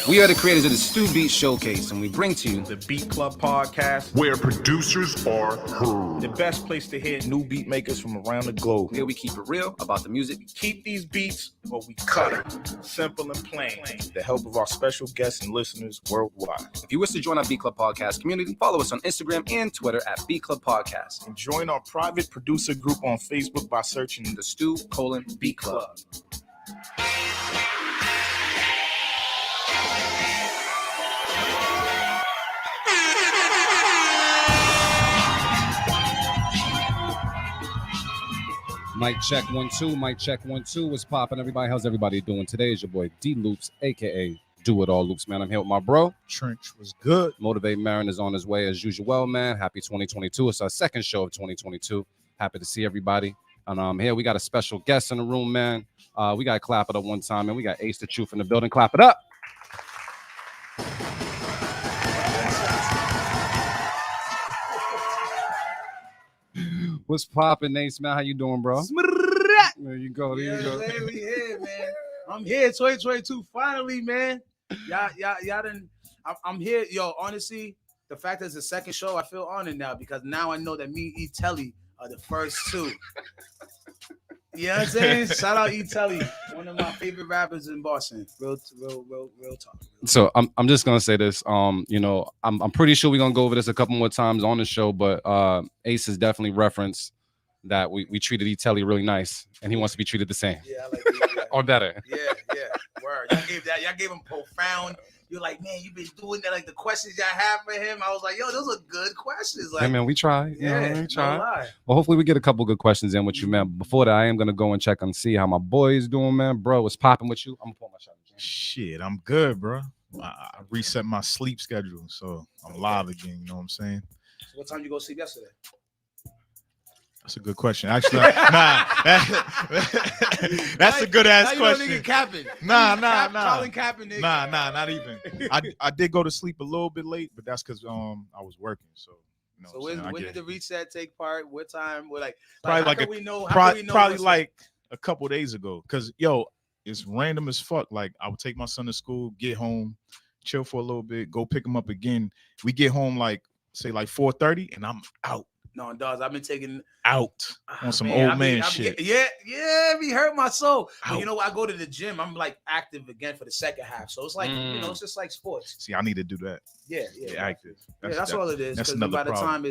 We are the creators of the Stu Beat Showcase, and we bring to you the Beat Club Podcast, where producers are heard. The best place to hear new beat makers from around the globe. Here we keep it real about the music. We keep these beats, but we cut it. Simple and plain. With the help of our special guests and listeners worldwide. If you wish to join our Beat Club Podcast community, follow us on Instagram and Twitter at Beat Club Podcast. And join our private producer group on Facebook by searching the Stu Beat Club. Mic check 1 2. Mic check 1 2. What's poppin', everybody? How's everybody doing? Today is your boy D Loops, aka Do It All Loops, man. I'm here with my bro. Trench was good. Motivate Marin is on his way as usual, man. Happy 2022. It's our second show of 2022. Happy to see everybody. And here we got a special guest in the room, man. We got to clap it up one time, man. We got Ace the Truth in the building. Clap it up. What's poppin', Ace, man? How you doing, bro? There you go. There you go. Man, we here, man. I'm here, 2022. Finally, man. Y'all done. I'm here, yo. Honestly, the fact that it's the second show, I feel honored now because now I know that me and E. Telly are the first two. You know what I'm saying? Shout out E. Telly, one of my favorite rappers in Boston. Real talk. So I'm just gonna say this. I'm pretty sure we're gonna go over this a couple more times on the show, but Ace has definitely referenced that we treated E. Telly really nice, and he wants to be treated the same. Yeah, I like that. Yeah. Or better. Yeah. Word. Y'all gave him profound. You're like, man, you've been doing that. Like the questions y'all have for him, I was like, yo, those are good questions. Like, hey, man, we try. Yeah, we try. No lie. Well, hopefully we get a couple good questions in with you, man. Before that, I am gonna go and check and see how my boy is doing, man. Bro, what's popping with you? I'm gonna pull my shot. Shit, I'm good, bro. I reset my sleep schedule, so I'm live again. You know what I'm saying? So what time you go sleep yesterday? That's a good question. Actually, that's a good ass question. Nigga capping. Nah. Colin capping, nigga. Nah, not even. I did go to sleep a little bit late, but that's because I was working. So, you know so when did the reset take part? What time? We're like probably like a couple days ago. Because it's random as fuck. Like I would take my son to school, get home, chill for a little bit, go pick him up again. We get home like 4:30, and I'm out. No, dogs. I've been taking out on some old man shit. We hurt my soul. But you know, I go to the gym. I'm like active again for the second half. So it's like it's just like sports. See, I need to do that. Yeah, active. That's all it is. That's another by the problem.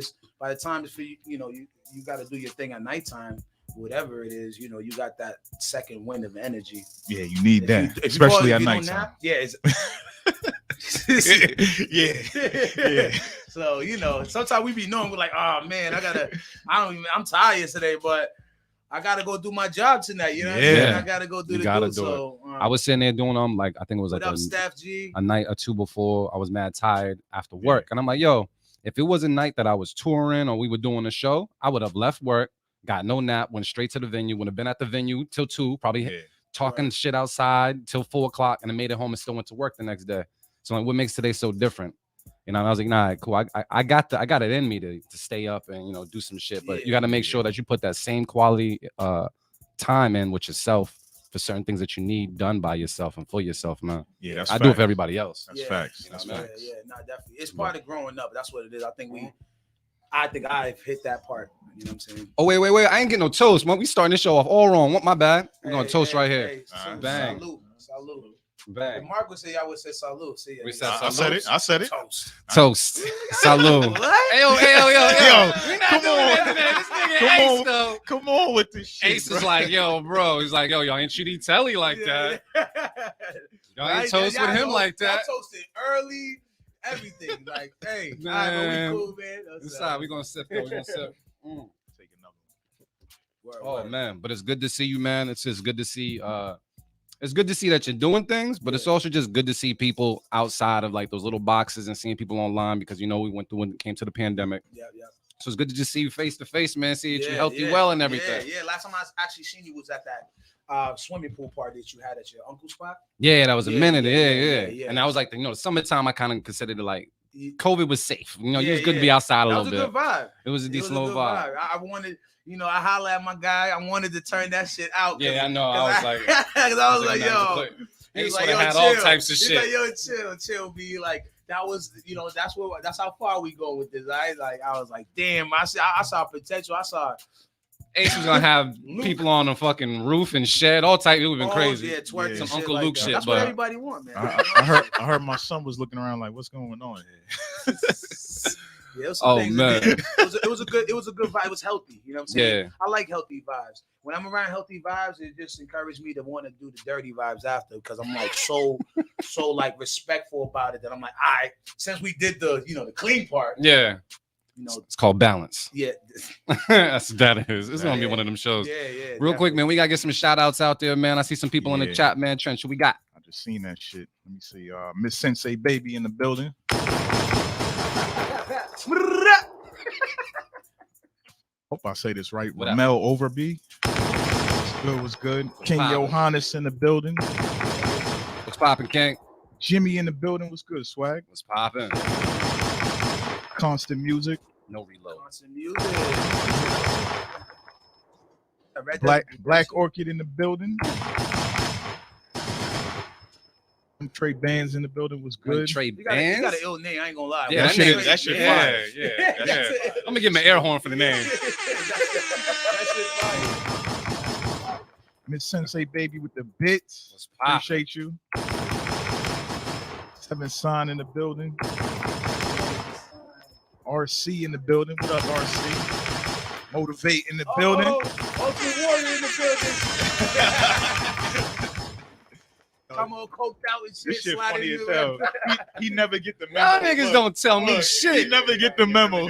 time it's for you, you got to do your thing at nighttime. Whatever it is, you got that second wind of energy. Yeah, you need that, especially at nighttime. Yeah. Yeah. So sometimes we be knowing we're like, oh man, I'm tired today, but I gotta go do my job tonight. You know what I'm saying? I gotta go do the do. So I was sitting there doing like I think it was like Steph G? A night or two before. I was mad tired after work, and I'm like, yo, if it was a night that I was touring or we were doing a show, I would have left work, got no nap, went straight to the venue, would have been at the venue till 2, probably talking shit outside till 4 o'clock, and then made it home and still went to work the next day. So like, what makes today so different? And I was like, nah, cool. I got it in me to stay up and do some shit. But you got to make sure that you put that same quality time in with yourself for certain things that you need done by yourself and for yourself, man. Yeah, that's I do it for everybody else. That's facts. That's facts. Yeah, no, definitely. It's part of growing up. That's what it is. I think I've hit that part. You know what I'm saying? Oh, wait. I ain't getting no toast, man. We starting this show off all wrong. My bad. We're going to toast right here. Bang. Salute. Bang. Mark would say, y'all would say salute. See, we said I said it. Toast. Salute. What? Yo. Come on with this shit. Ace is like, yo, bro. He's like, yo, y'all ain't treating Telly like that. Y'all ain't toast with him like that. I toasted early, everything. Like, hey, man. we cool, man. This side, we're going to sip, though. We're going to sip. Take another one. Word. Man. But it's good to see you, man. It's just good to see. It's good to see that you're doing things, but it's also just good to see people outside of like those little boxes and seeing people online because we went through when it came to the pandemic. Yeah. So it's good to just see you face to face, man. See that you're healthy, well, and everything. Yeah. Last time I actually seen you was at that swimming pool party that you had at your uncle's spot. Yeah, that was a minute. Yeah. And that was like the summertime. I kind of considered it like COVID was safe. It was good to be outside a little bit. It was a good vibe. It was a decent little vibe. I wanted. I holla at my guy. I wanted to turn that shit out. Yeah, I know. I was like, because I was like, yo, He was would have yo, had all chill. types of He's shit. like, yo, chill, be like, that was, that's how far we go with this. I was like, damn, I saw potential. I saw Ace was gonna have people on the fucking roof and shed, all types. It would have been crazy. Yeah, twerk Some some Uncle Luke Luke like shit. That's but what everybody want, man. I heard my son was looking around like, what's going on here? Yeah, it was some things man, it was a good vibe. It was healthy. You know what I'm saying? Yeah. I like healthy vibes. When I'm around healthy vibes, it just encouraged me to want to do the dirty vibes after because I'm like so like respectful about it that I'm like, all right, since we did the clean part, yeah. It's called balance. Yeah. That's what that is. It's gonna be one of them shows. Yeah. Real definitely. quick, man. We gotta get some shout outs out there, man. I see some people in the chat, man. Trent, who we got? I just seen that shit. Let me see. Miss Sensei Baby in the building. Hope I say this right. Ramel Overby. Was good. King Johannes in the building. What's poppin', King? Jimmy in the building was good. Swag. What's poppin'? Constant music. No reload. Constant music. Black Orchid in the building. Trey Bands in the building was good. Trey You Bands? got an ill name. I ain't gonna lie. Yeah, that shit fire. Yeah. I'm gonna give him an air horn for the name. that shit fire. Miss Sensei Baby with the bits. Appreciate you. Seven Son in the building. RC in the building. What up, RC? Motivate in the building. Ultimate Warrior in the building. Come on, coked out and shit. This shit funny as hell. He never get the memo. Y'all niggas don't tell me shit. He never get the memo.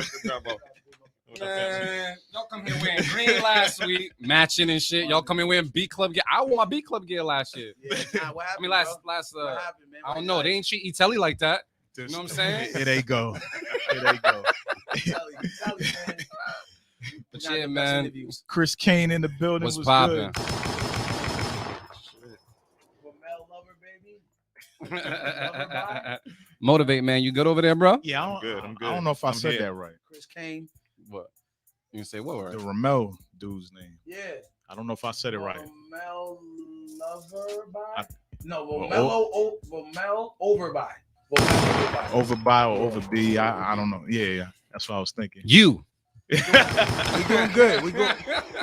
Man, y'all come here wearing green last week, matching and shit. Y'all come here wearing Beat Club gear. I wore my Beat Club gear last year. Yeah, what happened, last. what happened, man? I don't know. They ain't treat Itelli like that. You know what I'm saying? It ain't go. But yeah, man. Chris Kane in the building was popping. good. Motivate, man. You good over there, bro? Yeah, I'm good. I don't know if I said that right. Chris Kane. What? You can say what word? The Ramel dude's name. Yeah. I don't know if I said it right. Ramel Loverby? No, Well, Ramel Overby. Overby or Overby. I don't know. Yeah. That's what I was thinking. You. We doing good. We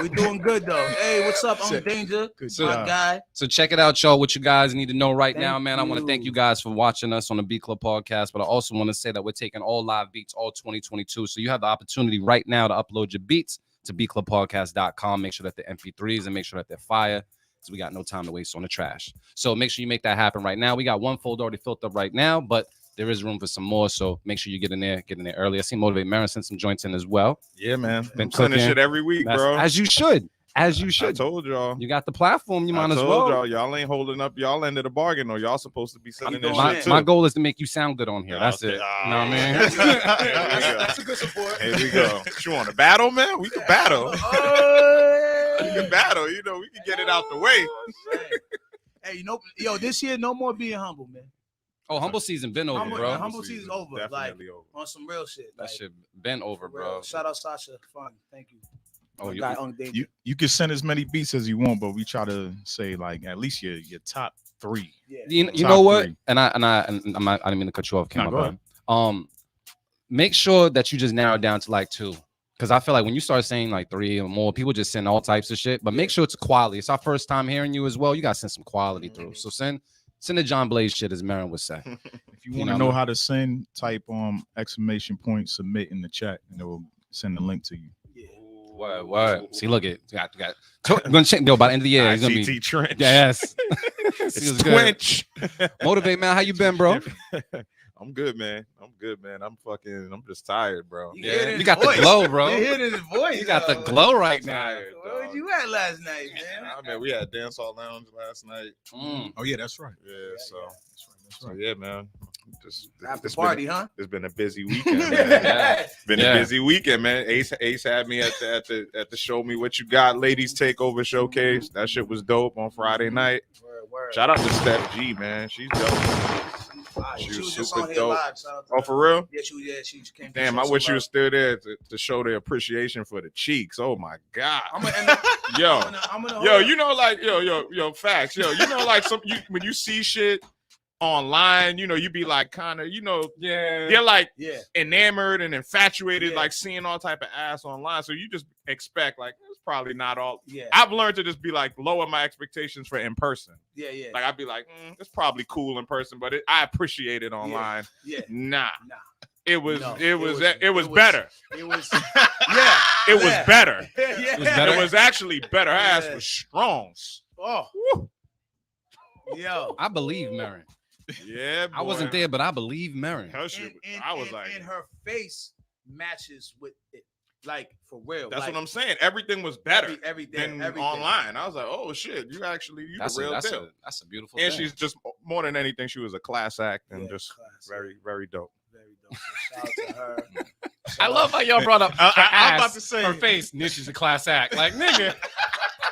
doing good though. Hey, what's up? I'm Danger. Good my guy. So check it out, y'all. What you guys need to know right now, Thank man. I want to thank you guys for watching us on the Beat Club podcast, but I also want to say that we're taking all live beats all 2022. So you have the opportunity right now to upload your beats to Beatclubpodcast.com. Make sure that they're MP3s and make sure that they're fire. So we got no time to waste on the trash. So make sure you make that happen right now. We got one folder already filled up right now, but there is room for some more. So make sure you get in there early. I see Motivate Marin send some joints in as well. Yeah, man. Been sending cooking. shit every week, bro. As you should. As you should. I told y'all. You got the platform. You might as told well. Y'all ain't holding up y'all end of the bargain, or y'all supposed to be sending that My, shit too. my goal is to make you sound good on here. That's it. You know what I mean? That's a good support. Here we go. You want to battle, man? We can battle. We can battle. You know, we can get it out the way. Hey, this year, no more being humble, man. Oh, humble season been over, bro. Humble season's over. Definitely like over. On some real shit. That like, shit been over, bro. Shout out Sasha. Fun. Thank you. Oh, you can send as many beats as you want, but we try to say like at least your top three. Yeah. You know what? And I didn't mean to cut you off, Kim. No, go ahead. Make sure that you just narrow it down to like two. Because I feel like when you start saying like three or more, people just send all types of shit. But make sure it's quality. It's our first time hearing you as well. You got to send some quality through. So send the John Blaze shit, as Marin would say. If you want to know how to send, type !submit in the chat, and it will send the link to you. What? See, look it. Got. Gonna check. Yo, by the end of the year, he's gonna be Trench. Yes. It's Twitch. Motivate, man. How you been, bro? I'm good, man. I'm just tired, bro. Yeah, you got the glow, bro. You hear his voice. You got the glow right now. Where was you at last night, man? I mean, we had Dance Hall Lounge last night. Oh yeah, that's right. Yeah, so yeah, man. After party, huh? It's been a busy weekend, man. A busy weekend, man. Ace had me at the Show Me What You Got Ladies Takeover Showcase. That shit was dope on Friday night. Word. Shout out to Steph G, man. She's dope. She was just super on here dope. live. Shout out to Oh, her. for real? Yeah, she came. Damn, I wish she was still there to show the appreciation for the cheeks. Oh my God. I'm gonna end up, yo, I'm gonna yo, you know, like yo, facts. Yo, you know, like when you see shit online, you know, you be like kind of, you know, they're like enamored and infatuated, like seeing all type of ass online. So you just expect like it's probably not all. Yeah, I've learned to just be like lower my expectations for in person. Yeah. Like I'd be like, it's probably cool in person, but I appreciate it online. Yeah. Nah. It was better. It was It was better. Yeah. It was actually better. Her ass was strong. Oh. Yo. I believe Marin. Yeah, boy. I wasn't there, but I believe Marin. Her shit, I was like, and her face matches with it, like for real. That's like, what I'm saying. Everything was better everything online. I was like, oh shit, you the real deal. That's a beautiful and thing. she's just more than anything, she was a class act and just very, very dope. Very dope. So shout out to her. I love how y'all brought up I'm about to say her face. Niche is a class act. Like, nigga.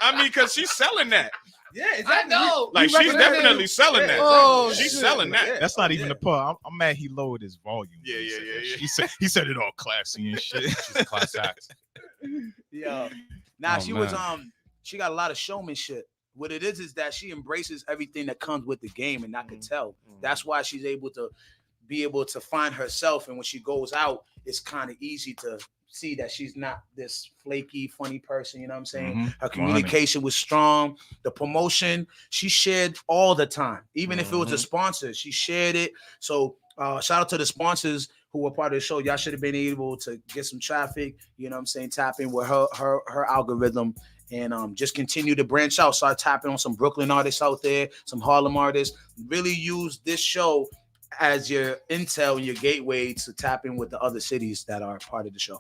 I mean, because she's selling that. Yeah, exactly. I know. Like, she's definitely selling that. Oh, she's shit. selling that. that's not even the part. I'm mad he lowered his volume. Yeah. He said it all classy and shit. She's a class act. Yo. Nah, Oh, she man. was she got a lot of showmanship. What it is that she embraces everything that comes with the game, and I could tell. That's why she's able to find herself, and when she goes out, it's kind of easy to see that she's not this flaky, funny person. You know what I'm saying? Her communication was strong. The promotion, she shared all the time. Even if it was a sponsor, she shared it. So shout out to the sponsors who were part of the show. Y'all should have been able to get some traffic, you know what I'm saying, tap in with her algorithm and just continue to branch out. Start tapping on some Brooklyn artists out there, some Harlem artists. Really use this show as your intel and your gateway to tap in with the other cities that are part of the show.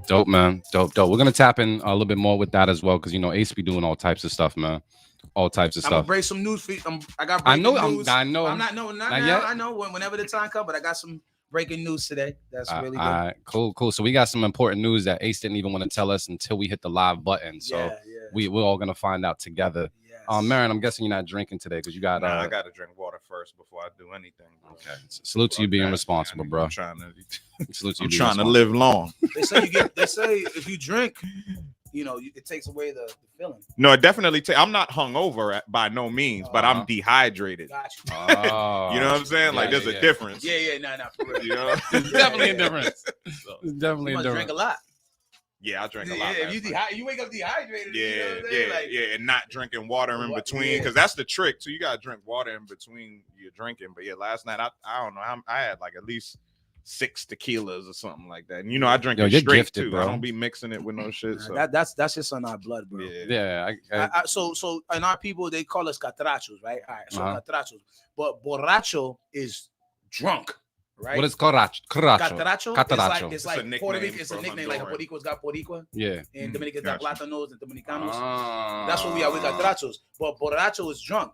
Dope, man. Dope. We're gonna tap in a little bit more with that as well, because you know Ace be doing all types of stuff, man. All types of I'm gonna stuff. break some news for you. I got I breaking know. news. I know. I'm not no, not Not now. yet? I know whenever the time comes, but I got some breaking news today. That's really good. All right, cool. So we got some important news that Ace didn't even want to tell us until we hit the live button. So we're all gonna find out together. Yes. Marin, I'm guessing you're not drinking today because you got. I got to drink water first before I do anything. Okay. Salute to you being responsible, bro. I'm trying to. Salute to you. I'm being trying to responsible. live long. They say if you drink, you know, it takes away the feeling. No, it definitely. I'm not hungover by no means, but I'm dehydrated. Got you. Oh. You know what I'm saying? Like, there's a difference. Yeah, nah, for real. You know? There's definitely a difference. There's definitely You a must drink difference. a lot. Yeah, I drink a Yeah, lot. if you wake up dehydrated. you know what I'm saying? And not drinking water in between, Yeah. because that's the trick. So you gotta drink water in between your drinking. But yeah, last night I don't know, I had like at least 6 tequilas or something like that. And you know, I drink it you're straight gifted, too. bro. I don't be mixing it with no shit. So That's just on our blood, bro. yeah. Yeah. So in our people they call us catrachos, right? All right, so Uh-huh. catrachos, but borracho is drunk, right? What is caracho? Catracho? Catracho. It's It's a like nickname Puerto Rican. It's a for nickname like a Honduran. Boricua's got Boricua, Yeah. and Dominicans got Gotcha. Platanos and Dominicanos. Ah. That's what we are. We catrachos, but borracho is drunk,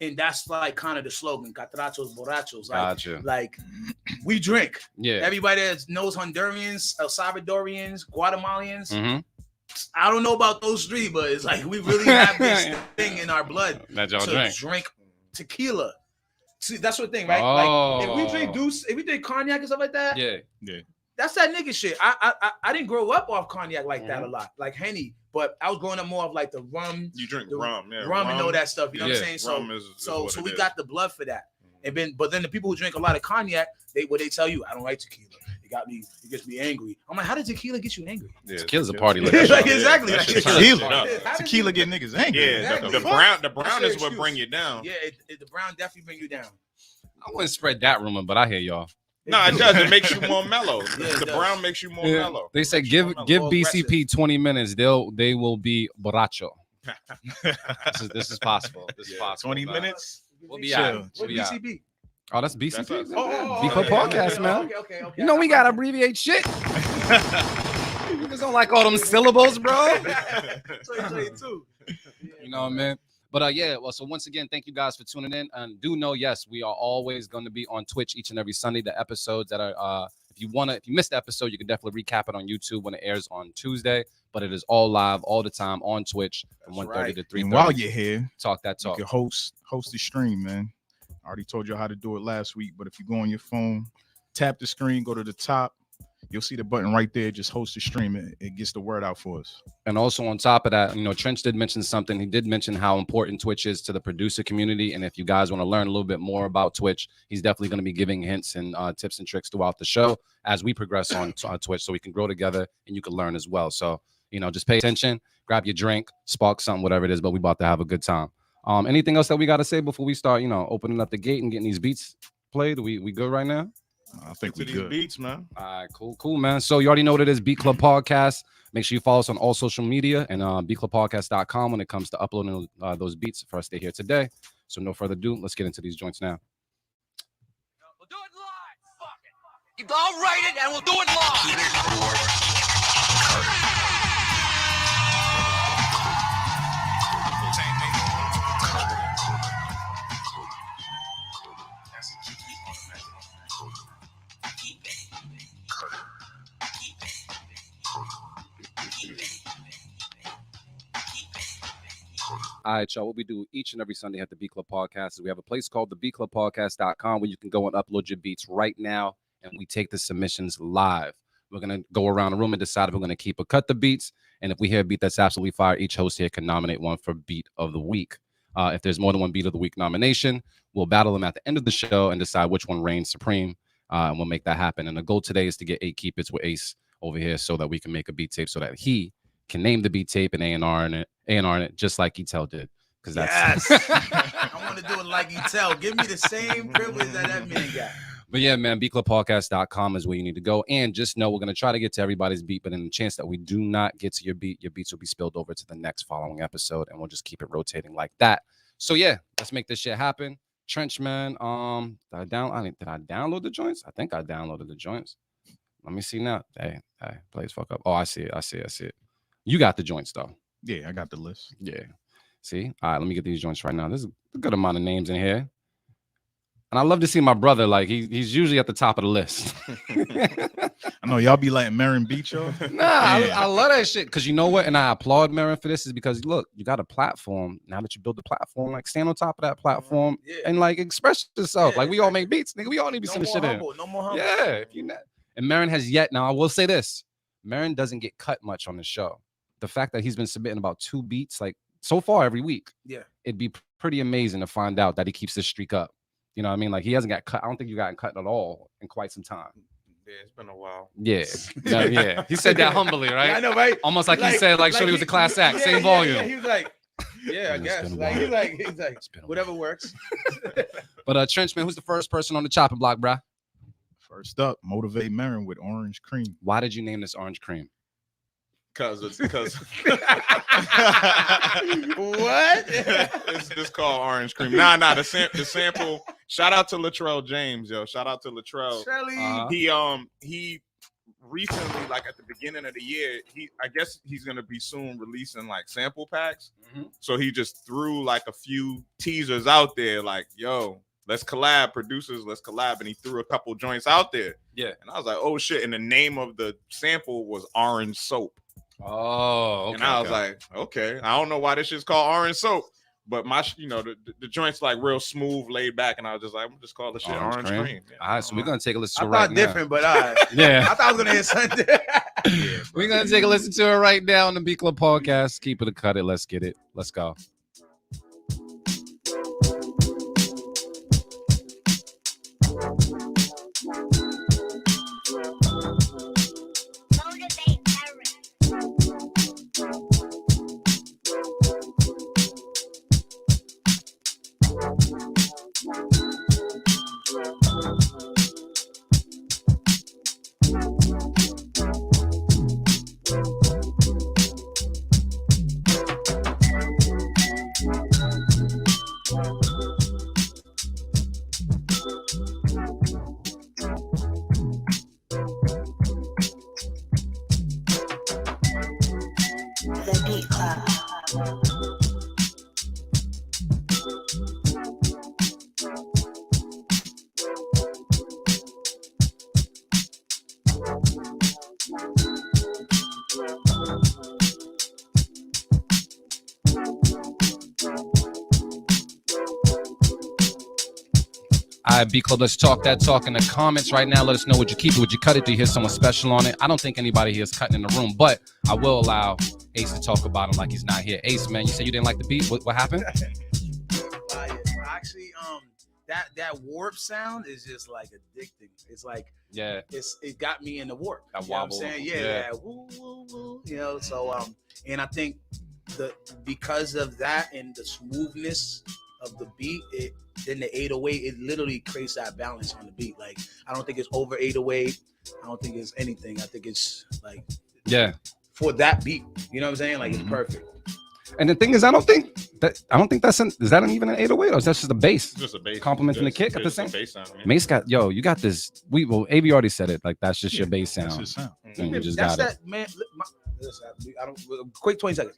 and that's like kind of the slogan: catrachos, borrachos. Gotcha. Like we drink. Yeah. Everybody that knows Hondurans, El Salvadorians, Guatemalans. Mm-hmm. I don't know about those three, but it's like we really have this thing in our blood That y'all to drink. tequila. See, that's the thing, right? Oh. Like if we drink Deuce, if we drink cognac and stuff like that, Yeah. that's that nigga shit. I didn't grow up off cognac like that a Mm-hmm. lot, like Henny, but I was growing up more of like the rum, you drink the rum, rum and all that stuff. You know what I'm Yeah. saying? So Rum is so what so it we is. got the blood for that. But then the people who drink a lot of cognac, they tell you, I don't like tequila. It gets me angry. I'm like, how did tequila get you angry? Tequila's a party Like, liquor. exactly. That Like, shit Tequila. turns it up. How did Tequila you- get niggas angry. Yeah, Exactly. the brown That's is your what excuse. bring you down. Yeah, the brown definitely bring you down. I wouldn't spread that rumor, but I hear y'all. No, it does. It makes you more mellow. Yeah, The it does. brown makes you more mellow. They say Makes you give more give mellow. BCP 20 minutes. They will be borracho. This is possible. This is Yeah. possible. 20 man. minutes. We'll be Chill. out. What We'll be out. BCB? Oh, that's BCP. That's us. Beatclubpodcast, man. Okay. You know we gotta abbreviate shit. Niggas don't like all them syllables, bro. 2022. You know what I mean? But so once again, thank you guys for tuning in. And do know, yes, we are always going to be on Twitch each and every Sunday. The episodes that are if you missed the episode, you can definitely recap it on YouTube when it airs on Tuesday. but it is all live all the time on Twitch from 1:30 to 3:30. And while you're here, talk that talk. You can host the stream, man. I already told you how to do it last week, but if you go on your phone, tap the screen, go to the top, you'll see the button right there. Just host the stream. It gets the word out for us. And also on top of that, Trench did mention something. He did mention how important Twitch is to the producer community. And if you guys want to learn a little bit more about Twitch, he's definitely going to be giving hints and tips and tricks throughout the show as we progress on Twitch, so we can grow together and you can learn as well. So, just pay attention, grab your drink, spark something, whatever it is, but we about to have a good time. Anything else that we got to say before we start, opening up the gate and getting these beats played? We good right now? I think we these good. Beats, man. All right, cool, man. So you already know what it is, Beat Club Podcast. Make sure you follow us on all social media and Beatclubpodcast.con when it comes to uploading those beats for us to hear today. So no further ado, let's get into these joints now. We'll do it live. Fuck it. I'll write it and we'll do it live. All right, y'all. What we do each and every Sunday at the Beat Club Podcast is we have a place called the Beatclubpodcast.com where you can go and upload your beats right now, and we take the submissions live. We're going to go around the room and decide if we're going to keep or cut the beats, and if we hear a beat that's absolutely fire, each host here can nominate one for Beat of the Week. If there's more than one Beat of the Week nomination, we'll battle them at the end of the show and decide which one reigns supreme, and we'll make that happen. And the goal today is to get 8 Keep It's with Ace over here so that we can make a beat tape so that he can name the beat tape and A&R in it, just like Etel did. Because that's I want to do it like Etel. Give me the same privilege that man got. But yeah, man, Beatclubpodcast.com is where you need to go. And just know we're going to try to get to everybody's beat, but in the chance that we do not get to your beats will be spilled over to the next following episode, and we'll just keep it rotating like that. So yeah, let's make this shit happen. Trench, man, did I download the joints? I think I downloaded the joints. Let me see now. Hey, please fuck up. Oh, I see it. You got the joints though. Yeah, I got the list. Yeah. See? All right, let me get these joints right now. There's a good amount of names in here. And I love to see my brother, like, he's usually at the top of the list. I know y'all be letting Marin beat y'all. Nah, I love that shit. Because you know what? And I applaud Marin for this is because, look, you got a platform. Now that you build the platform, like, stand on top of that platform and, like, express yourself. Like, we all make beats. Nigga, we all need to be sending shit in. No more humble. Yeah. If you not. And Marin has yet. Now, I will say this. Marin doesn't get cut much on the show. The fact that he's been submitting about 2 beats, like, so far every week. Yeah. It'd be pretty amazing to find out that he keeps this streak up. You know what I mean? Like, he hasn't got cut. I don't think you gotten cut at all in quite some time. Yeah, it's been a while. Yeah. Yeah. He said that humbly, right? Yeah, I know, right? Almost like he said, like Shorty was a class act, same volume. Yeah, he was like, yeah, I guess. Like, he's like, whatever works. But Trench, man, who's the first person on the chopping block, bruh? First up, Motivate Marin with Orange Cream. Why did you name this Orange Cream? Because what? It's called Orange Cream. Nah, the sample. Shout out to Latrell James, yo. Shout out to Latrell. He recently, like at the beginning of the year, I guess he's gonna be soon releasing like sample packs. Mm-hmm. So he just threw like a few teasers out there, like, yo, let's collab, producers, let's collab. And he threw a couple joints out there. Yeah. And I was like, oh shit. And the name of the sample was Orange Soap. Oh, okay. And I was like, okay, I don't know why this shit's called Orange Soap, but my, the joint's like real smooth, laid back, and I was just like, I'm just call the shit Orange Cream. Yeah. All right, so we're gonna take a listen to it right now. I thought different, but yeah, I thought I was gonna hear something. Yeah, we're gonna take a listen to it right now on the Beat Club Podcast. Keep it or cut it. Let's get it. Let's go. All right, B Club, let's talk that talk in the comments right now. Let us know, would you keep it, would you cut it? Do you hear someone special on it? I don't think anybody here is cutting in the room, but I will allow Ace to talk about him like he's not here. Ace, man, you said you didn't like the beat. What happened? Actually, that warp sound is just like addicting. It's like it got me in the warp. That you know wobble. what I'm saying? Yeah. Woo, woo, woo. You know, so and I think because of that and the smoothness of the beat, then the 808, it literally creates that balance on the beat. Like, I don't think it's over 808. I don't think it's anything. I think it's like for that beat. You know what I'm saying? Like, it's perfect. And the thing is, I don't think that's is that even an 808 or is that just a bass? Just a bass. Complimenting the kick at the same. Bass sound, Mace got you got this. AV already said it. Like, that's just your bass sound. That's his sound. And you just That's got that, it. man. I don't. Quick 20 seconds.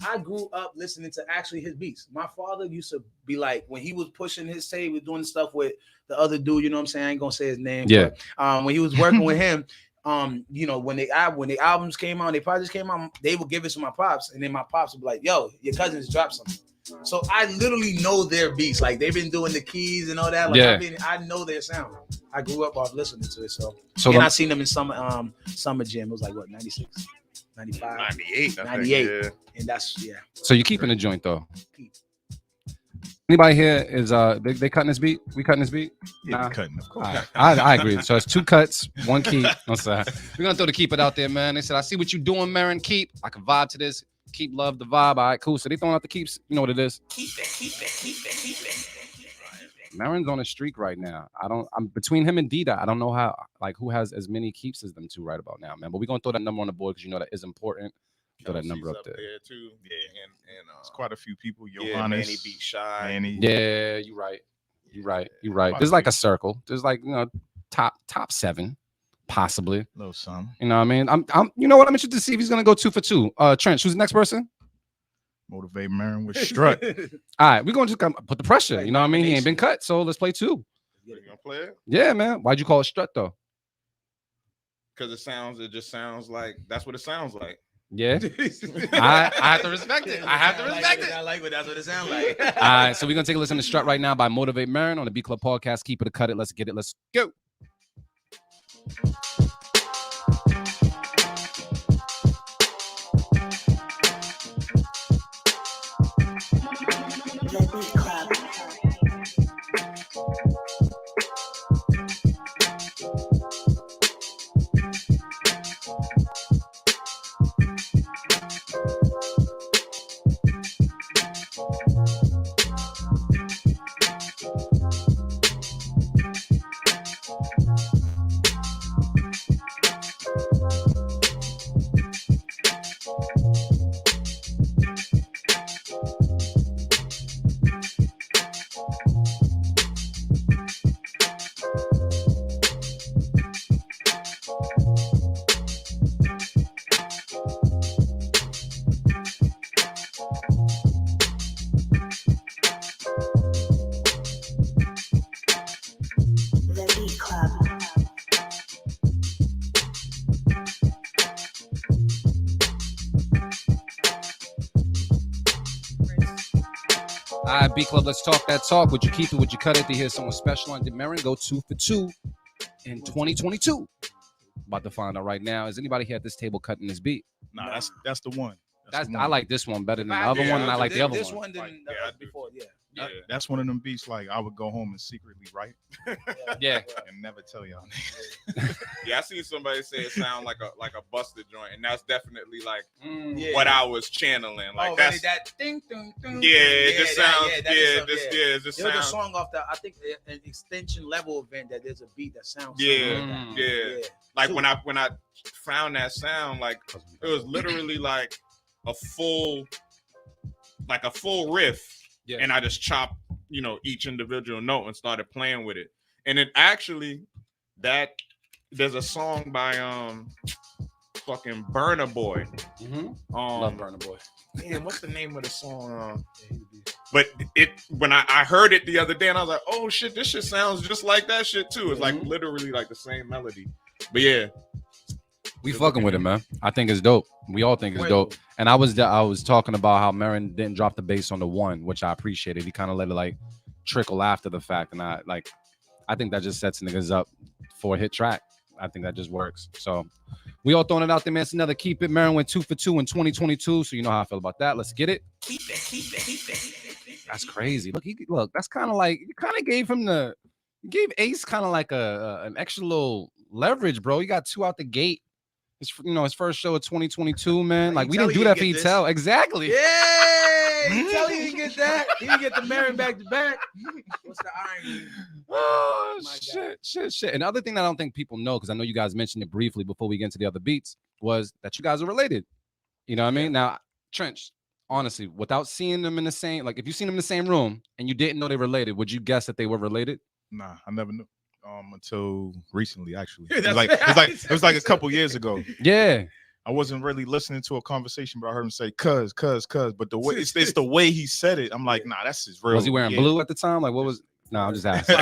I grew up listening to actually his beats. My father used to be like, when he was pushing his tape, he was doing stuff with the other dude. You know what I'm saying? I ain't gonna say his name. Yeah. But, when he was working with him, you know, when the albums came out, they projects came out, they would give it to my pops, and then my pops would be like, "Yo, your cousins dropped something." So I literally know their beats. Like, they've been doing the keys and all that. Like, I know their sound. I grew up off listening to it. So and I seen them in summer jam. It was like what, 96, 95, 98, 98. Yeah. And that's So you keeping the joint though? Anybody here is they cutting this beat? We cutting this beat? Yeah, cutting, of course. Right. I agree. So it's 2 cuts, 1 keep. I'm sorry. We're gonna throw the keep it out there, man. They said, I see what you doing, Marin. Keep. I can vibe to this. Keep love the vibe. All right, cool. So they throwing out the keeps. You know what it is? Keep it. Marin's on a streak right now. I'm between him and Dida. I don't know who has as many keeps as them two right about now, man. But we're gonna throw that number on the board because you know that is important. Throw that number up there. Too. Yeah, and it's quite a few people. Johannes, Manny beat Shy. Manny. Yeah, you're right. There's like a circle. There's like, you know, top 7, possibly. Little something. You know what I mean? I'm you know what? I'm interested to see if he's gonna go 2 for 2. Trench, who's the next person? Motivate Marin with Strut. All right, we're gonna just put the pressure. You know what I mean? He ain't been cut, so let's play 2. You gonna play it? Yeah, man. Why'd you call it Strut though? Because it just sounds like that's what it sounds like. Yeah, I have to respect it. I like what that's what it sounds like. All right, so we're gonna take a listen to Strut right now by Motivate Marin on the B Club Podcast. Keep it or cut it. Let's get it. Let's go. All right, B Club, let's talk that talk. Would you keep it? Would you cut it? To hear someone special on Marin go 2 for 2 in 2022. About to find out right now. Is anybody here at this table cutting this beat? Nah, that's the one. I like this one better than the other one, and I like the other one. This one didn't before, Yeah. That's one of them beats like I would go home and secretly write. Yeah. And never tell y'all. Yeah, I seen somebody say it sound like a busted joint, and that's definitely like what I was channeling. Like that's that ding ding ding. Yeah, it just sounds. It just There's a sounds. song off that I think an extension level event that there's a beat that sounds. Yeah. Like when I found that sound, like it was literally like a full riff. Yeah. And I just chopped, each individual note and started playing with it. And it actually there's a song by fucking Burna Boy. Mm-hmm. Love Burna Boy. Man, what's the name of the song? But when I heard it the other day and I was like, oh shit, this shit sounds just like that shit too. It's like literally like the same melody. But yeah. We fucking with it, man. I think it's dope. We all think it's dope. And I was talking about how Marin didn't drop the bass on the 1, which I appreciated. He kind of let it like trickle after the fact, and I I think that just sets niggas up for a hit track. I think that just works. So we all throwing it out there, man. It's another Keep It. Marin went 2 for 2 in 2022. So you know how I feel about that. Let's get it. Keep it. That's crazy. Look, that's kind of like, you kind of gave Ace kind of like an extra little leverage, bro. You got 2 out the gate. His first show of 2022, man. Like, we didn't do that for Etel. Exactly. Yeah, Etel, he didn't get that. He didn't get the Marin back to back. What's the irony? Oh, shit. Another thing that I don't think people know, because I know you guys mentioned it briefly before we get into the other beats, was that you guys are related. You know what I mean? Now, Trench, honestly, without seeing them in the same, like, if you seen them in the same room and you didn't know they were related, would you guess that they were related? Nah, I never knew. Until recently, actually. It was like a couple years ago. Yeah. I wasn't really listening to a conversation, but I heard him say cuz. But the way it's the way he said it, I'm like, nah, that's his real. Was he wearing blue at the time? Like, what was? No, I'm just asking.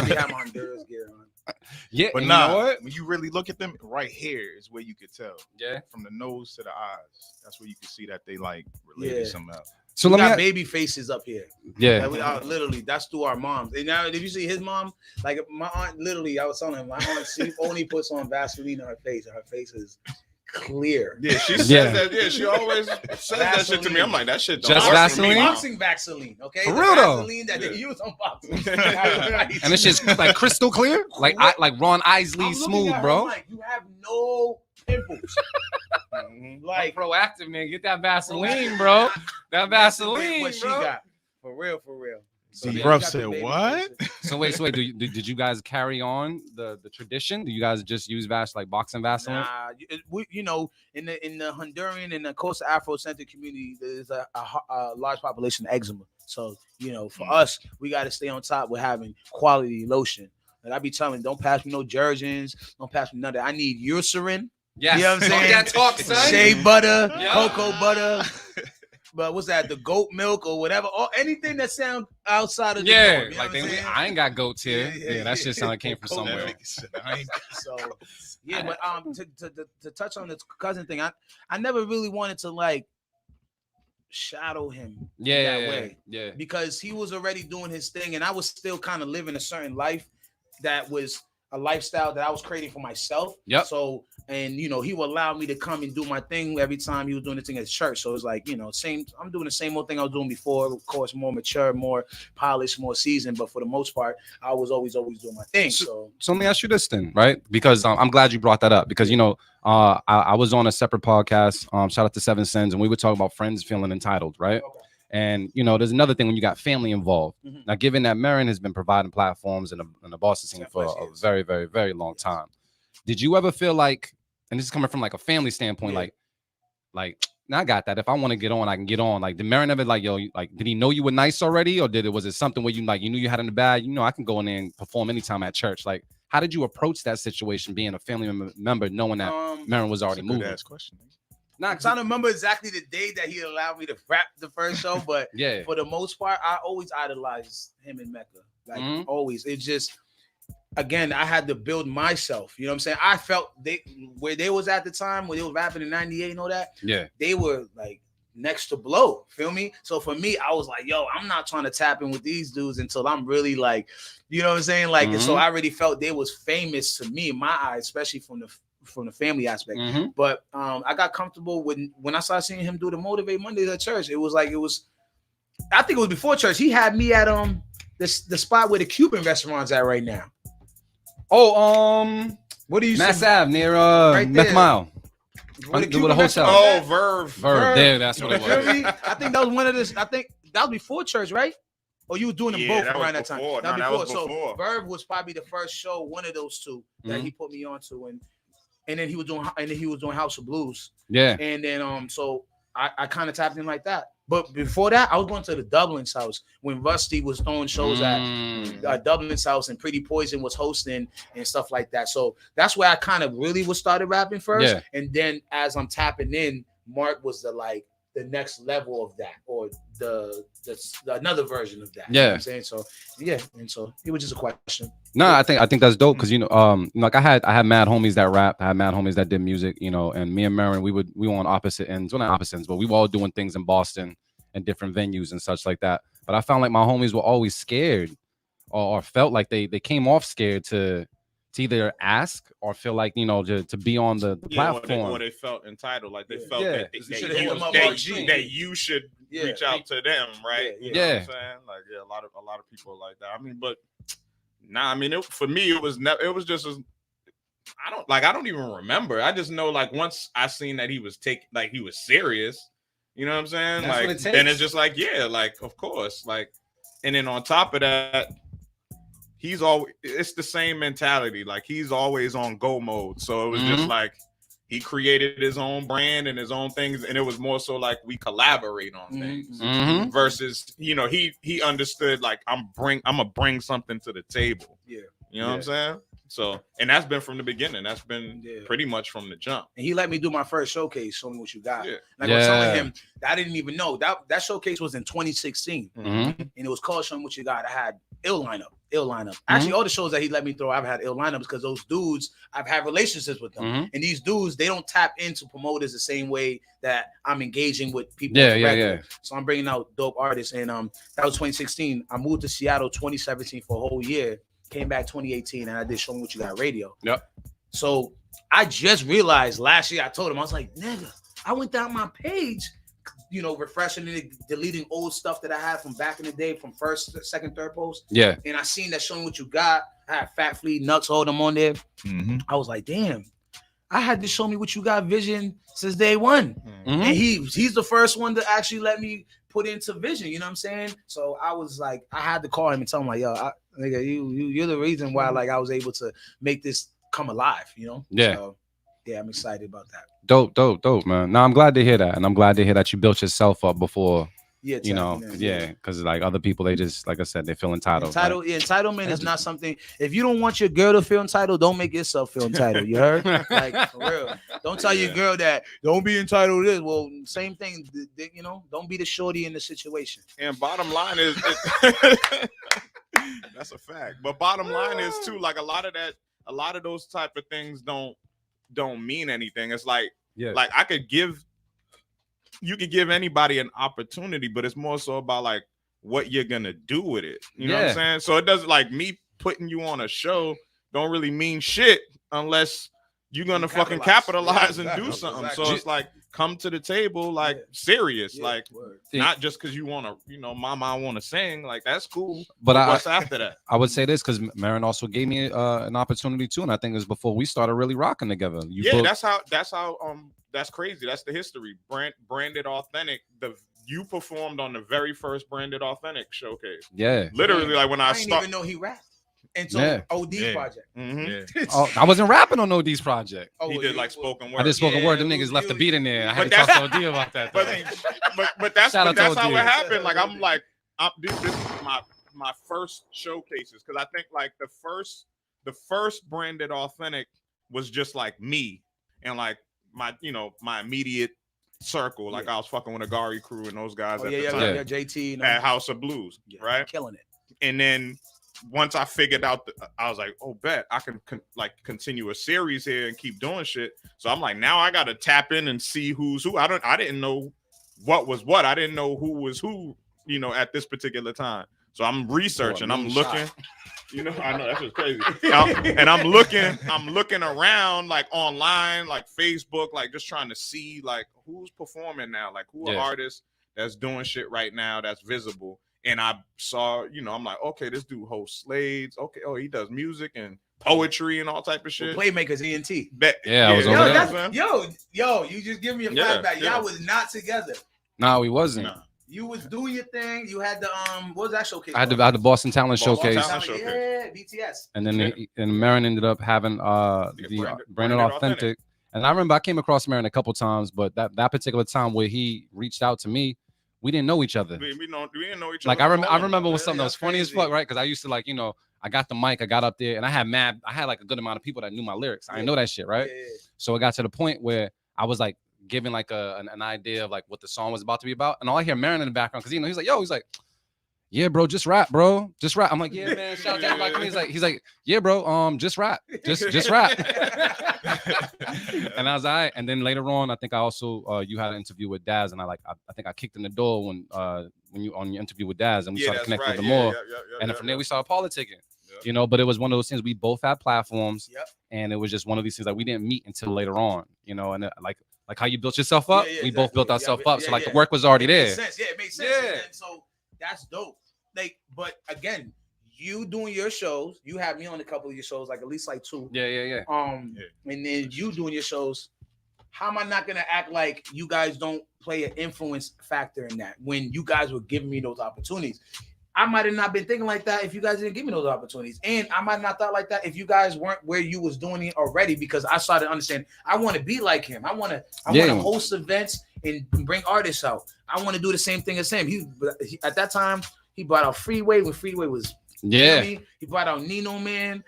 Yeah, but nah, you know what? When you really look at them, right here is where you could tell. Yeah, from the nose to the eyes, that's where you can see that they like related somehow. So we got baby faces up here. Yeah, like we are literally. That's through our moms. And now, if you see his mom, like my aunt, literally, I was telling him, my aunt, she only puts on Vaseline on her face, and her face is clear. Yeah, she says that. Yeah, she always says that shit to me. I'm like, that shit don't just work Vaseline, boxing Vaseline, okay? For real though. Vaseline that they use on boxing, and it's just like crystal clear, like Ron Isley smooth, bro. Like, you have no pimples. Like, proactive, man. Get that Vaseline, bro. That Vaseline, what she got. For real. So bruv said what? So wait. Did you guys carry on the tradition? Do you guys just use like boxing Vaseline? Nah, you know, in the Honduran and the Costa Afrocentric community, there's a large population of eczema. So you know, for us, we got to stay on top with having quality lotion. Like I be telling, don't pass me no Jergens, don't pass me none of that. I need Eucerin. Yes. You know what I'm saying? That talk, son. Shea butter, cocoa butter. But what's that? The goat milk or whatever, or anything that sounds outside of the norm, like I ain't got goats here. Yeah, that shit sound like came from somewhere. So yeah, but to touch on this cousin thing, I never really wanted to like shadow him that way. Yeah, because he was already doing his thing, and I was still kind of living a certain life that was a lifestyle that I was creating for myself. Yep. So, and you know, he would allow me to come and do my thing every time he was doing the thing at church. So it's like, you know, I'm doing the same old thing I was doing before. Of course, more mature, more polished, more seasoned. But for the most part, I was always doing my thing. So let me ask you this then, right? Because I'm glad you brought that up. Because you know, I was on a separate podcast. Shout out to Seven Sins, and we were talking about friends feeling entitled, right? Okay. And you know, there's another thing when you got family involved. Mm-hmm. Now, given that Marin has been providing platforms in the Boston scene for a very, very, very long time, did you ever feel like, and this is coming from like a family standpoint, like now I got that. If I want to get on, I can get on. Like, did Marin ever like, like, did he know you were nice already, or was it something where you knew you had in the bag? You know, I can go in there and perform anytime at church. Like, how did you approach that situation, being a family member, knowing that Marin was already moving? Good-ass question. I'm trying to remember exactly the day that he allowed me to rap the first show, but for the most part, I always idolized him in Mecca. Like always. It's just, again, I had to build myself. You know what I'm saying? I felt where they was at the time, where they were rapping in 98 and all that. Yeah. They were like next to blow. Feel me? So for me, I was like, yo, I'm not trying to tap in with these dudes until I'm really like, you know what I'm saying? Like, and so I already felt they was famous to me in my eyes, especially from the family aspect. But I got comfortable when I started seeing him do the Motivate Mondays at church. I think it was before church. He had me at the spot where the Cuban restaurant's at right now. Oh, what do you Mass Ave near right Meth Mile. With a hotel. Oh, Verve. There, that's what it was. I think that was one of the. I think that was before church, right? Or you were doing them both around that time. That was before. So Verve was probably the first show, one of those two that he put me onto, and then he was doing House of Blues. Yeah. And then so I kind of tapped in like that. But before that, I was going to the Dublin's house when Rusty was throwing shows at Dublin's house and Pretty Poison was hosting and stuff like that. So that's where I kind of really started rapping first. Yeah. And then as I'm tapping in, Mark was the next level of that, or the another version of that. Yeah. You know what I'm saying? So yeah, and so it was just a question. No, I think that's dope because like I had mad homies that rap, I had mad homies that did music, and me and Marin, we were on opposite ends, well not opposite ends, but we were all doing things in Boston and different venues and such like that. But I found like my homies were always scared or felt like they came off scared to either ask or feel like, you know, to be on the platform. Or they felt entitled, like they felt Yeah. that you should reach out to them, right? You know what I'm saying? Like, a lot of people like that. I mean, but nah, I mean, for me, it was just as, I don't even remember. I just know, like, once I seen that he was he was serious, you know what I'm saying? That's like, what it takes. then it's just like, yeah, like, of course, like, and then on top of that, it's the same mentality. Like, he's always on go mode. So it was just like, he created his own brand and his own things, and it was more so like we collaborate on things versus, you know, he understood, like, I'm gonna bring something to the table. Yeah, you know what I'm saying? So, and that's been from the beginning. That's been pretty much from the jump. And he let me do my first showcase. Show me what you got. And I was telling him that I didn't even know that showcase was in 2016, and it was called "Show Me What You Got." I had ill lineup. Actually, all the shows that he let me throw, I've had ill lineups because those dudes, I've had relationships with them, and these dudes, they don't tap into promoters the same way that I'm engaging with people. Yeah. So I'm bringing out dope artists, and that was 2016. I moved to Seattle 2017 for a whole year. Came back 2018, and I did Show Me What You Got radio. Yep. So I just realized last year, I told him, I was like, nigga, I went down my page, you know, refreshing it, deleting old stuff that I had from back in the day, from first, second, third post. Yeah. And I seen that Show Me What You Got. I had Fat Flea, Nuts, all them on there. I was like, damn, I had this Show Me What You Got vision since day one. And he's the first one to actually let me put into vision, you know what I'm saying? So I was like, I had to call him and tell him, like, yo, nigga, you're the reason why, like, I was able to make this come alive, you know? Yeah. So, yeah, I'm excited about that. Dope, man. Now I'm glad to hear that, and I'm glad to hear that you built yourself up before. Yeah, you know, because like other people, they just, like I said, they feel entitled. Entitlement is not something. If you don't want your girl to feel entitled, don't make yourself feel entitled. You heard? Like, for real. Don't tell your girl that don't be entitled to this. Well, same thing. You know, don't be the shorty in the situation. And bottom line is, that's a fact. But bottom line is too, like, a lot of those type of things don't mean anything. It's like, like you could give anybody an opportunity, but it's more so about like what you're gonna do with it. You know what I'm saying? So it doesn't, like, me putting you on a show don't really mean shit unless you're gonna fucking capitalize and do something. Exactly. So it's like, come to the table, like, serious, like, not just because you want to, you know, mama, I want to sing, like, that's cool. But what's after that? I would say this because Marin also gave me an opportunity too, and I think it was before we started really rocking together. That's crazy. That's the history. Branded Authentic. You performed on the very first Branded Authentic showcase. Yeah, literally, like, when I didn't even know he rapped. And so OD's project. Oh, I wasn't rapping on OD's project. He did like spoken word. I did spoken word. Them niggas left the beat in there. I had to talk to OD about that. But that's how it happened. Like, I'm like, this is my first showcases, because I think like the first Branded Authentic was just like me and like my immediate circle. Like, I was fucking with Agari crew and those guys at the time. JT at House of Blues, right? Killing it. And then once I figured out, I was like, oh, bet I can continue a series here and keep doing shit. So I'm like, now I got to tap in and see who's who. I didn't know what was what. I didn't know who was who, you know, at this particular time. So I'm researching. I'm looking. You know, I know that's just crazy. And I'm looking around, like, online, like Facebook, like, just trying to see like who's performing now, like who are artists that's doing shit right now that's visible. And I saw, you know, I'm like, okay, this dude hosts Slades. Okay, he does music and poetry and all type of shit. Playmakers, ENT. I was over there. Yo, you just give me a flashback. Y'all was not together. No, we wasn't. Nah. You was doing your thing. You had the what was that showcase? I had the Boston Talent Showcase. Yeah, BTS. And then Marin ended up having the Branded Authentic. And I remember I came across Marin a couple times, but that particular time where he reached out to me, we didn't know each other. We didn't know each other. Like, I remember was something that was funny as fuck, right? Because I used to, like, you know, I got the mic, I got up there, and I had like a good amount of people that knew my lyrics. I didn't know that shit, right? Yeah. So it got to the point where I was like giving like an idea of like what the song was about to be about, and all I hear Marin in the background, because, you know, he's like, yeah, bro, just rap, bro. Just rap. I'm like, yeah, man, shout out to everybody. He's like, yeah, bro, just rap. Just rap. And I was all right. And then later on, I think I also you had an interview with Daz, and I think I kicked in the door when you on your interview with Daz, and we started connecting with him more. And then from there we started politicking. You know, but it was one of those things. We both had platforms, and it was just one of these things that we didn't meet until later on. You know, and like how you built yourself up, we both built ourselves up. So like the work was already there. Makes sense. Yeah, it makes sense. Yeah. And so that's dope. Like, but again, you doing your shows, you had me on a couple of your shows, like at least like 2. Yeah. And then you doing your shows. How am I not gonna act like you guys don't play an influence factor in that when you guys were giving me those opportunities? I might have not been thinking like that if you guys didn't give me those opportunities. And I might not thought like that if you guys weren't where you was doing it already, because I started to understand I want to be like him. I want to host events and bring artists out. I want to do the same thing as him. He at that time, he brought out Freeway when Freeway was you know what I mean? He brought out Nino Man.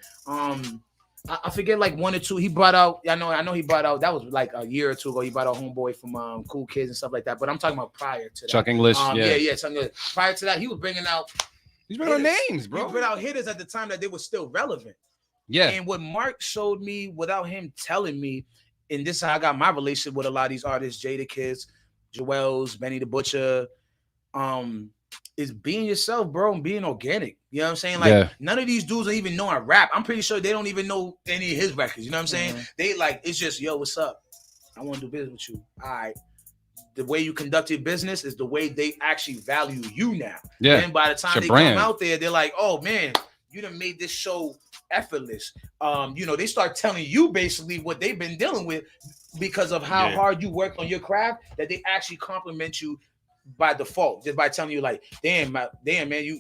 I forget like 1 or 2. He brought out, I know he brought out, that was like a year or 2 ago. He brought out Homeboy from Cool Kids and stuff like that. But I'm talking about prior to that. Chuck English. Chuck English. Prior to that, he was bringing out. He's bringing out names, bro. He brought out hitters at the time that they were still relevant. Yeah. And what Mark showed me without him telling me, and this is how I got my relationship with a lot of these artists, Jada Kids, Joel's, Benny the Butcher, is being yourself, bro, and being organic. You know what I'm saying? Like none of these dudes don't even know I rap. I'm pretty sure they don't even know any of his records. You know what I'm saying? They like, it's just, yo, what's up? I want to do business with you. All right. The way you conduct your business is the way they actually value you now. Yeah. And by the time they come out there, they're like, oh man, you done made this show effortless. You know, they start telling you basically what they've been dealing with because of how hard you work on your craft, that they actually compliment you by default, just by telling you like, damn man, you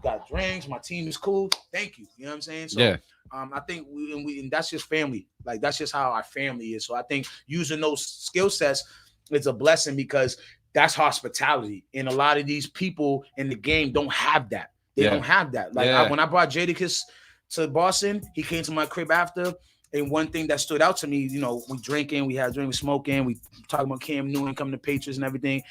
got drinks, my team is cool, thank you. You know what I'm saying? So I think we and that's just family. Like that's just how our family is. So I think using those skill sets is a blessing because that's hospitality. And a lot of these people in the game don't have that. They don't have that. Like when I brought Jadakiss to Boston, he came to my crib after. And one thing that stood out to me, you know, we drinking, we had drink, we smoking, we talking about Cam Newton coming to Patriots and everything.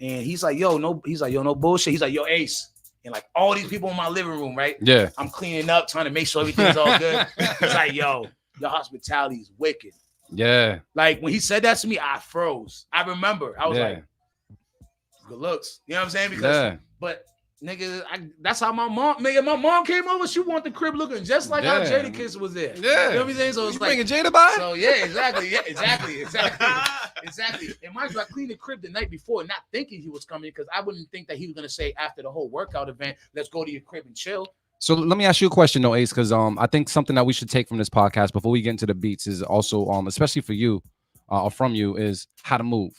And he's like, no bullshit. He's like, yo, Ace. And like all these people in my living room, right? Yeah. I'm cleaning up, trying to make sure everything's all good. It's like, yo, your hospitality is wicked. Yeah. Like when he said that to me, I froze. I remember. I was like, good looks. You know what I'm saying? Because, but nigga, that's how my mom came over. She wanted the crib looking just like how Jadakiss was there. Yeah. You know what I'm saying? So it's like, bringing Jada by? So yeah, exactly. Yeah, exactly. And mind you, I cleaned the crib the night before, not thinking he was coming because I wouldn't think that he was going to say after the whole workout event, let's go to your crib and chill. So let me ask you a question though, Ace, because I think something that we should take from this podcast before we get into the beats is also, especially for you or from you, is how to move.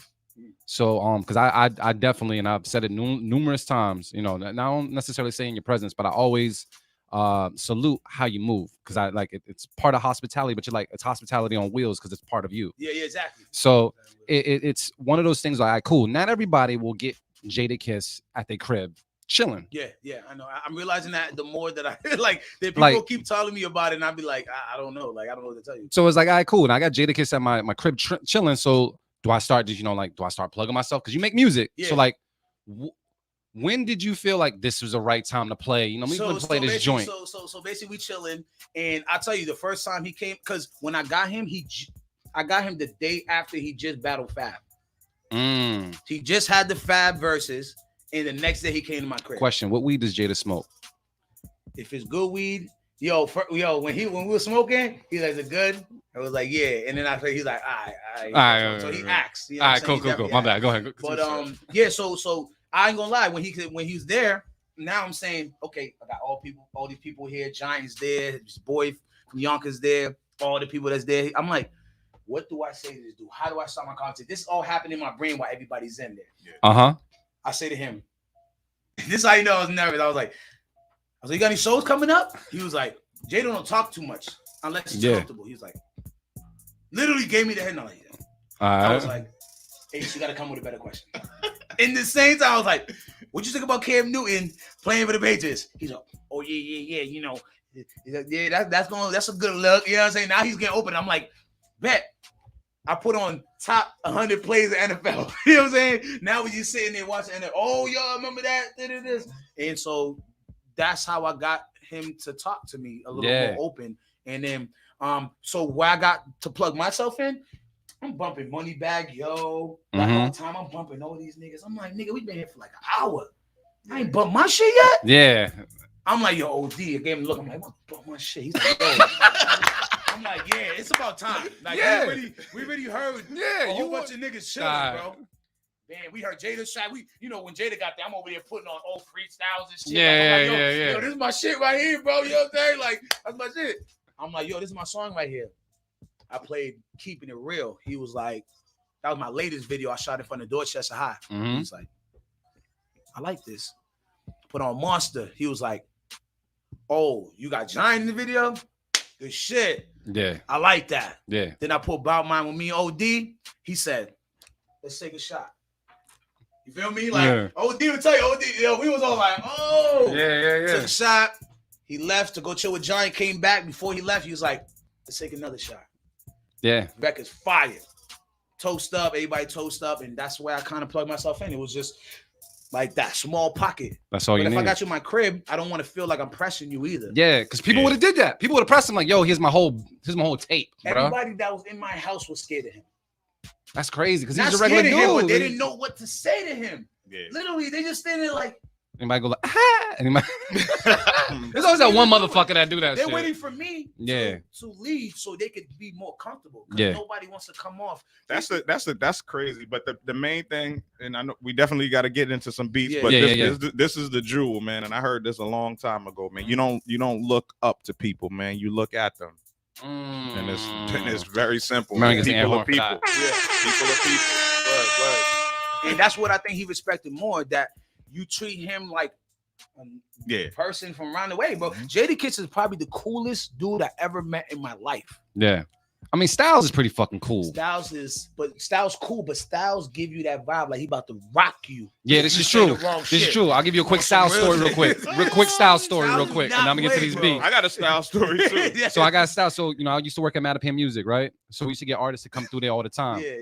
So because I definitely, and I've said it numerous times, you know, not don't necessarily say in your presence, but I always salute how you move because I like it's part of hospitality, but you're like, it's hospitality on wheels because it's part of you. Yeah, exactly. So it's one of those things like, cool, not everybody will get Jadakiss at their crib chilling. Yeah, I know. I'm realizing that the more that I like, that people keep telling me about it, and I'll be like, I don't know, like I don't know what to tell you. So it's like, all right, cool, and I got Jadakiss at my crib chilling. So do I start plugging myself? Because you make music. Yeah. So like, when did you feel like this was the right time to play? You know, we can play this joint. So basically we chilling, and I'll tell you the first time he came, because when I got him, I got him the day after he just battled Fab. He just had the Fab verses. And the next day he came to my crib. Question: what weed does Jada smoke? If it's good weed, when we were smoking, he's like, "Is it good?" I was like, "Yeah." And then he's like, "All right." So he asked. You know, all right, cool. My bad. Go ahead. But so I ain't gonna lie. When he's there, now I'm saying, okay, I got all these people here. Giant's there. His boy from Yonkers there. All the people that's there. I'm like, what do I say to this dude? How do I start my content? This all happened in my brain while everybody's in there. I say to him, this is how you know I was nervous. I was like, you got any shows coming up? He was like, Jada don't talk too much unless he's comfortable. He was like, literally gave me the head nod. I was like, hey, you got to come with a better question. In the same time, I was like, what you think about Cam Newton playing for the Patriots? He's like, oh, yeah, you know. That's a good look. You know what I'm saying? Now he's getting open. I'm like, bet. I put on top 100 plays of NFL. You know what I'm saying? Now when you sitting there watching, and oh, y'all remember that? This. And so that's how I got him to talk to me a little more open. And then, so where I got to plug myself in, I'm bumping Moneybag Yo. That whole time I'm bumping all these niggas. I'm like, nigga, we been here for like an hour. I ain't bumped my shit yet. Yeah. I'm like, yo, OD. I gave him a look. I'm like, what bump my shit? He's like, yo. I'm like, yeah, it's about time. Like, we really heard a whole bunch of niggas chilling, bro. Man, we heard Jada shot. When Jada got there, I'm over there putting on old freestyles and shit. Yo, this is my shit right here, bro. You know what I'm saying? Like, that's my shit. I'm like, yo, this is my song right here. I played Keeping It Real. He was like, that was my latest video I shot in front of Dorchester High. He's like, I like this. Put on Monster. He was like, oh, you got Giant in the video? Good shit. Yeah. I like that. Yeah. Then I put About Mine with me and OD. He said, let's take a shot. You feel me? Like, OD would tell you, OD, yo, we was all like, oh. Yeah. Took a shot. He left to go chill with Giant, came back. Before he left, he was like, let's take another shot. Yeah. Record's fire. Toast up, everybody toast up. And that's where I kind of plugged myself in. It was just like that small pocket. That's all you need. If I got you in my crib, I don't want to feel like I'm pressing you either. Yeah, because people would have did that. People would have pressed him like, yo, here's my whole tape, bro. Everybody that was in my house was scared of him. That's crazy because Not he's a regular dude. Him, but they didn't know what to say to him. Yeah. Literally, they just stand there like. Anybody go like, ah! Anybody? There's always that one motherfucker that do that. They're shit. waiting for me to leave so they could be more comfortable. Yeah. Nobody wants to come off. That's crazy. But the main thing, and I know we definitely got to get into some beats, but this is the jewel, man. And I heard this a long time ago, man. You don't look up to people, man. You look at them. And it's very simple. People are people. Yeah, people are people. Right. And that's what I think he respected more, that you treat him like a person from around the way, bro. Jada Kiss is probably the coolest dude I ever met in my life. Yeah. I mean, Styles is pretty fucking cool. Styles cool, but Styles give you that vibe like he about to rock you. Yeah, this is true. This is true. I'll give you a quick Styles story real quick. Quick Styles story real quick. And I'm going to get to these beats. I got a Styles story too. So I got Styles. So, I used to work at Mattapan Music, right? So we used to get artists to come through there all the time. Yeah.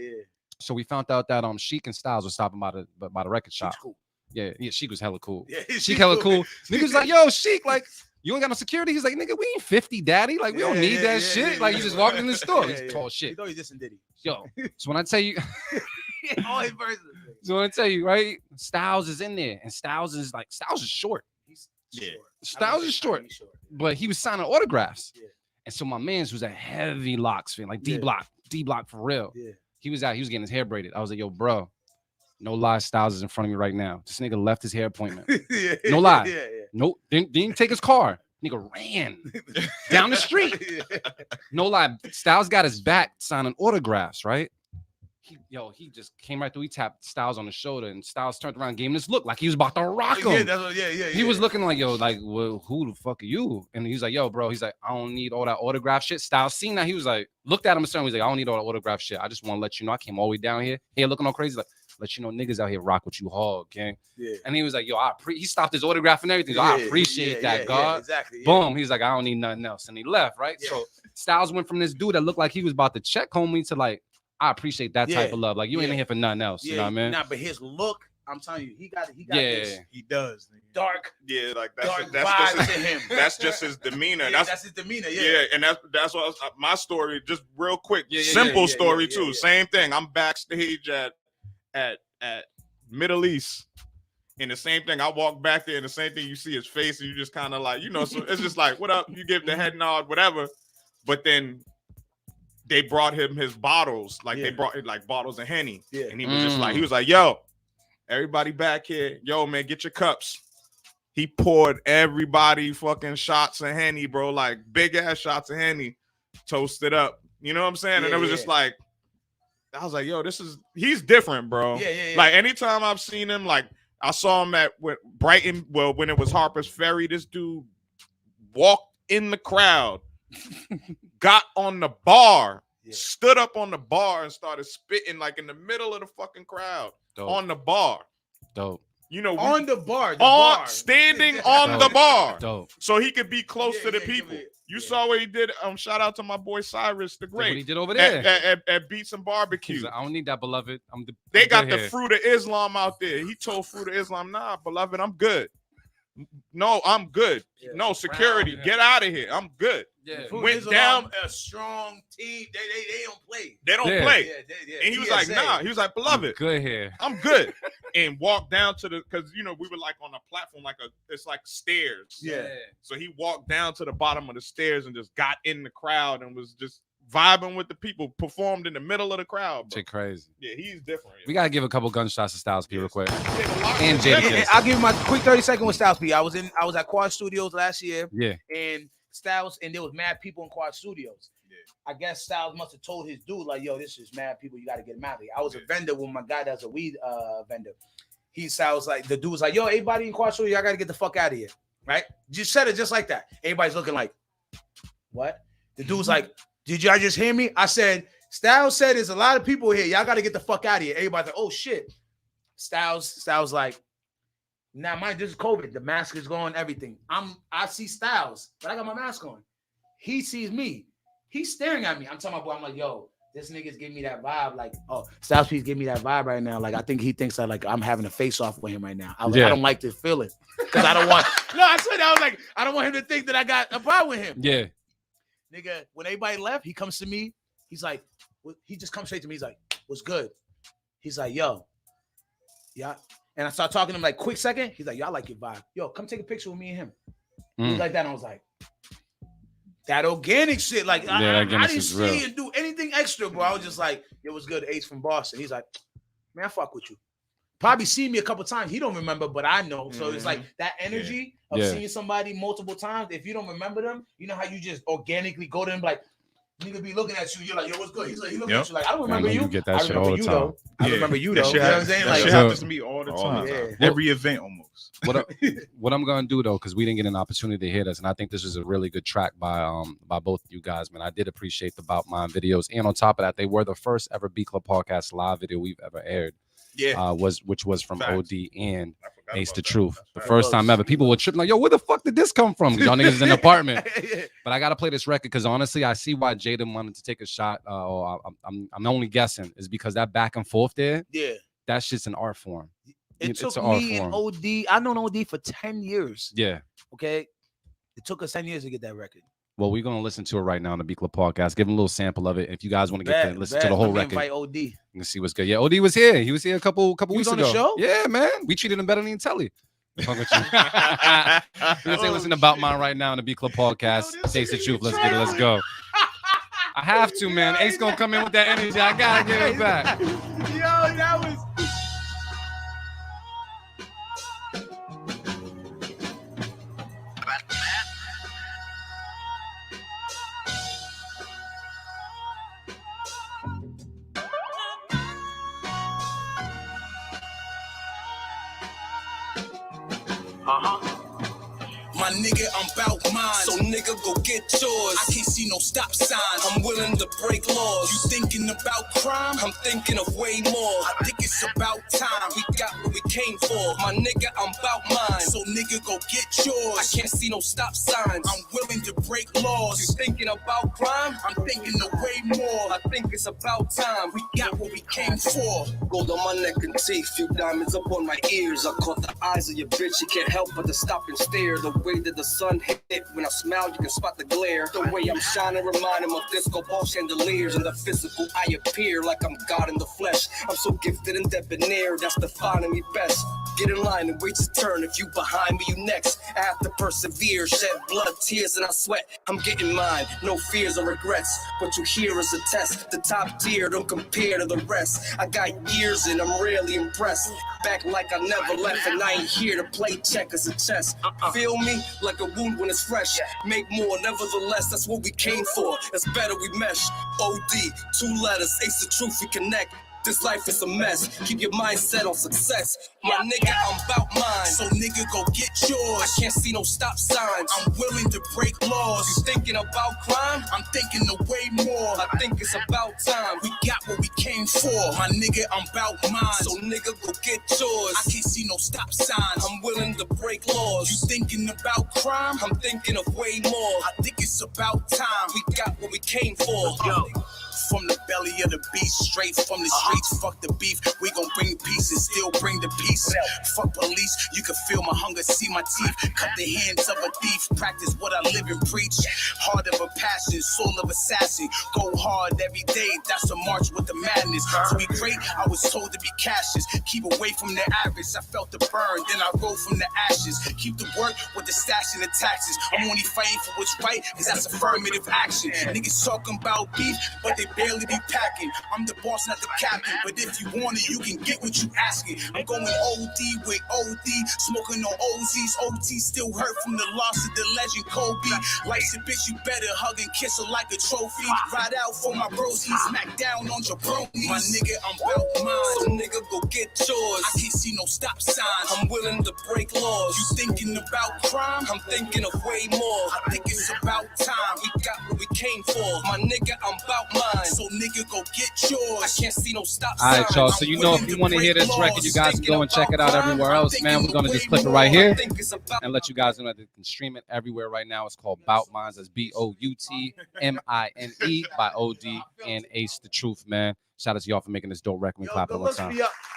So we found out that Sheik and Styles were stopping by the record shop. Cool. Yeah, Sheik was hella cool. Yeah, Sheik hella cool. Niggas like, yo, Sheik, like, you ain't got no security. He's like, nigga, we ain't 50, daddy. Like, we don't need that shit. Like, you just walk in the store. He's tall shit. You know he's just in Diddy. Yo, so when I tell you, all his verses. So when I tell you, right, Styles is in there, and Styles is short. He's short. Styles is short, but he was signing autographs. Yeah. And so my man's was a heavy locks fan, like D Block for real. Yeah. He was getting his hair braided. I was like, yo, bro, no lie, Styles is in front of me right now. This nigga left his hair appointment. No lie. Yeah. No, didn't even take his car. Nigga ran down the street. No lie. Styles got his back signing autographs, right? He just came right through. He tapped Styles on the shoulder, and Styles turned around and gave him this look like he was about to rock him. He was looking like, yo, like, well, who the fuck are you? And he's like, yo, bro. He's like, I don't need all that autograph shit. Styles seen that. He was like, looked at him and he's like, I don't need all that autograph shit. I just want to let you know I came all the way down here looking all crazy. Like, let you know niggas out here rock with you hard, gang. Yeah. And he was like, yo, he stopped his autograph and everything. So I appreciate that, God. Yeah, exactly. Boom. He's like, I don't need nothing else. And he left, right? Yeah. So Styles went from this dude that looked like he was about to check homie to like, I appreciate that type of love. Like, you ain't in here for nothing else. You know what I mean? Nah, but his look, I'm telling you, he got this. He does. Dark. Yeah, like that's just him. That's just his demeanor. That's his demeanor. Yeah, and that's what my story. Just real quick, simple story too. Same thing. I'm backstage at Middle East, and the same thing. I walk back there, and the same thing. You see his face, and you just kind of like, So it's just like, what up? You give the head nod, whatever. But then they brought him his bottles, they brought like bottles of Henny, and he was like, yo, everybody back here, yo, man, get your cups. He poured everybody fucking shots of Henny, bro, like big ass shots of Henny, toasted up. You know what I'm saying? And it was just like, I was like, yo, he's different, bro. Yeah. Like anytime I've seen him, like I saw him at Brighton, when it was Harper's Ferry, this dude walked in the crowd. Got on the bar, stood up on the bar and started spitting like in the middle of the fucking crowd. On the bar. Dope. You know, on the bar. Standing on the bar. Dope. So he could be close to the people. You saw what he did. Shout out to my boy Cyrus the Great. What he did over there at Beats and Barbecue. I don't need that, beloved. They got the Fruit of Islam out there. He told Fruit of Islam, nah, beloved, I'm good. No, I'm good. Yeah, no, security, get out of here. I'm good. Yeah. Went down a strong team. They don't play. They don't play. Yeah. And he was like, nah. He was like, beloved, good here. I'm good. And walked down to because we were like on a platform, it's like stairs. Yeah. So he walked down to the bottom of the stairs and just got in the crowd and was just vibing with the people. Performed in the middle of the crowd. Bro. Shit crazy. Yeah, he's different. We gotta give a couple gunshots to Styles P real quick. And Jada. I'll give you my quick 30-second with Styles P. I was at Quad Studios last year. Yeah. And Styles, and there was mad people in Quad Studios. Yeah. I guess Styles must have told his dude, like, yo, this is mad people. You got to get him out of here. I was a vendor with my guy that's a weed vendor. Styles like, the dude was like, yo, everybody in Quad Studios, I got to get the fuck out of here. Right? Just said it just like that. Everybody's looking like, what? The dude was like, did y'all just hear me? I said, Styles said there's a lot of people here. Y'all got to get the fuck out of here. Everybody's like, oh, shit. Styles like, now, mind, this is COVID. The mask is gone, everything. I see Styles, but I got my mask on. He sees me. He's staring at me. I'm telling my boy, I'm like, yo, this nigga's giving me that vibe. Like, oh, Styles P's giving me that vibe right now. Like, I think he thinks that like I'm having a face off with him right now. I don't like this feeling. Because I don't want I was like, I don't want him to think that I got a vibe with him. Yeah. Nigga, when everybody left, he comes to me. He's like, he just comes straight to me. He's like, what's good? He's like, yo, yeah. And I start talking to him like, quick second. He's like, y'all like your vibe. Yo, come take a picture with me and him. He was like that. And I was like, that organic shit. Like, I didn't see and do anything extra, bro. I was just like, it was good. Ace from Boston. He's like, man, I fuck with you. Probably seen me a couple times. He don't remember, but I know. So it's like that energy of seeing somebody multiple times. If you don't remember them, you know how you just organically go to them like, nigga be looking at you. You're like, yo, what's good? He's like, he looking at you like, I don't remember you. Get that shit all the time. I remember you though. You know what I'm saying? That Like, shit happens to me all the time. Every event almost. What I'm gonna do though, because we didn't get an opportunity to hear this, and I think this is a really good track by both of you guys, man. I did appreciate the About Mine videos, and on top of that, they were the first ever Beat Club podcast live video we've ever aired. Yeah, which was from OD and Ace the Truth. The first time ever. People were tripping like, yo, where the fuck did this come from? Y'all niggas in an apartment. But I gotta play this record because honestly, I see why Jaden wanted to take a shot. I'm only guessing is because that back and forth there. Yeah, that shit's an art form. It took me and OD. I've known OD for 10 years. Yeah. Okay. It took us 10 years to get that record. Well, we're gonna listen to it right now on the Beatclub podcast. Give them a little sample of it. If you guys want to get listen to the whole record, invite OD. Let's see what's good. Yeah, OD was here. He was here a couple weeks ago. On the show? Yeah, man. We treated him better than Telly. We're gonna listen to About Mine right now on the Beatclub podcast. Taste the truth. Let's get it. Let's go. I have to, man. Ace gonna come in with that energy. I gotta give it back. Yo, that was. My nigga, I'm bout mine, so nigga, go get yours. I can't see no stop sign, I'm willing to break laws. You thinking about crime? I'm thinking of way more. I think it's about time, we got what we came for. My nigga, I'm bout mine, so nigga, go get yours. I can't see no stop signs, I'm willing to break laws. You thinking about crime? I'm thinking of way more. I think it's about time, we got what we came for. Gold on my neck and teeth, few diamonds up on my ears. I caught the eyes of your bitch, you can't help but to stop and stare. The way that the sun hit, when I smile, you can spot the glare. The way I'm shining, remind him of disco ball chandeliers. In the physical, I appear like I'm God in the flesh. I'm so gifted and debonair, that's defining me best. Get in line and wait your turn. If you behind me, you next. I have to persevere, shed blood, tears, and I sweat. I'm getting mine, no fears or regrets. What you hear is a test. The top tier don't compare to the rest. I got years and I'm rarely impressed. Back like I never left, and I ain't here to play checkers and chess. Feel me? Like a wound when it's fresh. Make more, nevertheless, that's what we came for. It's better we mesh. OD, 2 letters, Ace the Truth, we connect. This life is a mess. Keep your mindset on success. My nigga, I'm about mine. So nigga, go get yours. I can't see no stop signs. I'm willing to break laws. You thinking about crime? I'm thinking of way more. I think it's about time. We got what we came for. My nigga, I'm about mine. So nigga, go get yours. I can't see no stop signs. I'm willing to break laws. You thinking about crime? I'm thinking of way more. I think it's about time. We got what we came for. Yo. From the belly of the beast, straight from the streets. Fuck the beef, we gon' bring peace and still bring the peace. Fuck police, you can feel my hunger, see my teeth. Cut the hands of a thief, practice what I live and preach. Heart of a passion, soul of assassin. Go hard every day, that's a march with the madness. To be great, I was told to be cautious. Keep away from the average, I felt the burn, then I rose from the ashes. Keep the work with the stash and the taxes. I'm only fighting for what's right, cause that's affirmative action. Niggas talking about beef, but they barely be packing. I'm the boss, not the captain. But if you want it, you can get what you asking. I'm going OD with OD, smoking on OZs. OT still hurt from the loss of the legend Kobe. Life's a bitch, you better hug and kiss her like a trophy. Ride out for my bros, he smack down on your bronies. My nigga, I'm about mine. So nigga, go get yours. I can't see no stop signs. I'm willing to break laws. You thinking about crime? I'm thinking of way more. I think it's about time. We got what we came for. My nigga, I'm about mine. So nigga, go get yours. I can't see no stop signs. All right, y'all. So you know, if you want to hear this record, you guys can go and check it out everywhere else, man. We're gonna just clip it right here and let you guys know that you can stream it everywhere right now. It's called Bout Mines. That's BOUTMINE by OD and Ace the Truth, man. Shout out to y'all for making this dope record. We clap it one time.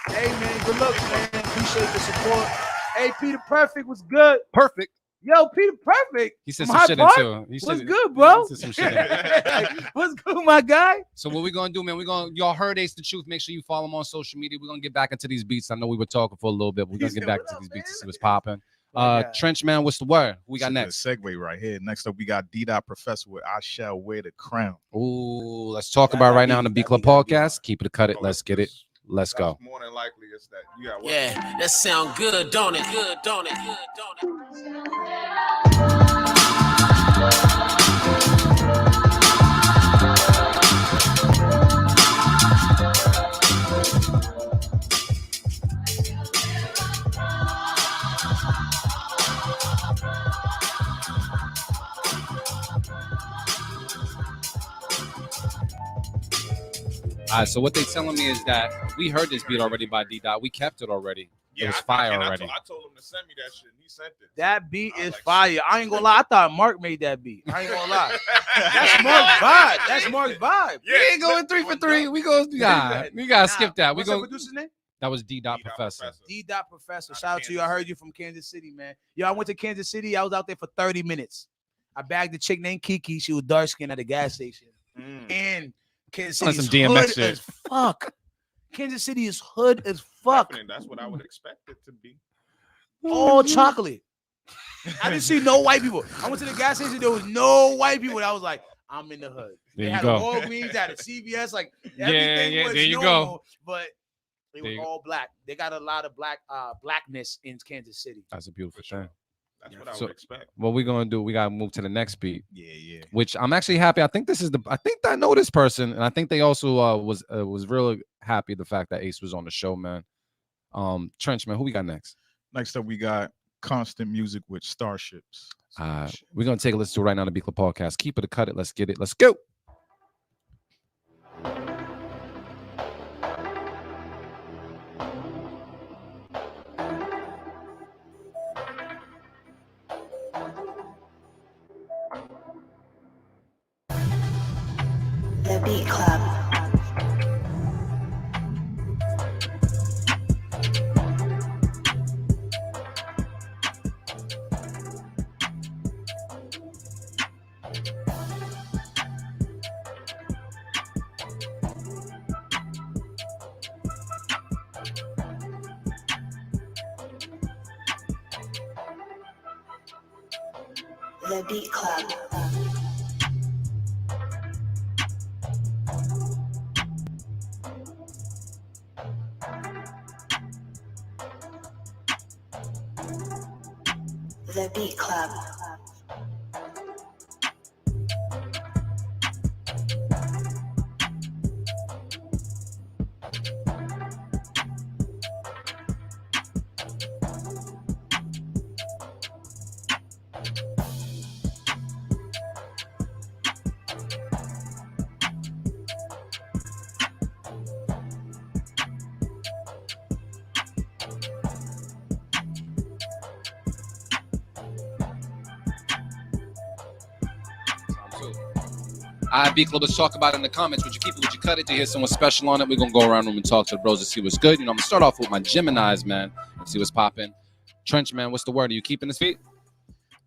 Hey man, good luck, man. Appreciate the support. Hey, Peter Perfect was good. Perfect. Yo, Peter Perfect. He said some shit in too. What's good, bro? He said some shit in. What's good, my guy? So what we gonna do, man? Y'all heard Ace the Truth. Make sure you follow him on social media. We're gonna get back into these beats. I know we were talking for a little bit. We're gonna get back into these beats and see what's popping. Trench man, what's the word? Who we got next? Segue right here. Next up, we got D.Professor with I Shall Wear the Crown. Ooh, let's talk about right now on the Beat Club podcast. Keep it, cut it. Let's get it. Let's go. More than likely, it's that you got. Yeah, that sound good, don't it? Good, don't it? Good, don't it? All right, so what they telling me is that we heard this beat already by D-Dot. We kept it already. Yeah, it was fire already. I told him to send me that shit, and he sent it. That beat is like fire. I ain't gonna lie. I thought Mark made that beat. I ain't gonna lie. That's Mark's vibe. That's Mark's vibe. Yeah, we ain't going 3 for 3. We gotta skip that. What's the producer's name? That was D.Professor. D.Professor. Shout out to you. I heard you from Kansas City, man. Yo, I went to Kansas City. I was out there for 30 minutes. I bagged a chick named Kiki. She was dark skinned at a gas station. And Kansas City is hood shit. As fuck. Kansas City is hood as fuck. That's what I would expect it to be. All chocolate. I didn't see no white people. I went to the gas station. There was no white people. And I was like, I'm in the hood. There they had a Walgreens, they had a CVS. Like everything was there you normal, go. But it was all black. They got a lot of blackness in Kansas City. That's a beautiful thing. That's what I would expect. What we're gonna do, we gotta move to the next beat. Yeah. Which I'm actually happy. I think I know this person, and I think they also was really happy the fact that Ace was on the show, man. Trench, man, who we got next? Next up, we got Constant Music with Starships. We're gonna take a listen to it right now on the Beatclub podcast. Keep it, cut it. Let's get it. Let's go. The Beat Club. The Beat Club. The Beat Club. All right, B Club, let's talk about it in the comments. Would you keep it? Would you cut it? To hear someone special on it? We're going to go around room and talk to the bros and see what's good. You know, I'm going to start off with my Geminis, man, and see what's popping. Trench, man, what's the word? Are you keeping his feet?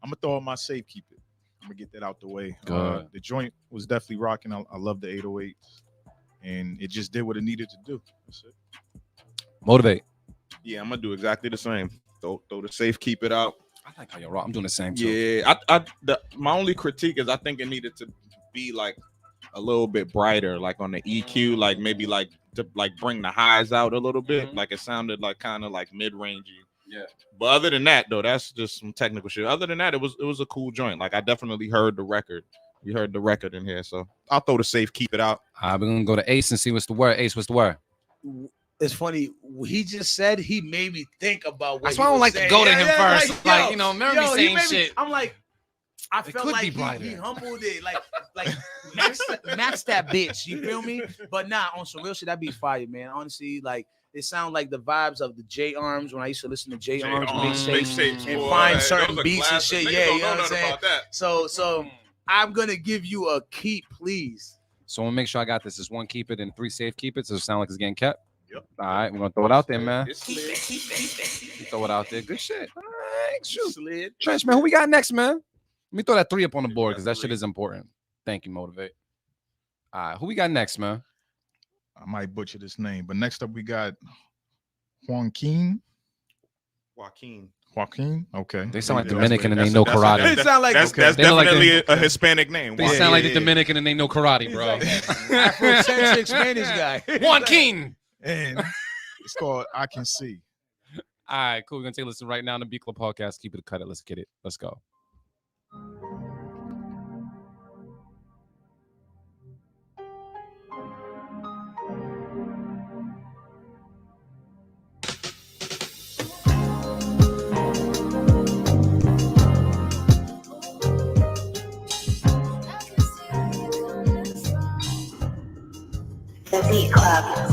I'm going to throw on my safe, keep it. I'm going to get that out the way. Good. The joint was definitely rocking. I love the 808s, and it just did what it needed to do. That's it. Motivate. Yeah, I'm going to do exactly the same. Throw the safe, keep it out. I like how you're rock. I'm doing the same, too. Yeah, my only critique is I think it needed to be like a little bit brighter, like on the EQ, like maybe like to like bring the highs out a little bit. Like it sounded like kind of like mid-rangey. Yeah. But other than that, though, that's just some technical shit. Other than that, it was a cool joint. Like I definitely heard the record. We heard the record in here, so I'll throw the safe, keep it out. All right, we're gonna go to Ace and see what's the word. Ace, what's the word? It's funny. He just said he made me think about what. That's why I don't like to go to him first. Like, you know, remember me saying shit. I'm like, I It felt could like be brighter. he humbled it, like max that bitch. You feel me? But nah, on some real shit, that be fire, man. Honestly, like it sounds like the vibes of the J Arms when I used to listen to J Arms mixtapes and find certain beats and shit. Yeah, you know what I'm saying? So I'm gonna give you a keep, please. So I'm gonna make sure I got this. It's 1 keep it and 3 safe keep it. So it sound like it's getting kept. Yep. All right, we're gonna throw it out there, man. Keep it. Throw it out there. Good shit. All right, shoot. Trench, man, who we got next, man? Let me throw that 3 up on the board because that shit is important. Thank you, Motivate. All right, who we got next, man? I might butcher this name, but next up we got Joaquin. Okay. They sound like Dominican and they know karate. It sound like that's definitely a Hispanic name. They sound like the Dominican and they know karate, bro. Afrocentric Spanish guy. Joaquin. And it's called I Can See. All right, cool. We're gonna take a listen right now on the B Club podcast. Keep it, cut it. Let's get it. Let's go. The Beat Club.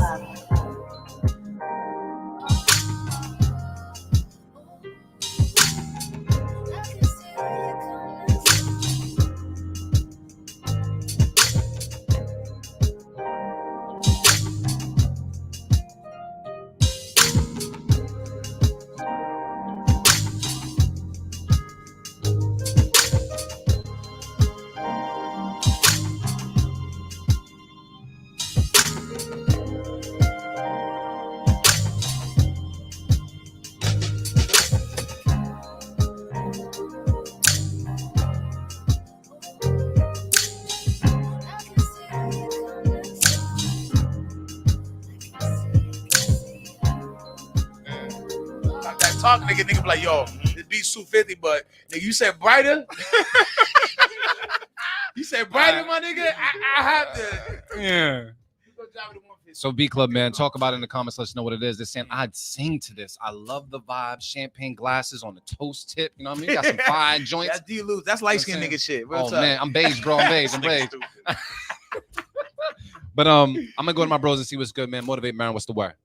Talk, nigga be like, yo, this beat's 250, but nigga, you said brighter. You said brighter, my nigga. I have to. Yeah. So B Club, man, talk about it in the comments. Let us know what it is. They're saying I'd sing to this. I love the vibe. Champagne glasses on the toast tip. You know what I mean? Got some fine joints. That's D-Luz. That's light skinned nigga shit. Real tough. Man, I'm beige, bro. I'm beige. But I'm gonna go to my bros and see what's good, man. Motivate, man. What's the word?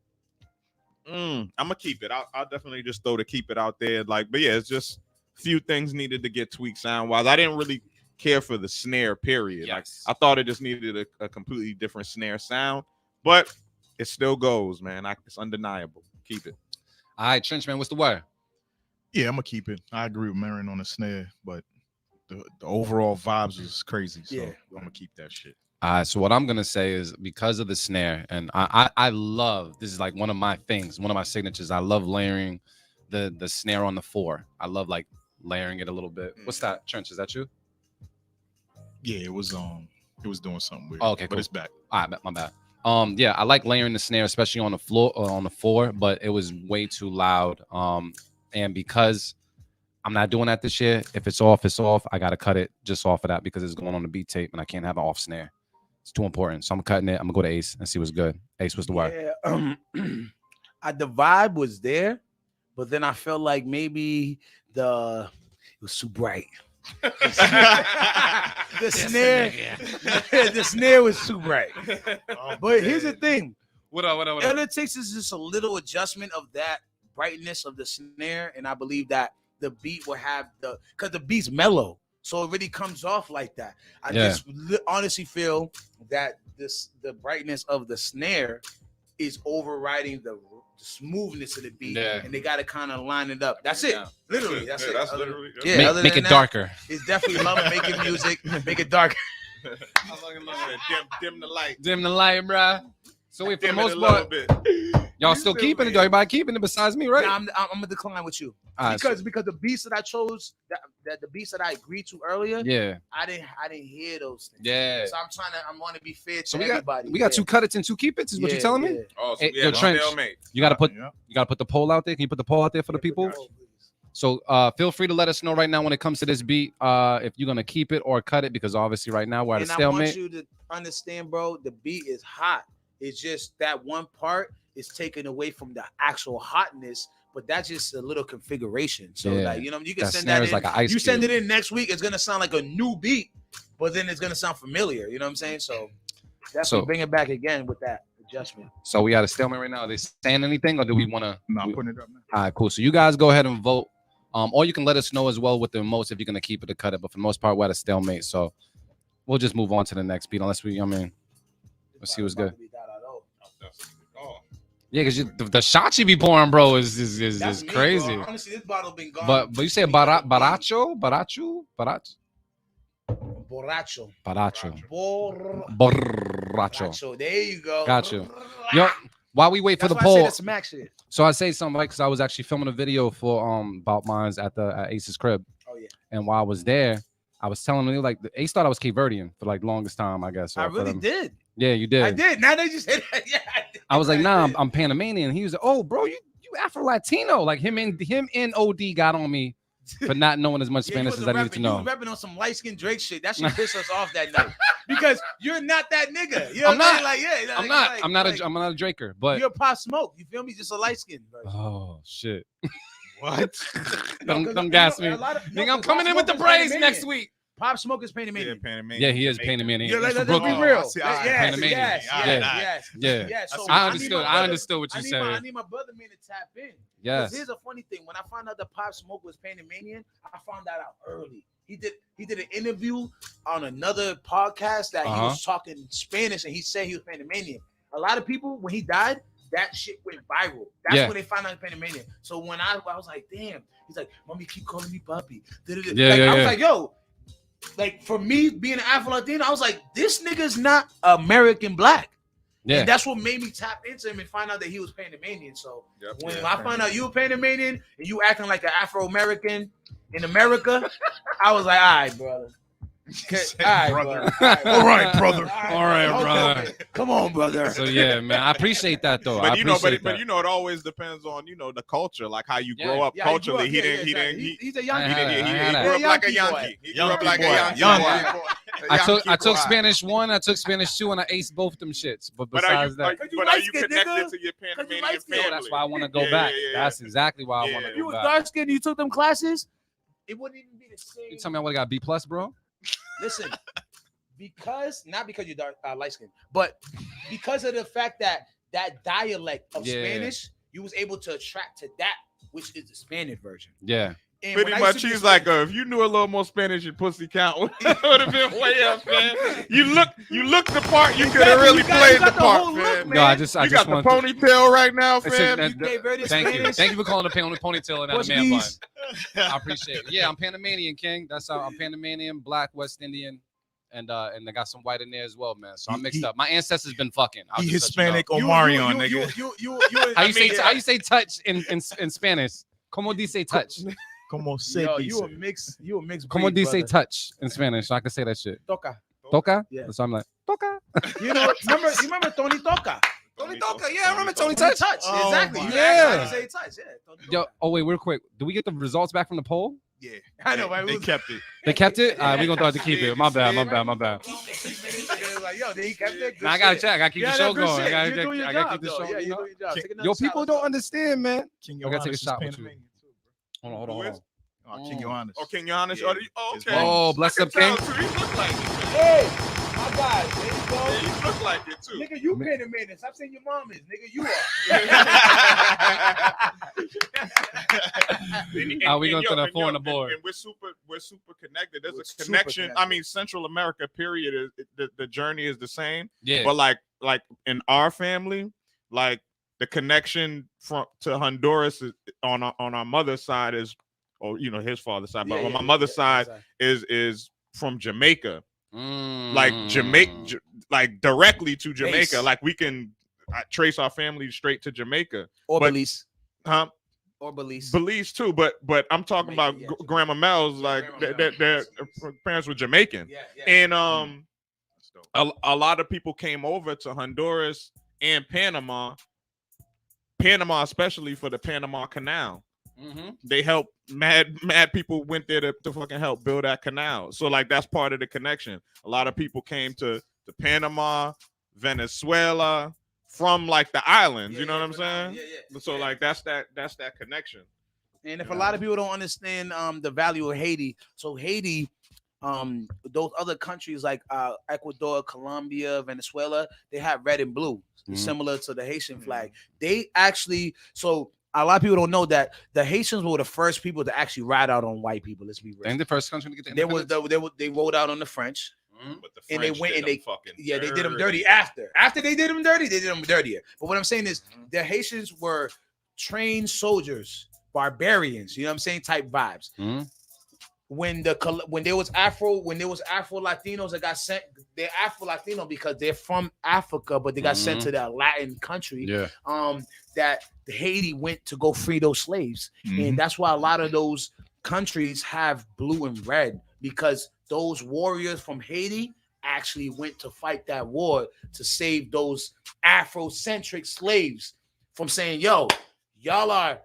I'm gonna keep it. I'll definitely just throw the keep it out there. Like, but yeah, it's just a few things needed to get tweaked sound wise. I didn't really care for the snare, period. Yes. Like, I thought it just needed a completely different snare sound, but it still goes, man. It's undeniable. Keep it. All right, Trench, man. What's the word? Yeah, I'm gonna keep it. I agree with Marin on the snare, but the overall vibes is crazy. So I'm gonna keep that shit. All right, so what I'm gonna say is because of the snare, and I love, this is like one of my things, one of my signatures. I love layering the snare on the 4. I love like layering it a little bit. What's that, Trench? Is that you? Yeah, it was doing something weird. Oh, okay, but cool. it's back. All right, my bad. Yeah, I like layering the snare, especially on the floor on the 4, but it was way too loud. And because I'm not doing that this year, if it's off, it's off. I gotta cut it just off of that because it's going on the beat tape, and I can't have an off snare. It's too important. So I'm cutting it. I'm gonna go to Ace and see what's good. Ace, what's the word? Yeah, the vibe was there, but then I felt like maybe it was too bright. The snare was too bright. But here's the thing. What up? All it takes is just a little adjustment of that brightness of the snare, and I believe that the beat will have because the beat's mellow. So it really comes off like that. I Yeah. just honestly feel that the brightness of the snare is overriding the smoothness of the beat, and they got to kind of line it up. That's it. Literally, that's it. That's literally. Yeah, make it darker. It's definitely love making music. Make it darker. I'm looking at dim the light. Dim the light, bruh. So wait, for the Dim it most a little part, bit. y'all still keeping it? Everybody keeping it besides me, right? Nah, I'm gonna decline with you All right, because the beats that I chose, that the beats that I agreed to earlier, yeah, I didn't hear those things. yeah. So I want to be fair to So everybody. we got 2 cut it's and 2 keep it's. Is what you telling me? Oh, so Hey, yeah, yo, Trench, stalemate. you gotta put the poll out there. Can you put the poll out there for the people? So feel free to let us know right now when it comes to this beat, if you're gonna keep it or cut it, because obviously right now we're at a And stalemate. I want you to understand, bro. The beat is hot. It's just that one part is taken away from the actual hotness, but that's just a little configuration. So Yeah. like, you know, you can That send snare that is in. like an ice you send cube. it in next week, it's gonna sound like a new beat, but then it's gonna sound familiar. You know what I'm saying? So definitely So- bring it back again with that adjustment. So we at a stalemate right now. Are they saying anything, or do we want to? No, I'm putting it up now. All right, cool. So you guys go ahead and vote. Or you can let us know as well with the most if you're gonna keep it or cut it. But for the most part, we're at a stalemate. So we'll just move on to the next beat, unless we. I mean, let's see what's good. Yeah, because the shot you be pouring, bro, is That's me, crazy. bro. Honestly, this bottle been gone. But you said baracho. Borracho. Borracho. There you go. Got you. Yo, while we wait for That's the why I say poll, the smack shit. so I say something, right? Because I was actually filming a video for about mines at Ace's crib. Oh yeah. And while I was there, I was telling them like Ace thought I was Cape Verdean for like longest time, I guess. I or for really them. did. Yeah, you did. I did. Now they just said that. Yeah, I was like, nah, did. I'm Panamanian. He was like, oh, bro, you Afro Latino. Like him and OD got on me for not knowing as much Yeah, Spanish as I needed to You know. was repping on some light skinned Drake shit. That shit pissed us off that night because you're not that nigga. You know I'm what not. Like, yeah, I'm like, not. like- I'm not like, a. I'm not a Draker. But you're Pop Smoke. You feel me? Just a light skinned version. oh shit. What? Don't gas me. Nigga, I'm coming in with the braids next week. Pop Smoke is Panamanian. Yeah, he is Panamanian. Yeah, He's let's from be Brooklyn. real. Panamanian. Yes, Yeah. yes. So I need understood. my I brother- understood what you said. I need my brother man to tap in. Yes. Here's a funny thing. When I found out that Pop Smoke was Panamanian, I found that out early. He did an interview on another podcast that he was talking Spanish, and he said he was Panamanian. A lot of people, when he died, that shit went viral. That's when they found out Panamanian. So when I was like, damn, he's like, mommy keep calling me papi. I was like, yo, like for me being an Afro-Latino, I was like, this nigga's not American black. Yeah. And that's what made me tap into him and find out that he was Panamanian. So when I found out you were Panamanian and you acting like an Afro-American in America, I was like, all right, brother. All right, brother. All right, brother. Come on, brother. So yeah, man, I appreciate that though. But I you know, appreciate but that. you know, it always depends on the culture, like how you grow up Yeah, culturally. He's a young He boy. grew up like a Yankee. He grew up like a Yankee boy. I took Spanish 1, I took Spanish 2, and I aced both them shits. But besides that, But are you connected to your Panamanian family? that's why I want to go back. That's exactly why I want to If you go was back. dark skinned and you took them classes, it wouldn't even be the same. You tell me I would have got B+, bro? Listen, not because you're dark, light skinned, but because of the fact that dialect of Spanish, you was able to attract to that, which is the Spanish version. Yeah. And Pretty when I used much, to he's get like, if you knew a little more Spanish, your pussy count would have been way up, man. You look the part. You could have really played the part, man. No, I just got the ponytail right now, fam. Thank you. Thank you for calling the ponytail and that man bun. I appreciate it. Yeah, I'm Panamanian, King. That's how I'm Panamanian, Black, West Indian, and I got some white in there as well, man. So I'm mixed up. My ancestors been fucking. He Hispanic Omarion, nigga. How you say touch in Spanish? Como dice touch? Como se Yo, dice. you a mixed Como breed, dice brother. touch in Spanish? So I can say that shit. Toca. Toca? Yeah. So I'm like, Toca. You remember Tony Toca? Tony Toca, yeah, I remember Tony Touch. Touch, exactly. You Yeah. say touch, yeah. Tony Yo, Toca. oh wait, real quick. Do we get the results back from the poll? Yeah, I know, right? They kept it. They kept it? All right, we're gonna have to keep it. My bad. Like, yo, he kept it. Good Now I gotta shit. check. I gotta keep the show good going. shit. I You're doing your gotta job, keep the though. show. Yeah, you you're know? doing your job. Take another Yo, shot, people let's don't go. understand, man. King I gotta take a Johannes is shot with you. Panamanian, too, bro. Hold Who on. is? King Johannes. Oh, King Giannis. Yeah. Oh, okay. Oh, bless up, Tell King. too. He look like Hey, my guy. There you go. Yeah, you look like it too. Nigga, you Panamanian. Stop saying your mom is. Nigga, you are. We going to the foreign board. And we're super connected. There's a connection. I mean, Central America, period, is the journey is the same. Yeah. But like in our family, like the connection to Honduras is, on our mother's side is, or you know, his father's side, but on my mother's side is from Jamaica. Like Jamaica, like directly to Jamaica. Like we can trace our family straight to Jamaica. Or Belize. Huh? Or Belize. Belize too, but I'm talking about Grandma Mel's, like their parents were Jamaican. And a lot of people came over to Honduras and Panama especially for the Panama Canal. They helped mad people went there to fucking help build that canal. So like that's part of the connection. A lot of people came to Panama, Venezuela from like the islands. You know what I'm saying? So like that's that connection. And if a lot of people don't understand the value of Haiti, so Haiti, those other countries like Ecuador, Colombia, Venezuela, they have red and blue, similar to the Haitian flag. They actually, so a lot of people don't know that the Haitians were the first people to actually ride out on white people. Let's be real. And the first country to get the they rolled out on the French. But the and they French went and they fucking they did them dirty after they did them dirty, they did them dirtier. But what I'm saying is the Haitians were trained soldiers, barbarians, you know what I'm saying, type vibes. When there was Afro Latinos that got sent, they're Afro Latino because they're from Africa, but they got sent to that Latin country. That Haiti went to go free those slaves, and that's why a lot of those countries have blue and red, because those warriors from Haiti actually went to fight that war to save those Afrocentric slaves from saying, "Yo, y'all are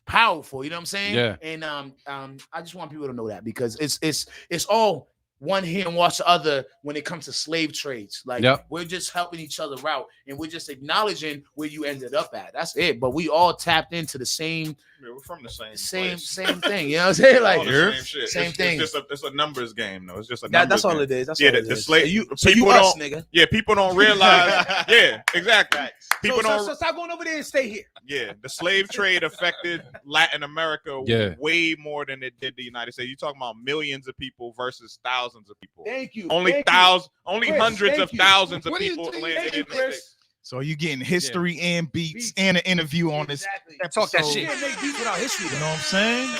powerful," you know what I'm saying? Yeah. And I just want people to know that, because it's all one hand wash the other when it comes to slave trades. Like we're just helping each other out, and we're just acknowledging where you ended up at. That's it. But we all tapped into the same. Yeah, we're from the same thing. You know what I'm saying? Like same shit. Same thing. It's a numbers game, though. It's just a that's all game. it is. That's all it the is. slave. So you us, nigga. Yeah, people don't realize. Yeah, exactly. People don't. So stop going over there and stay here. Yeah, the slave trade affected Latin America way more than it did the United States. You're talking about millions of people versus thousands of people. Thank you. Only Chris, hundreds of thousands of people landed in the States. So you getting history and beats and an interview on this. Talk that shit. You can't make beats without history. You know what I'm saying?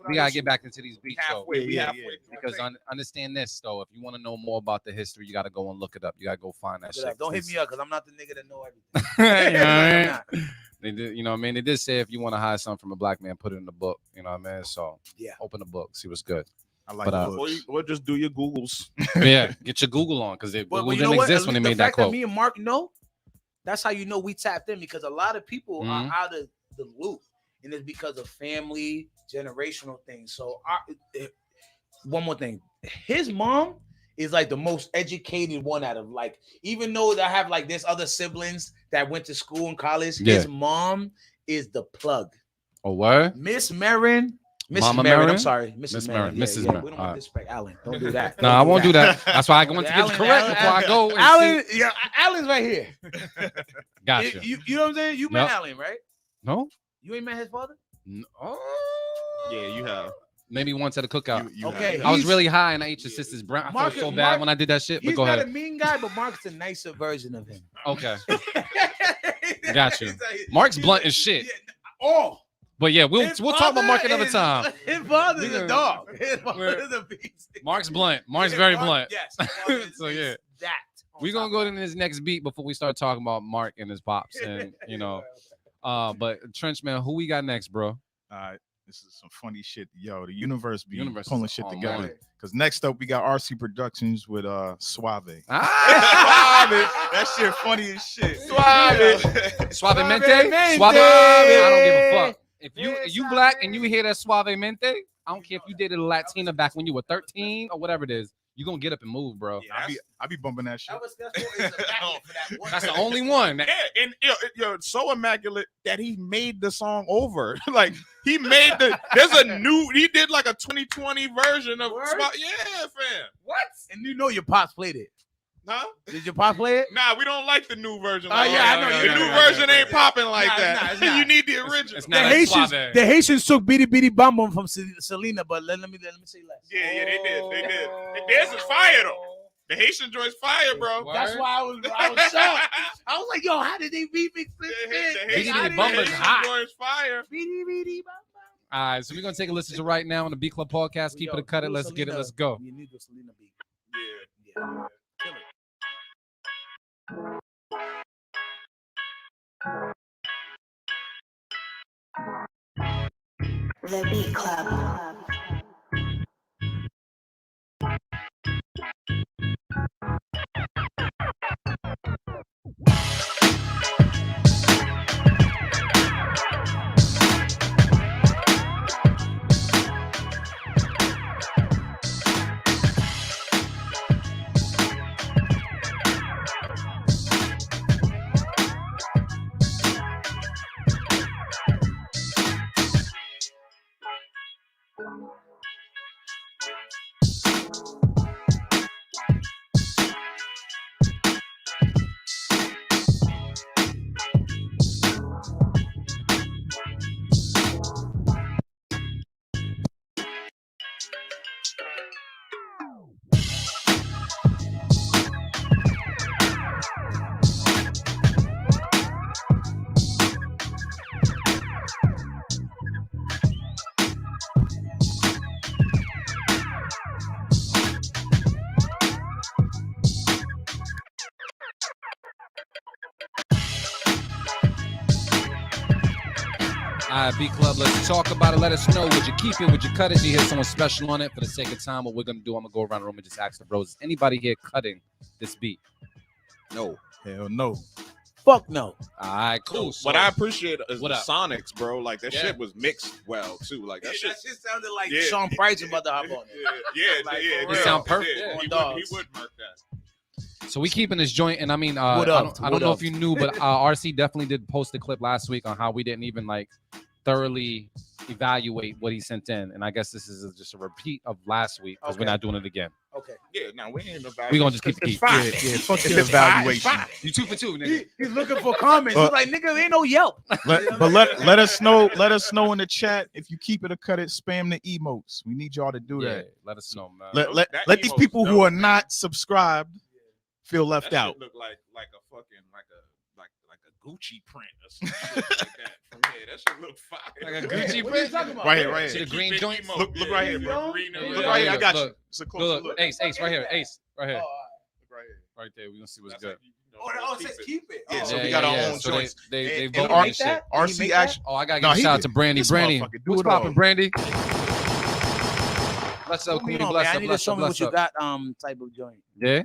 We gotta get back into these beats, though. Halfway. Because understand this, though. If you want to know more about the history, you gotta go and look it up. You gotta go find that shit. Don't hit me up, because I'm not the nigga that know everything. They did, you know what I mean? They did say if you want to hide something from a black man, put it in the book. You know what I mean? So open the book, see what's good. I like that. Or just do your Googles. Get your Google on, because Google you didn't exist when they made that quote. Me and Mark know, that's how you know we tapped in, because a lot of people are out of the loop, and it's because of family, generational things. So one more thing, his mom is like the most educated one out of, like, even though I have like there's other siblings that went to school and college, his mom is the plug. Oh, what? Miss Marin. Mama Marin, Marin? I'm sorry, Mrs. Marin. Mrs. Marin. We don't want to disrespect Alan. Don't do that. No, I won't do that. That's why I want to get correct before I go. Alan's right here. Gotcha. You know what I'm saying? You met Alan, right? No. You ain't met his father? No. Yeah, you have. Maybe once at a cookout. Okay. I was really high and I ate your sister's brown. I felt so bad when I did that shit. But He's go not ahead. a mean guy, but Mark's a nicer version of him. Okay. Got you. Mark's blunt as shit. But yeah, we'll talk about Mark another time. His father's a dog. His father's a beast. Mark's blunt. Mark's very blunt. Yes. So yeah. That. We're gonna go into this next beat before we start talking about Mark and his pops, and you know. But Trenchman, who we got next, bro? This is some funny shit. Yo, the universe be pulling shit together. Morning. Because next up we got RC Productions with Suave. Suave. That shit funny as shit. Suave Mente. Suave. I don't give a fuck. If you black and you hear that Suave Mente, I don't care if you dated a Latina back when you were 13 or whatever it is. You're gonna get up and move, bro. Yeah, I be bumping that shit. That's the only one. Yeah, and yo, so immaculate that he made the song over. Like he did like a 2020 version of Yeah, fam. What? And you know your pops played it. Huh? Did your pop play it? Nah, we don't like the new version. Oh, yeah, I know. The new version ain't popping like that. You need the original. It's The not Haitians, suave. the Haitians took Beady Beady Bum Bum from Selena, but let me say less. Yeah, they did. Theirs is fire though. The Haitian joint's fire, bro. That's why I was shocked. I was like, yo, how did they remix this shit? The Haitian Bum is hot. joint's fire. Beady Beady Bum Bum. All right, so we're gonna take a listen to right now on the Beat Club podcast. Keep it a cut it. Let's get it. Let's go. You need the Selena beat. Yeah. Kill it. The Beat Club. All right, Beat Club, let's talk about it. Let us know. Would you keep it? Would you cut it? Do you hear someone special on it? For the sake of time, what we're going to do, I'm going to go around the room and just ask the bros, is anybody here cutting this beat? No. Hell no. Fuck no. All right, cool. What I appreciate is What the up? Sonics, bro. Like that Yeah. shit was mixed well too. Like that shit. That shit sounded like Yeah. Sean Price about to hop on it. Like, Yeah. for It real. sound perfect. did. Yeah. He Dogs. would mark that. So we keeping this joint, and I mean, What up? I don't know if you knew, but RC definitely did post a clip last week on how we didn't even like thoroughly evaluate what he sent in, and I guess this is just a repeat of last week because we're Okay. not doing it again. Okay. Yeah, now we ain't about. We gonna just keep the It's heat. fine. Yeah, fuck If your it's fine, evaluation. it's fine. You 2 for 2, nigga. He's looking for comments. He's like, nigga, ain't no Yelp. Let us know. Let us know in the chat if you keep it or cut it. Spam the emotes. We need y'all to do Yeah, that. let us know, man. Let That these emote's people who dope, are man. not subscribed feel left That out. shit look like a fucking like a Gucci print or some shit like that. From here, that shit look fire. Like a Gucci What are you talking about? Right here, right See here. the green Big joint? emote. Look right here, bro. Green Yeah, Look yeah, right here. I look, got look. you. It's a closer Look, look. Ace, right here, Ace, right here, Oh, Look right here. right there. We gonna see what's That's good. like, you know, oh, it says keep it. Yeah, Oh, so we got our own So joints. They And voted R- on this shit. RC action. Oh, I gotta No, give a he shout out did. to Brandy. This Brandy, motherfucker do what's it all. poppin', Brandy? Bless up, Put me Queen. on, Bless man. I up, need to bless show up, me what bless you up. got. Type of joint. Yeah.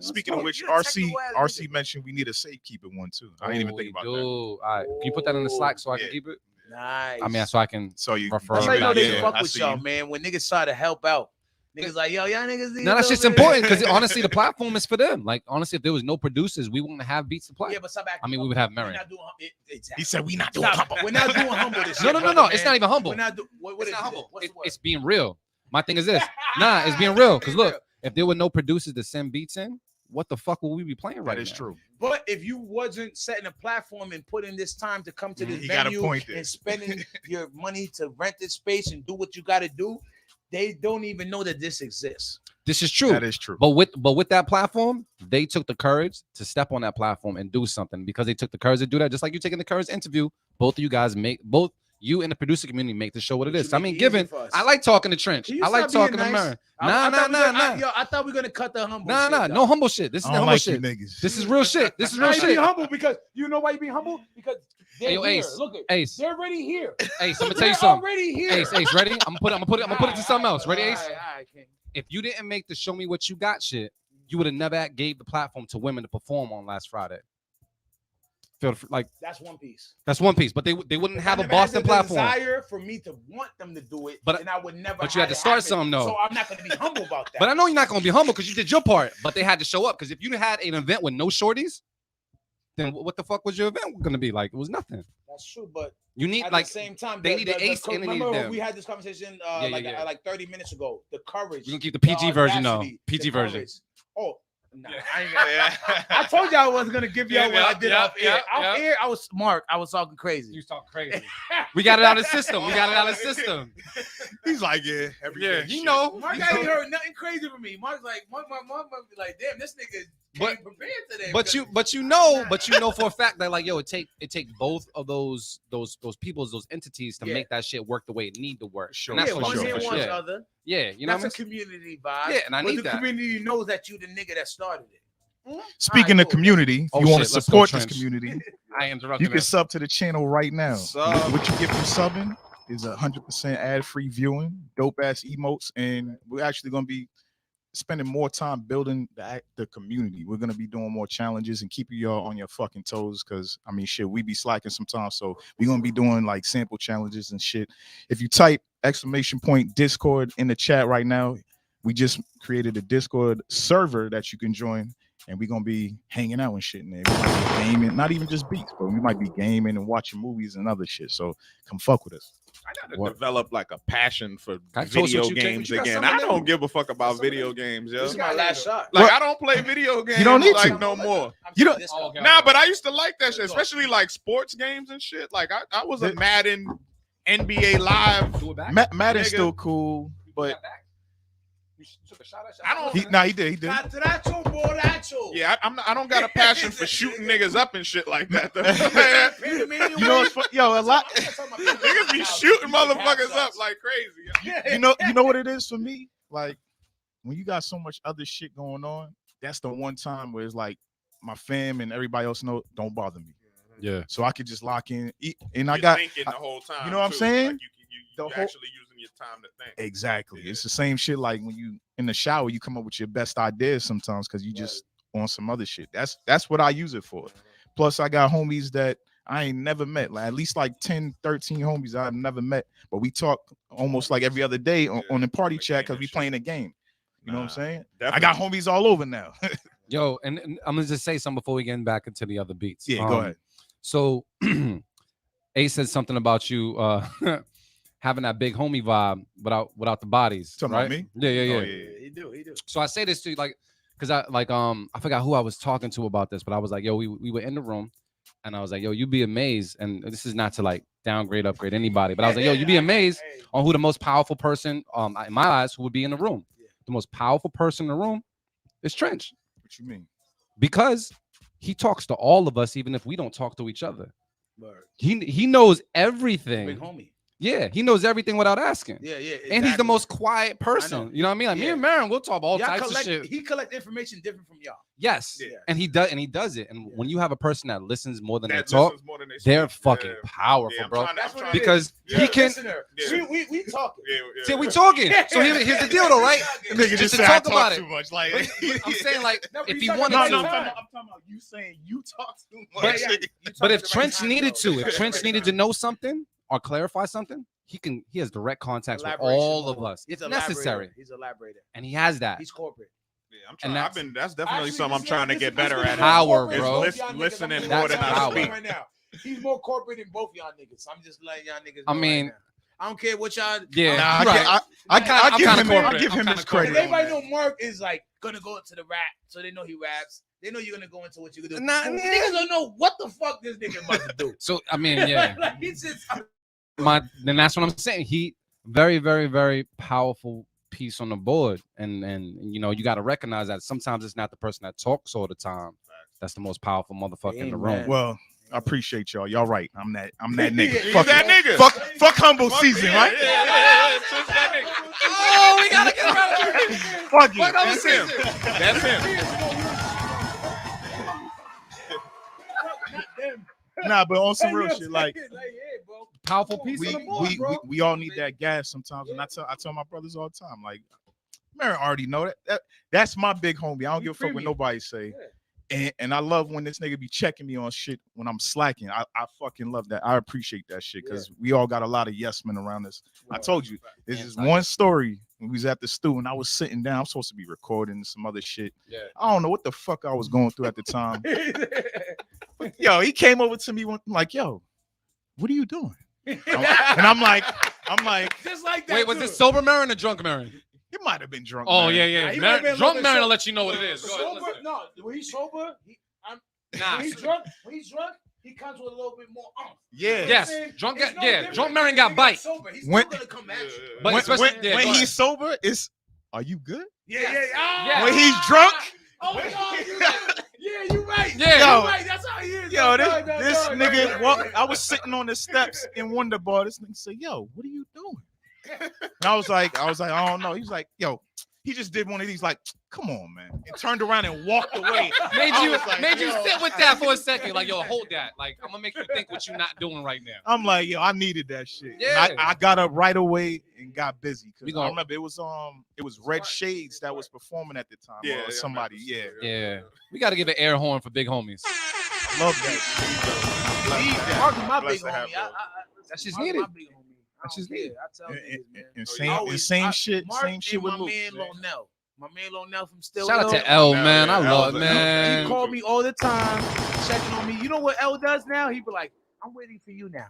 Speaking of which, You're a technical ass RC mentioned we need a safekeeping one too. I didn't even think about that. All right, can you put that in the Slack so I can Yeah. keep it? Nice. I mean, so I can. So you Refer That's how you know they Yeah, fuck I with see y'all, you. man. When niggas try to help out, niggas like, yo, y'all niggas. need No, a that's little just bit of- important because honestly, the platform is for them. Like honestly, if there was no producers, we wouldn't have beats to play. Yeah, but stop acting. I mean, we would have We're Marion. not doing exactly. He said we not doing Stop. humble. We're not doing humble this No, shit. no, brother, no. It's man. not even humble. We're not doing. What It's is not it? humble. What's the word? It's being real. My thing is this. Nah, it's being real. Because look, if there were no producers to send beats in, what the fuck will we be playing right That is now? true. But if you wasn't setting a platform and putting this time to come to this You got a venue point there. and spending your money to rent this space and do what you got to do, they don't even know that this exists. This is true. That is true. But with that platform, they took the courage to step on that platform and do something because they took the courage to do that. Just like you taking the courage to interview, both of you guys both you and the producer community make the show what it But is. you I make mean, it given easy for us. I like talking to Trench. Can you I like stop talking being to nice? Marin. I thought we were gonna cut the humble. Nah, shit, nah, dog. no humble shit. This is I the don't humble like you shit. niggas. This is real shit. This is real Why you being shit. humble? Because you know why you being humble? Because they're Hey, yo, here. Ace, Look at Ace, they're already here. Ace. I'm gonna tell They're you something. already here. Ace, ready? I'm gonna put it to something else. Ready, Ace? All right, King. If you didn't make the show me what you got shit, you would have never gave the platform to women to perform on last Friday. Feel like That's one piece. that's one piece, but they wouldn't have a I never had Boston the platform. Desire for me to want them to do it, But- and I would never. but you had to it start happen. something, though. So I'm not going to be humble about that. But I know you're not gonna be humble because you did your part. But they had to show up because if you had an event with no shorties, then what the fuck was your event gonna be like? It was nothing. That's true, but you need at like the same time, they need an ace and they need remember them. we had this conversation Yeah. like 30 minutes ago. The courage. We're gonna keep the PG version though. audacity, PG the version. courage. Oh, nah, I told y'all I wasn't gonna give y'all what I did off air. Off air, I was smart. I was talking crazy. You talking crazy. We got it out of the system. We got it out of the system. He's like, yeah, everything. You know. Mark ain't heard nothing crazy from me. Mark's like, my mom be like, damn, this nigga came prepared today. But you know for a fact that like, yo, it take both of those peoples, those entities to make that shit work the way it need to work. Sure. And that's one for hear sure. one other. Yeah, you know that's what a community vibe. Yeah, and I need the that. community knows that you the nigga that started it. Speaking of community, if you want to support this community, I interrupted. You can sub to the channel right now. What you get from subbing is 100% ad-free viewing, dope-ass emotes, and we're actually going to be spending more time building the community. We're going to be doing more challenges and keeping y'all on your fucking toes because, I mean, shit, we be slacking sometimes, so we're going to be doing, like, sample challenges and shit. If you type !Discord in the chat right now, we just created a Discord server that you can join, and we're gonna be hanging out and shit in there. We might be gaming, not even just beats, but we might be gaming and watching movies and other shit. So come fuck with us. I gotta develop like a passion for video games again. I don't give a fuck about video games, yo. This is my last shot. Like I don't play video games. You don't need like to. no more. You don't. Nah, but I used to like that shit, especially like sports games and shit. Like I was a Madden, NBA Live. Madden's still cool, but. I don't. He did. Yeah, I don't got a passion for shooting niggas up and shit like that. Though. You know what's yo, a lot niggas be shooting motherfuckers up like crazy. You know what it is for me? Like when you got so much other shit going on, that's the one time where it's like my fam and everybody else know don't bother me. Yeah. So I could just lock in, and You're I got thinking the whole time. You know what I'm saying? Like you actually using your time to think. Exactly. It's the same shit like when you in the shower, you come up with your best ideas sometimes because you just on some other shit. That's what I use it for. Plus, I got homies that I ain't never met. Like at least like 10, 13 homies I've never met. But we talk almost like every other day on the party chat because we playing a game. You know what I'm saying? Definitely. I got homies all over now. Yo, and I'm gonna just say something before we get back into the other beats. Yeah, go ahead. So A said something about you having that big homie vibe without the bodies. Talking right? about me? Yeah. He do. So I say this to you like because I forgot who I was talking to about this, but I was like, yo, we were in the room and I was like, yo, you'd be amazed. And this is not to like downgrade, upgrade anybody, but I was like, yo, you'd be amazed on who the most powerful person in my eyes who would be in the room. The most powerful person in the room is Trench. What you mean? Because he talks to all of us, even if we don't talk to each other. He knows everything. Big homie. Yeah, he knows everything without asking. Yeah. Exactly. And he's the most quiet person. You know what I mean? Like me and Marin, we'll talk about all types of shit. He collect information different from y'all. Yes. Yeah. And he does it. And when you have a person that listens more than they talk, they're fucking powerful, bro. Because he can. We talking. See, we talking. So here's the deal, though, right? Nigga just to say talk I about talk too much. Like I'm saying, like, if he talking wanted about to. I'm talking about you saying you talk too much. But if Trench needed to, if Trench needed to know something or clarify something, he has direct contacts with all of us. It's necessary. He's elaborator. And he has that. He's corporate. Yeah, I'm trying. That's definitely something I'm trying to get better at. Power, bro. Listening more than I speak. Right now. He's more corporate than both y'all niggas. I'm just letting y'all niggas. I mean, I don't care what y'all. Yeah, I give him his credit. Everybody know Mark is like gonna go into the rap, so they know he raps. They know you're gonna go into what you gonna do. Niggas don't know what the fuck this nigga about to do. So I mean, yeah. Like, he's just. Then that's what I'm saying. He very, very, very powerful piece on the board, and you know you got to recognize that sometimes it's not the person that talks all the time that's the most powerful motherfucker in the room. Well, I appreciate y'all. Y'all right. I'm that nigga. Fuck that nigga. Fuck humble season, right? Oh, we gotta get around here. Fuck you. That's him. That's him. Nah, but on some real shit, like powerful piece on the board, bro. We all need that gas sometimes, and I tell my brothers all the time, like, man, already know that's my big homie. I don't give a fuck what nobody say, and I love when this nigga be checking me on shit when I'm slacking. I fucking love that. I appreciate that shit because we all got a lot of yes men around us. I told you, this is one story. When we was at the stew and I was sitting down, I'm supposed to be recording some other shit. Yeah. I don't know what the fuck I was going through at the time. Yo, he came over to me like, yo, what are you doing? And I'm like, just like that. Wait, was this sober Marin or drunk Marin? It might have been drunk. Oh, Marin. yeah. Drunk Marin will let you know what it is. Sober, no, when he's sober, when he's drunk, he comes with a little bit more umph. Yeah. Yes. Drunk Marin got bite. Sober, he's still gonna come at you. But when he's sober, it's, are you good? Yeah. When he's drunk. Oh my God, you right. Yeah, you right. Yeah, you right. That's how he is. Yo, this nigga. Well, I was sitting on the steps in Wonder Bar. This nigga said, "Yo, what are you doing?" And I was like, I don't know. He was like, "Yo," he just did one of these, like, "Come on, man," and turned around and walked away. made you sit with that for a second. Like, yo, hold that. Like, I'm gonna make you think what you're not doing right now. I'm like, yo, I needed that shit. Yeah. I got up right away and got busy. We I gonna- remember it was Red Shades that was performing at the time. Yeah, or somebody. Yeah. We got to give an air horn for big homies. Love that. Mark is my big Blessed to have homie. That's just Mark needed. my big homie. That's just I needed. tell niggas, man. And same shit with with Luke. My man Lonell from Still Shout out Ill. to L, man. I Yeah, love L's man. He called me all the time, checking on me. You know what L does now? He be like, "I'm waiting for you now."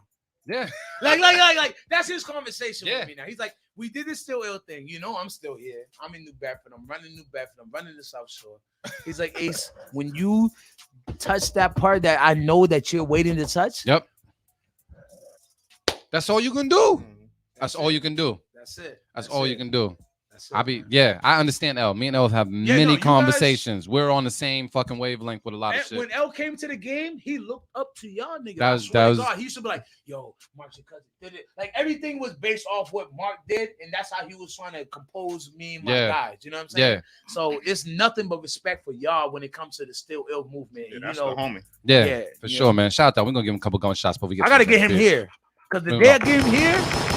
Yeah. Like that's his conversation Yeah. with me now. He's like, "We did this Still Ill thing. You know, I'm still here. I'm in New Bedford. I'm running New Bedford. I'm running the South Shore." He's like, "Ace, when you touch that part that I know that you're waiting to touch, Yep. That's all you can do. That's all you can do. that's it. That's all you can do. That's it. I understand L. Me and L have no, many you conversations. We're on the same fucking wavelength with a lot of And shit. when L came to the game, he looked up to y'all niggas. That I was- swear that to was- God, he used to be like, "Yo, Mark's your cousin did it." Like everything was based off what Mark did, and that's how he was trying to compose me and my Yeah. guys. You know what I'm saying? Yeah. So it's nothing but respect for y'all when it comes to the Still Ill movement. Yeah, And, that's you know, the homie. Yeah, yeah, for yeah. sure, man. Shout out. We're gonna give him a couple gunshots before we get I to gotta the get him bitch. here because the Bring day him I get him here,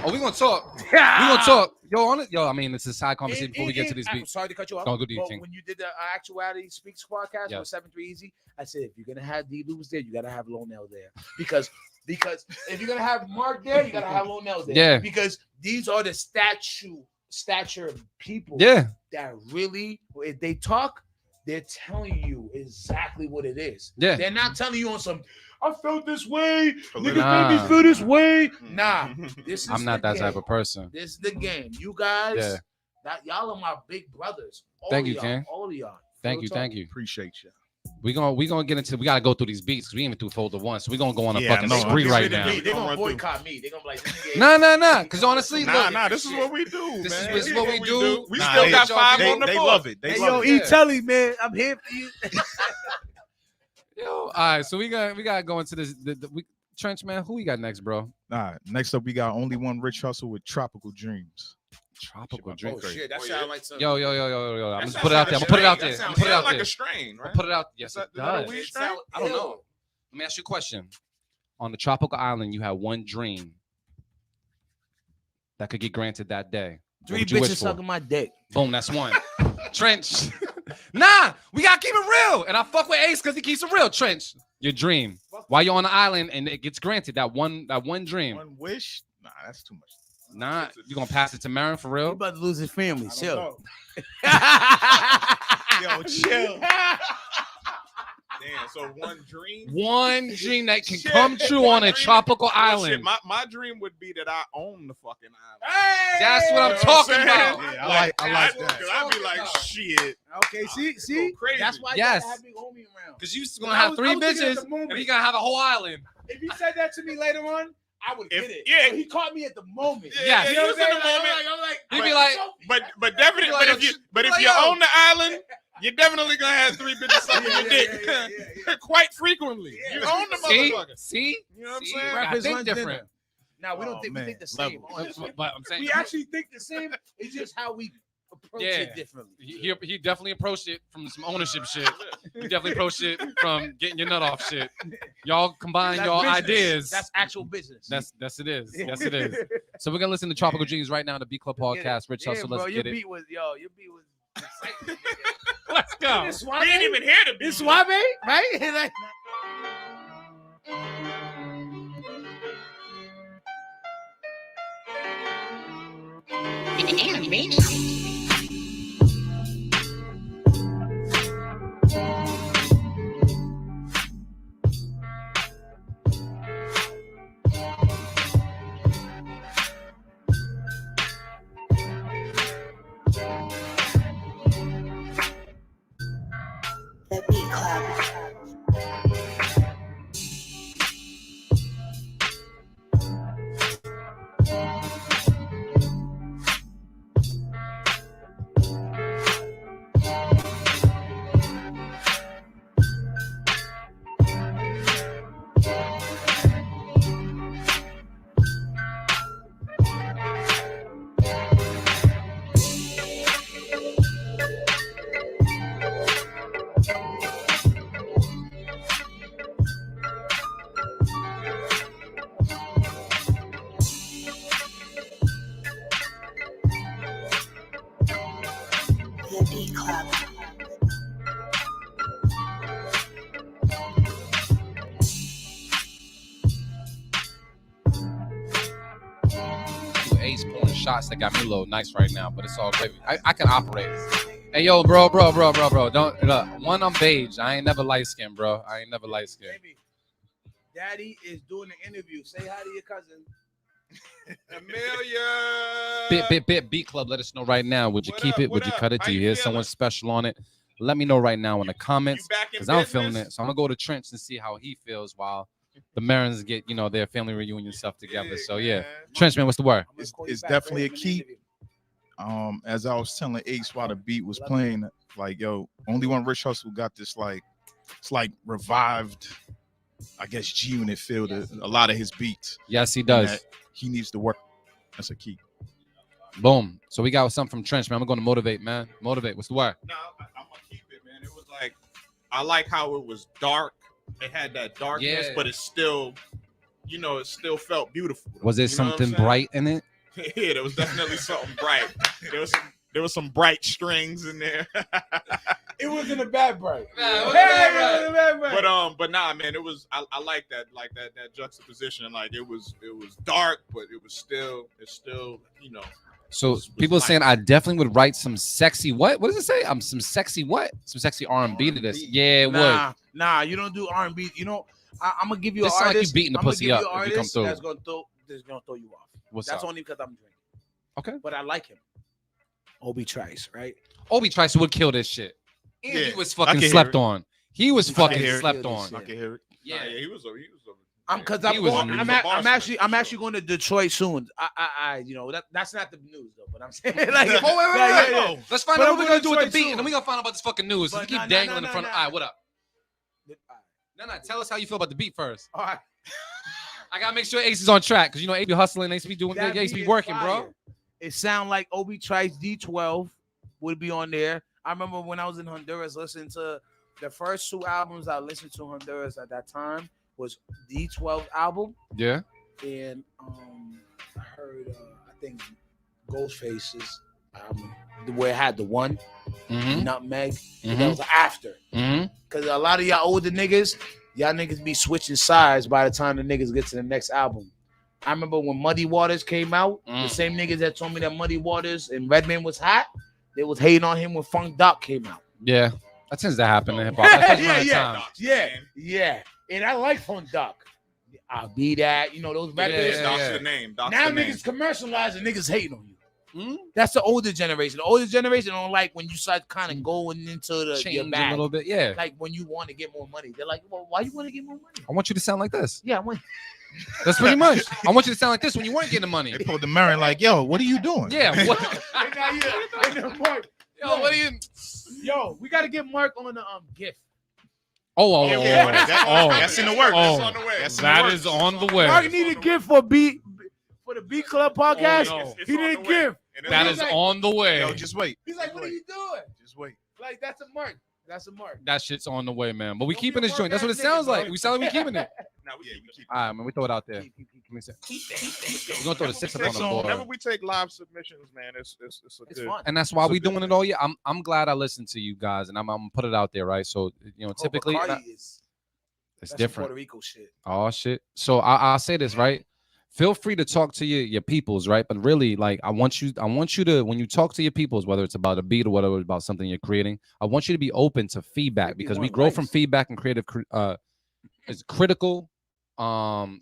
Oh, we're gonna talk. We're gonna talk. Yo, on it. Yo, I mean, it's a side conversation before we get to these I'm beats. sorry to cut you off. Don't go do your but thing. when you did the Actuality Speaks podcast Yeah. with 7-3 Easy, I said if you're gonna have D Lubes there, you gotta have Lonell there because if you're gonna have Mark there, you gotta have Lonell there. Yeah. Because these are the stature people. Yeah. That really, if they talk, they're telling you exactly what it is. Yeah. They're not telling you on some. I felt this way. Niggas Nah. made me feel this way. Nah, this is I'm not the that type game. of person. This is the game. You guys, Yeah. that y'all are my big brothers. All Thank of you, y'all, King. all of y'all. Thank Real you, talk. thank you. Appreciate you. We gonna get into. We gotta go through these beats. We ain't even through folder one, so we gonna go on a Yeah, fucking no, spree I'm right They're now. gonna boycott me. They're gonna be like, this nigga Nah. Because honestly, look, This is what we do, This man. is what we do. We Nah, still they- got five they, on the they board. love it. They Hey, love yo, it. E. Yeah. Telly, man, I'm here for you. Yo, all right. So we gotta go into this. Trench, man. Who we got next, bro? Nah, next up we got Only One Rich Hustle with Tropical Dreams. Tropical Oh, drink. Shit, that Oh, sound yeah. like some. Yo. I'm That gonna sounds put it out like there. a I'm gonna put it out strain. there. That I'm gonna put it Sounds out like there. a strain, I'll right? put it out. Yes, Is that it a does. weed It strain? sound I don't ill. know. Let me ask you a question. On the tropical island, you had one dream that could get granted that day. What 3 would you wish bitches for? sucking my dick. Boom, that's one. Trench. Nah, we gotta keep it real. And I fuck with Ace because he keeps it real. Trench, your dream. While you're on the island and it gets granted, that one dream. One wish? Nah, that's too much. Nah, you gonna pass it to Marin for He real? about to lose his family. I don't Chill. know. Yo, chill. Damn, so one dream. One dream that can Shit, come true one on a dream. tropical Well, island. shit, my dream would be that I own the fucking island. That's what I'm You know talking saying? about. Yeah, I like that. Because I'd be like, shit. Okay, see, Go crazy. that's why Yes. you gotta have big homie around. Because you're gonna I have was- 3 I was thinking at bitches the moment. and you gonna have a whole island. If you said that to me later on, I would If- get it. yeah. But he caught me at the moment. Yeah, yeah, You know you what was in I'm the saying? moment. I'm like, He'd be like, But definitely, Like, but if like, you yo. own the island, you're definitely gonna have 3 bitches sucking your dick quite frequently. You own the motherfucker. See? You know what I'm See? saying? Gotta Breakfast, think lunch, different. dinner. Now we don't Oh, think man. we think the same. Level. honestly. But I'm saying, We actually think the same. It's just how we approach Yeah. it differently. he definitely approached it from some ownership shit. He definitely approached it from getting your nut off shit. Y'all combine That's y'all business. ideas. That's actual business. That's it is. Yes, it is. So we're gonna listen to Tropical Dreams right now, the Beat Club podcast. Rich Hustle, bro, let's your get it. beat was your beat was. exciting. Let's go. It's We didn't even hear the beat. It's suave, right? Like, Club. Ace pulling shots that got me a little nice right now, but it's all good. I can operate. Hey, yo, bro. Don't look. One, I'm beige. I ain't never light skinned, bro. I ain't never light skinned. Baby, Daddy is doing an interview. Say hi to your cousin. Amelia. Beat Club. Let us know right now. Would you What keep up, it? what Would you up? cut it? How Do you you hear feeling? someone special on it? Let me know right now in the comments back in because I'm feeling business? it. So I'm gonna go to Trench and see how he feels while the Marins get their family reunion stuff together. So yeah, Trench, man, what's the word? It's definitely a keep. As I was telling Ace while the beat was playing, like, yo, only one Rich Hustle got this, like, it's like revived, I guess, G-Unit feel to a lot of his beats. Yes, he And does. that he needs to work. That's a key. Boom. So we got something from Trench, man. I'm going to motivate, man. Motivate. What's the word? No, I'm gonna keep it, man. It was like I like how it was dark. It had that darkness, Yeah. but it's still, it still felt beautiful. Was there You know what I'm something saying? bright in it? Yeah, there was definitely something bright. There was some bright strings in there. It wasn't a bad bright. But nah, man, it was. I like that juxtaposition. Like it was dark, but it's still, So people are saying I definitely would write some sexy what? What does it say? Some sexy what? Some sexy R&B to this. Yeah, it would. Nah, you don't do R&B. I'm gonna give you This an sound like artist. you beating the I'm gonna pussy give up you an if you come artist through. that's gonna throw you off. What's That's up? only because I'm drinking. Okay. But I like him. Obi Trice, right? Obi Trice would kill this shit. And Yeah, he was I fucking can slept hear it. on. He was I can fucking hear it. slept Kill on. this I can hear it. yeah, he was. I'm actually that's not the news though, but I'm saying like Oh, wait. Let's find But out I'm what we're gonna gonna do with the Detroit beat, soon. and then we're gonna find out about this fucking news. So But you keep nah, dangling nah, in front nah, of. All right, what up? No, tell us how you feel about the beat first. All right. I gotta make sure Ace is on track because Ace be hustling, Ace be doing That good, Ace beat be is working, fire. bro. It sound like Obi Trice D12 would be on there. I remember when I was in Honduras listening to the first two albums I listened to in Honduras at that time was D12 album, Yeah. and I heard I think Ghostface's album where it had the one Nutmeg. That was after. Because a lot of y'all older niggas, y'all niggas be switching sides by the time the niggas get to the next album. I remember when Muddy Waters came out, the same niggas that told me that Muddy Waters and Redman was hot, they was hating on him when Funk Doc came out. Yeah. That tends to happen in hip hop. Yeah. And I like Funk Doc. I'll be that, those records. Doc's the name. Doc's Now the name. niggas commercialize and niggas hating on you. That's the older generation. The older generation don't like when you start kind of going into your Change bag. a little bit. Yeah. Like when you want to get more money. They're like, well, why you want to get more money? I want you to sound like this. Yeah, I want. That's pretty much. I want you to sound like this when you weren't getting the money. They pulled the Marin like, yo, what are you doing? Yeah. What? Yo, what are you? Yo, we gotta get Mark on the gift. That's in the works. That's on the way. That's in the That works. is on the way. Mark need a gift for the Beat Club podcast. no. It's He on need the a way. gift. And That it's is like- on the way. Yo, just wait. He's like, what are you doing? Just wait. Like that's a Mark. That's a Mark. That shit's on the way, man. But we Don't keeping be a this joint. That's what it mark-ass sounds nigga, like. bro. We sound like we keeping it. Now we keep All right, man. We throw it out there. Let me see. We're gonna throw the six up on the Whenever board. we take live submissions, man, it's It's good. fun. And that's why It's a we good doing it thing. all year. I'm glad I listened to you guys, and I'm gonna put it out there, right? So typically Bacardi it's that's some different. Puerto Rico shit. Oh shit. So I'll say this, right? Feel free to talk to your peoples, right? But really, like I want you to, when you talk to your peoples, whether it's about a beat or whether it's about something you're creating, I want you to be open to feedback because we grow from feedback and creative is critical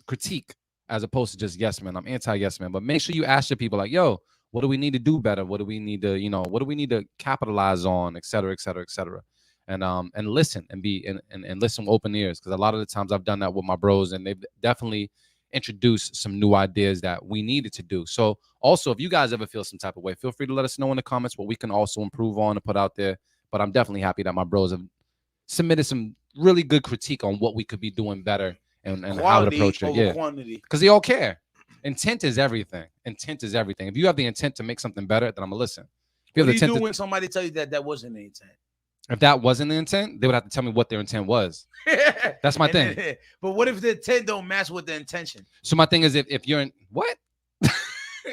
critique as opposed to just yes man. I'm anti yes man, but make sure you ask your people like, yo, what do we need to do better? What do we need to, what do we need to capitalize on, et cetera, et cetera, et cetera. And listen and listen with open ears, because a lot of the times I've done that with my bros and they've definitely introduced some new ideas that we needed to do. So also, if you guys ever feel some type of way, feel free to let us know in the comments what we can also improve on and put out there. But I'm definitely happy that my bros have submitted some really good critique on what we could be doing better and how to approach it. Yeah, quantity. because they all care. Intent is everything. Intent is everything. If you have the intent to make something better, then I'm gonna listen. If you have What the do you intent do to, when somebody tell you that wasn't the intent? if that wasn't the intent, they would have to tell me what their intent was. That's my thing. But what if the intent don't match with the intention? So my thing is, if you're in what?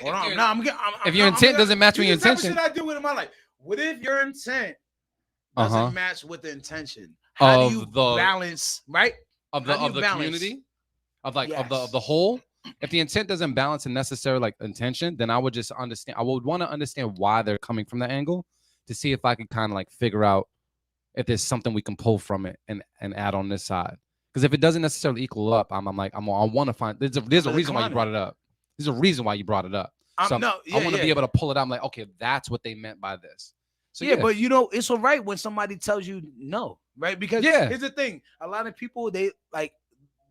Hold on. No, If your intent doesn't match with your This is the type of intention, shit I do with in my life. What if your intent doesn't match with the intention. How do you balance, right? Of the community, of the whole. If the intent doesn't balance a necessary like intention, then I would just understand. I would want to understand why they're coming from that angle to see if I could kind of like figure out if there's something we can pull from it and add on this side. Because if it doesn't necessarily equal up, I want to find there's a reason why you brought it up. There's a reason why you brought it up. So I want to be able to pull it out. I'm like, okay, that's what they meant by this. So but you know, it's all right when somebody tells you no, right? Because here's the thing: a lot of people they like.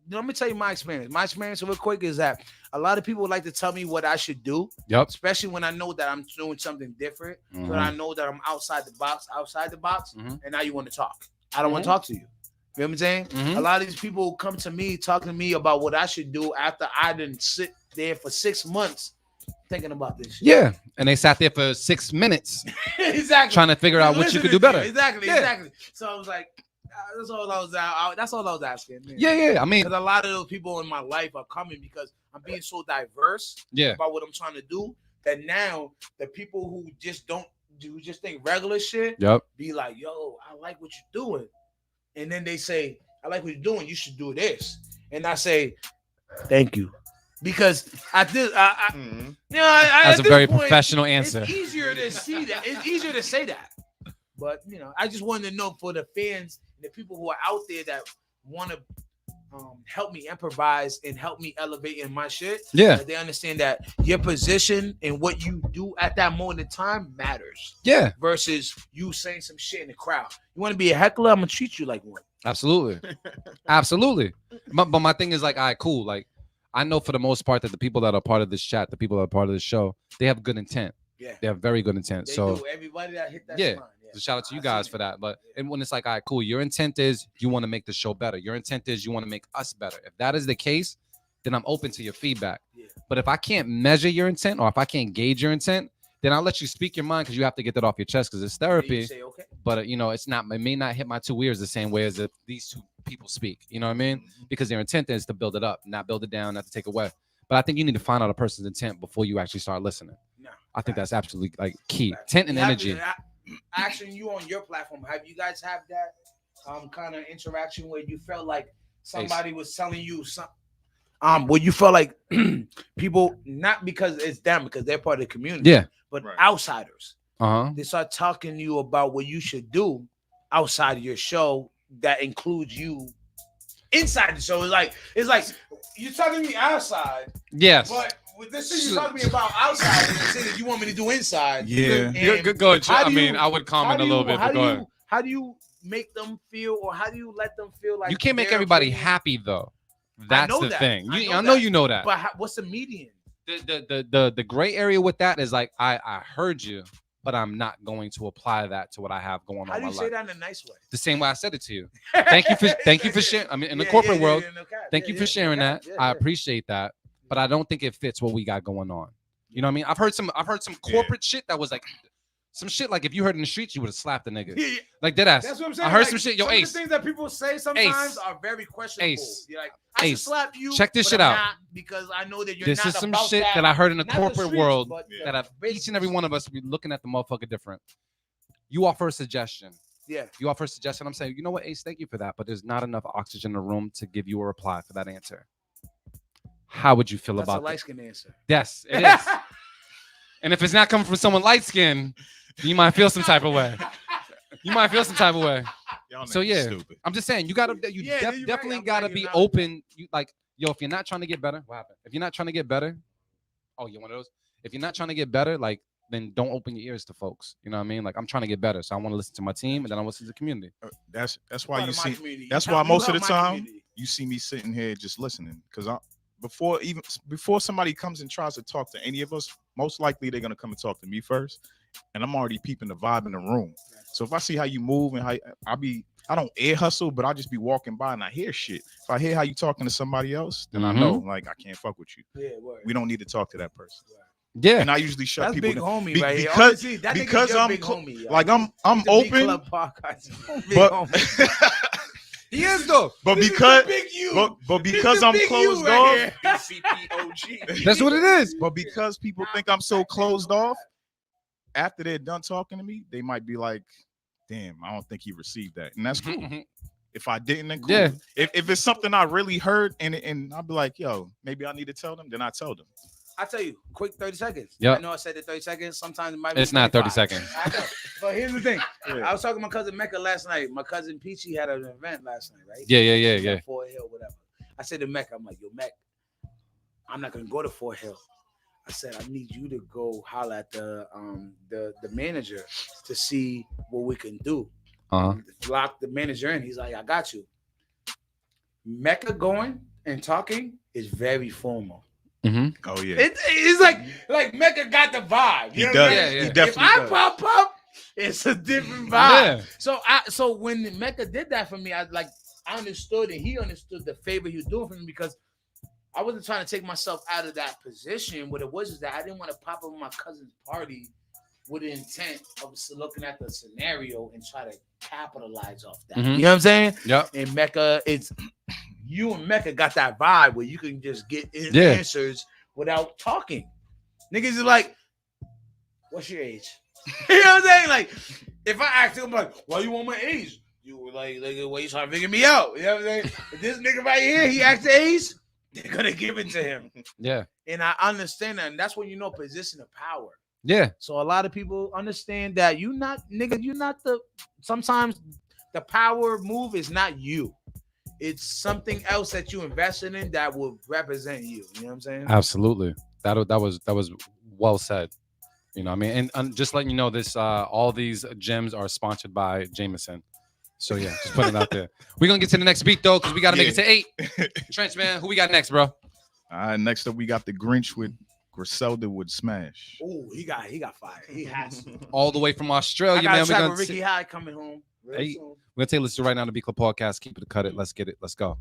Let me tell you my experience. My experience real quick is that a lot of people like to tell me what I should do. Yep. Especially when I know that I'm doing something different. When I know that I'm outside the box, and now you want to talk. I don't want to talk to you. You know what I'm saying? A lot of these people come to me talking to me about what I should do after I didn't sit there for 6 months thinking about this shit. Yeah. And they sat there for 6 minutes. Exactly. Trying to figure out what you could do better. Exactly. So I was like, that's all I was asking. Man. Yeah. I mean, because a lot of those people in my life are coming because I'm being so diverse about what I'm trying to do that now the people who just think regular shit be like, yo, I like what you're doing. And then they say, I like what you're doing. You should do this. And I say, thank you. Because I did, that's a very professional answer. It's easier to see that. It's easier to say that. But, you know, I just wanted to know for the fans, the people who are out there that want to help me improvise and help me elevate in my shit. Yeah. They understand that your position and what you do at that moment in time matters. Yeah. Versus you saying some shit in the crowd. You want to be a heckler? I'm going to treat you like one. Absolutely. Absolutely. But my thing is like, all right, cool. Like, I know for the most part that the people that are part of this chat, the people that are part of this show, they have good intent. Yeah. They have very good intent. They so do. Everybody that hit that line. Yeah. So shout out to you guys for that. But and when it's like, all right, cool, your intent is you want to make the show better. Your intent is you want to make us better. If that is the case, then I'm open to your feedback. Yeah. But if I can't measure your intent or if I can't gauge your intent, then I'll let you speak your mind because you have to get that off your chest because it's therapy. You say, okay. But you know, it may not hit my 2 ears the same way as if these two people speak. You know what I mean? Because their intent is to build it up, not build it down, not to take away. But I think you need to find out a person's intent before you actually start listening. No, I think that's absolutely like key. Intent and energy. Asking you on your platform, have you guys have that kind of interaction where you felt like somebody was telling you something? Where you felt like people, not because it's them, because they're part of the community, but outsiders. They start talking to you about what you should do outside of your show that includes you inside the show. It's like you're talking to me outside. Yes. But with this thing you're talking to me about outside, and the thing that you want me to do inside. Yeah. Go ahead. I mean, I would comment a little bit, but go ahead. How do you make them feel, or how do you let them feel like you can't make everybody happy though? That's the thing. I know you know that. But what's the median? The gray area with that is like I heard you, but I'm not going to apply that to what I have going on in my life. How do you say that in a nice way? The same way I said it to you. Thank you for sharing. I mean, in the corporate world, thank you for sharing that. I appreciate that, but I don't think it fits what we got going on. You know what I mean? I've heard some corporate shit that was like some shit like if you heard in the streets, you would have slapped the nigga. Yeah. Like dead ass. That's what I'm saying. I heard some shit. Yo, Ace. The things that people say sometimes are very questionable. Ace. You're like, I should slap you. Check this shit out. Because I know that you're this not is some about shit that I heard in the corporate world that each and every one of us be looking at the motherfucker different. You offer a suggestion. Yeah. You offer a suggestion. I'm saying, you know what, Ace, thank you for that, but there's not enough oxygen in the room to give you a reply for that answer. How would you feel about that? That's a light-skinned answer. Yes, it is. And if it's not coming from someone light-skinned, you might feel some type of way. So yeah, stupid. I'm just saying you definitely gotta be open. You like, yo, if you're not trying to get better, what happened? If you're not trying to get better, you're one of those. If you're not trying to get better, like, then don't open your ears to folks. You know what I mean? Like, I'm trying to get better, so I want to listen to my team, and then I listen to the community. That's why you see. That's why most of the time you see me sitting here just listening, because before somebody comes and tries to talk to any of us, most likely they're gonna come and talk to me first, and I'm already peeping the vibe in the room. So if I see how you move and how I don't ear hustle, but I'll just be walking by and I hear shit. If I hear how you talking to somebody else, then I know, like, I can't fuck with you. Yeah, we don't need to talk to that person. Yeah, and I usually shut people big down. Homie, right? Because I'm big homie, like I'm open. But he is though. But because I'm closed off, that's what it is. But because people think I'm so closed off, after they're done talking to me, they might be like, damn, I don't think he received that, and that's cool. If I didn't, then cool. Yeah. If it's something I really heard, and I'll be like, yo, maybe I need to tell them, then I tell them. I tell you, quick 30 seconds. Yep. I know I said the 30 seconds. Sometimes it might be It's not 30 25. seconds. I know. But here's the thing. I was talking to my cousin Mecca last night. My cousin Peachy had an event last night, right? Yeah. Fort Hill, whatever. I said to Mecca, I'm like, yo, Mecca, I'm not gonna go to Fort Hill. I said, I need you to go holler at the manager to see what we can do. Lock the manager in. He's like, I got you. Mecca going and talking is very formal. Oh yeah, it's like Mecca got the vibe. You know does. What I mean? He definitely if I does. pop up, it's a different vibe. So when Mecca did that for me, I understood and he understood the favor he was doing for me because I wasn't trying to take myself out of that position. What it was is that I didn't want to pop up at my cousin's party with the intent of looking at the scenario and try to capitalize off that. You know what I'm saying? Yep. And Mecca, you and Mecca got that vibe where you can just get answers without talking. Niggas is like, what's your age? You know what I'm saying? Like, if I ask him, like, why you want my age? You were like, why you trying to figure me out? You know what I'm saying? If this nigga right here, he asked the age, they're going to give it to him. Yeah. And I understand that. And that's when you know position of power. Yeah. So a lot of people understand that sometimes the power move is not you. It's something else that you invested in that will represent you. You know what I'm saying? Absolutely. That was well said. You know what I mean? And just letting you know this, all these gems are sponsored by Jameson. So yeah, just putting it out there. We're gonna get to the next beat though, because we gotta make it to 8. Trench man, who we got next, bro? All right, next up we got the Grinch with Griselda would smash. Oh, he got fired. He has to. All the way from Australia, I got man. a track with Ricky High coming home. Hey, we're gonna take a listen right now to Beat Club Podcast. Keep it, cut it. Let's get it. Let's go.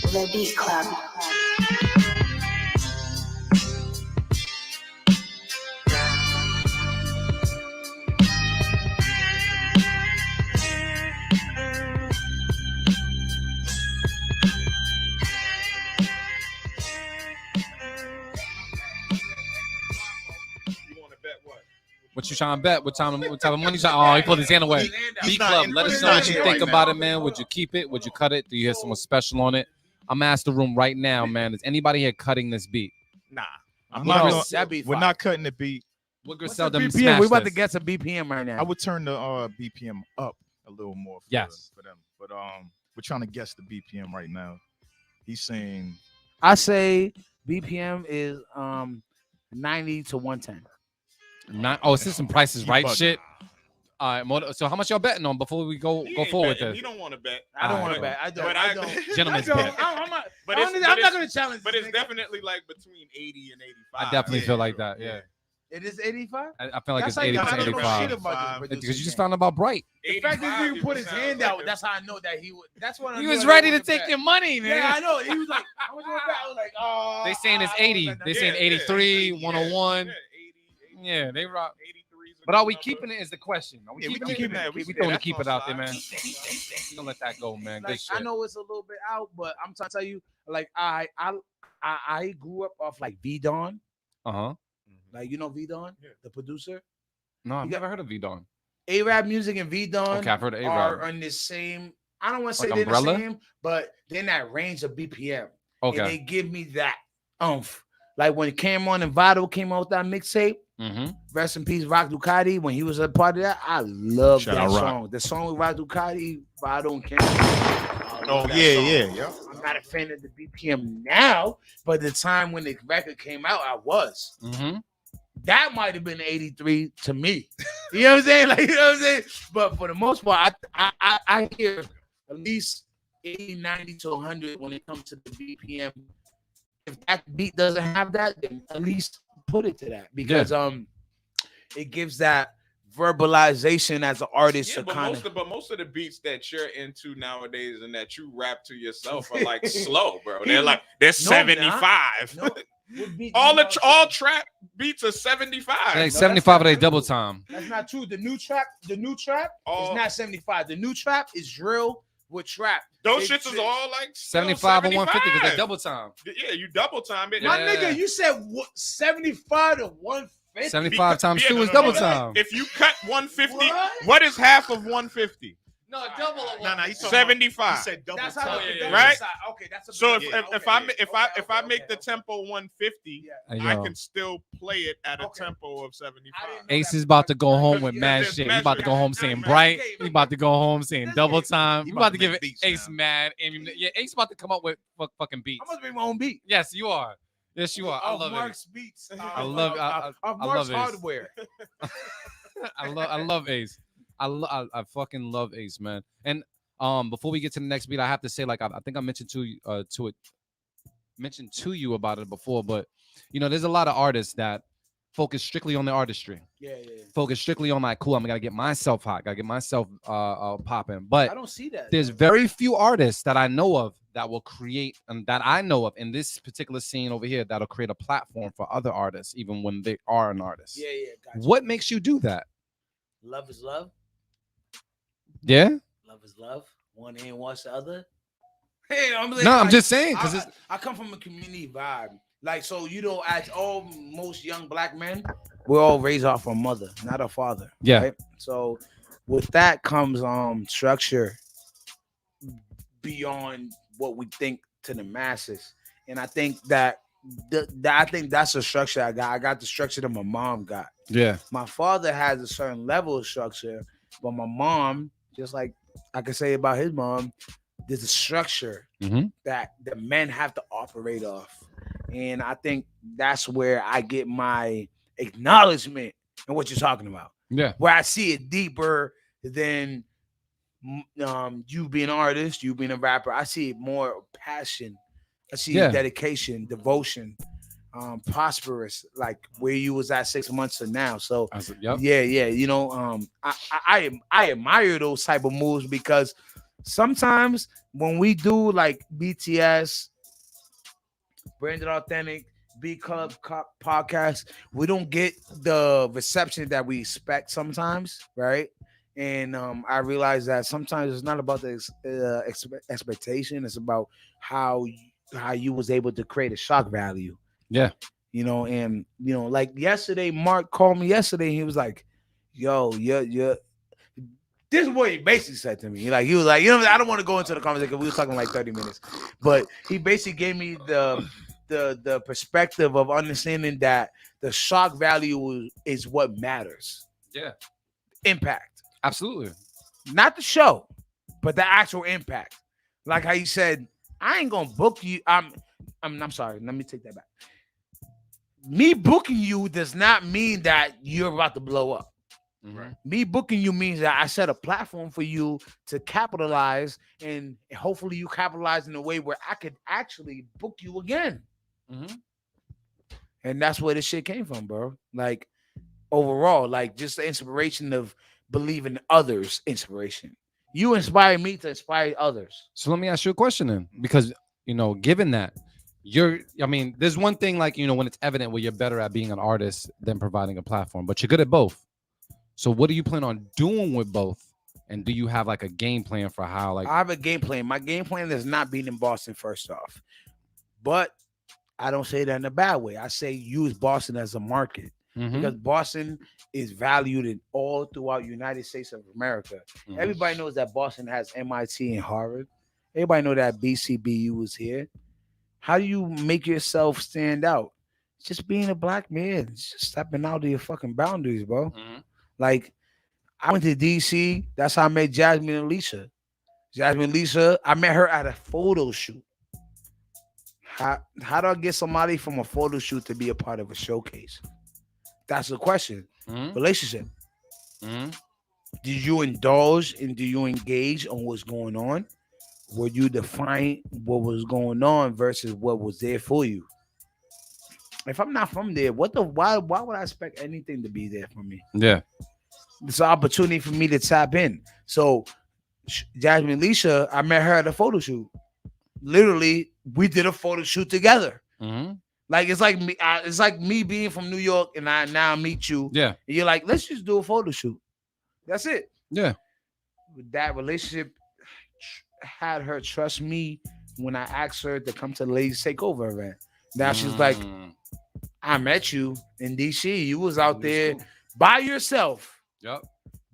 The Beat Club. What you trying to bet? What type of money? Oh, he pulled his hand away. Beat Club, let us know what you think about it, man. Would you keep it? Would you cut it? Do you hear someone special on it? I'm asking the room right now, man. Is anybody here cutting this beat? Nah. We're not cutting the beat. What Griselda BPM? smash We're about this? to get some BPM right now. I would turn the BPM up a little more for them. But we're trying to guess the BPM right now. He's saying I say BPM is 90 to 110. Is this some prices right shit? All right, so how much y'all betting on before we go forward with this? He don't want to bet. I don't want to bet. I don't. Gentlemen's bet. I'm not going to challenge. But it's definitely like between 80 and 85. I definitely feel like that. Yeah. It is 85. I feel like it's 80 to 85. Because you just found out about Bright. The fact that he put his hand out, that's how I know that he would. That's what he was ready to take your money, man. Yeah, I know. He was like, I was like, oh. They saying it's 80. They saying 83, 101. Yeah, they rock. But are we keeping it is the question. Are we keeping it? We throwing to keep it out there, man. Don't let that go, man. Good shit. I know it's a little bit out, but I'm trying to tell you, like I grew up off like V-Don. Like you know V-Don, the producer. No, I've never heard of V-Don. A-Rap Music and V-Don okay, I've heard of A-Rap. are on the same. I don't want to say like they're the same, but they're in that range of BPM. Okay. And they give me that oomph. Like when Cameron and Vado came out with that mixtape. Mm-hmm. Rest in peace, Rock Ducati. When he was a part of that, I love Shout that out Rock. song. The song with Rock Ducati, Vado and Cameron. Oh yeah. I'm not a fan of the BPM now, but the time when the record came out, I was. Mm-hmm. That might have been 83 to me. You know what I'm saying? Like, you know what I'm saying? But for the most part, I hear at least 80, 90 to 100 when it comes to the BPM. If that beat doesn't have that, then at least put it to that because it gives that verbalization as an artist to kind of. But most of the beats that you're into nowadays and that you rap to yourself are like slow, bro. They're 75. All trap beats are 75. Like 75 of they double time. That's not true. The new trap is not 75. The new trap is drill with trap. Those shits is all like 75 or 150 because they double time. Yeah, you double time it. My nigga, you said 75 to 150. 75 times 2 is double time. If you cut 150, what is half of 150? No, double of one. No, he's 75. He said double That's time. how Right? Okay, that's a So if I make the tempo 150, I can still play it at a tempo of 75. Ace is about to go home with mad shit. He about to go home saying bright. He about to go home saying double time. He about to give Ace mad. Yeah, Ace about to come up with fucking beats. I must make my own beat. Yes, you are. Yes, you are. I love Mark's it. Beats. I love. I Mark's love Ace. Hardware. I love Ace. I fucking love Ace, man. And before we get to the next beat, I have to say, like, I think I mentioned to you about it before, but you know, there's a lot of artists that focus strictly on the artistry. Yeah. Focus strictly on like, cool, I'm gonna get myself hot, gotta get myself popping. But I don't see that. There's very few artists that I know of that will create, and that I know of in this particular scene over here, that'll create a platform for other artists, even when they are an artist. Yeah. Gotcha. What makes you do that? Love is love. Yeah. Love is love. One ain't wants the other. Hey, I'm just saying because I come from a community vibe. Like, so you know, as all most young black men, we're all raised off our mother, not our father. Yeah. Right? So with that comes structure beyond what we think to the masses, and I think that that's a structure I got. I got the structure that my mom got. Yeah. My father has a certain level of structure, but my mom, just like I could say about his mom, there's a structure that the men have to operate off. And I think that's where I get my acknowledgement in what you're talking about. Yeah. Where I see it deeper than you being an artist, you being a rapper. I see it more passion. I see dedication, devotion, prosperous, like where you was at 6 months to now. So yeah. You know, I admire those type of moves because sometimes when we do like BTS, Branded Authentic, Beatclubpodcast, we don't get the reception that we expect sometimes, right? And I realize that sometimes it's not about the expectation; it's about how you was able to create a shock value. Yeah, you know, and you know, like yesterday, Mark called me yesterday, and he was like, "Yo, yeah." This is what he basically said to me. He was like, you know, I don't want to go into the conversation. We were talking like 30 minutes, but he basically gave me the perspective of understanding that the shock value is what matters. Yeah, impact, absolutely. Not the show, but the actual impact. Like how you said, I ain't gonna book you. I'm sorry. Let me take that back. Me booking you does not mean that you're about to blow up. Right. Me booking you means that I set a platform for you to capitalize, and hopefully you capitalize in a way where I could actually book you again. And that's where this shit came from, bro. Like overall, like just the inspiration of believing others' inspiration. You inspire me to inspire others. So let me ask you a question then, because you know, given that there's one thing, like, you know, when it's evident where you're better at being an artist than providing a platform, but you're good at both. So what do you plan on doing with both? And do you have like a game plan for how, like, I have a game plan. My game plan is not being in Boston first off. But I don't say that in a bad way. I say use Boston as a market because Boston is valued in all throughout United States of America. Everybody knows that Boston has MIT and Harvard. Everybody know that BCBU is here. How do you make yourself stand out? just being a black man, just stepping out of your fucking boundaries, bro. Mhm. Like, I went to DC. That's how I met Jasmine and Lisa. I met her at a photo shoot. How do I get somebody from a photo shoot to be a part of a showcase? That's the question. Relationship. Did you indulge and do you engage on what's going on? Would you define what was going on versus what was there for you? If I'm not from there, why would I expect anything to be there for me? Yeah. It's an opportunity for me to tap in. So Jasmine Leisha, I met her at a photo shoot. Literally, we did a photo shoot together. Like it's like me being from New York and I now meet you. Yeah. And you're like, let's just do a photo shoot. That's it. Yeah. That relationship had her trust me when I asked her to come to the Ladies Takeover event. Now she's like, I met you in DC. You was out there by yourself. Yep.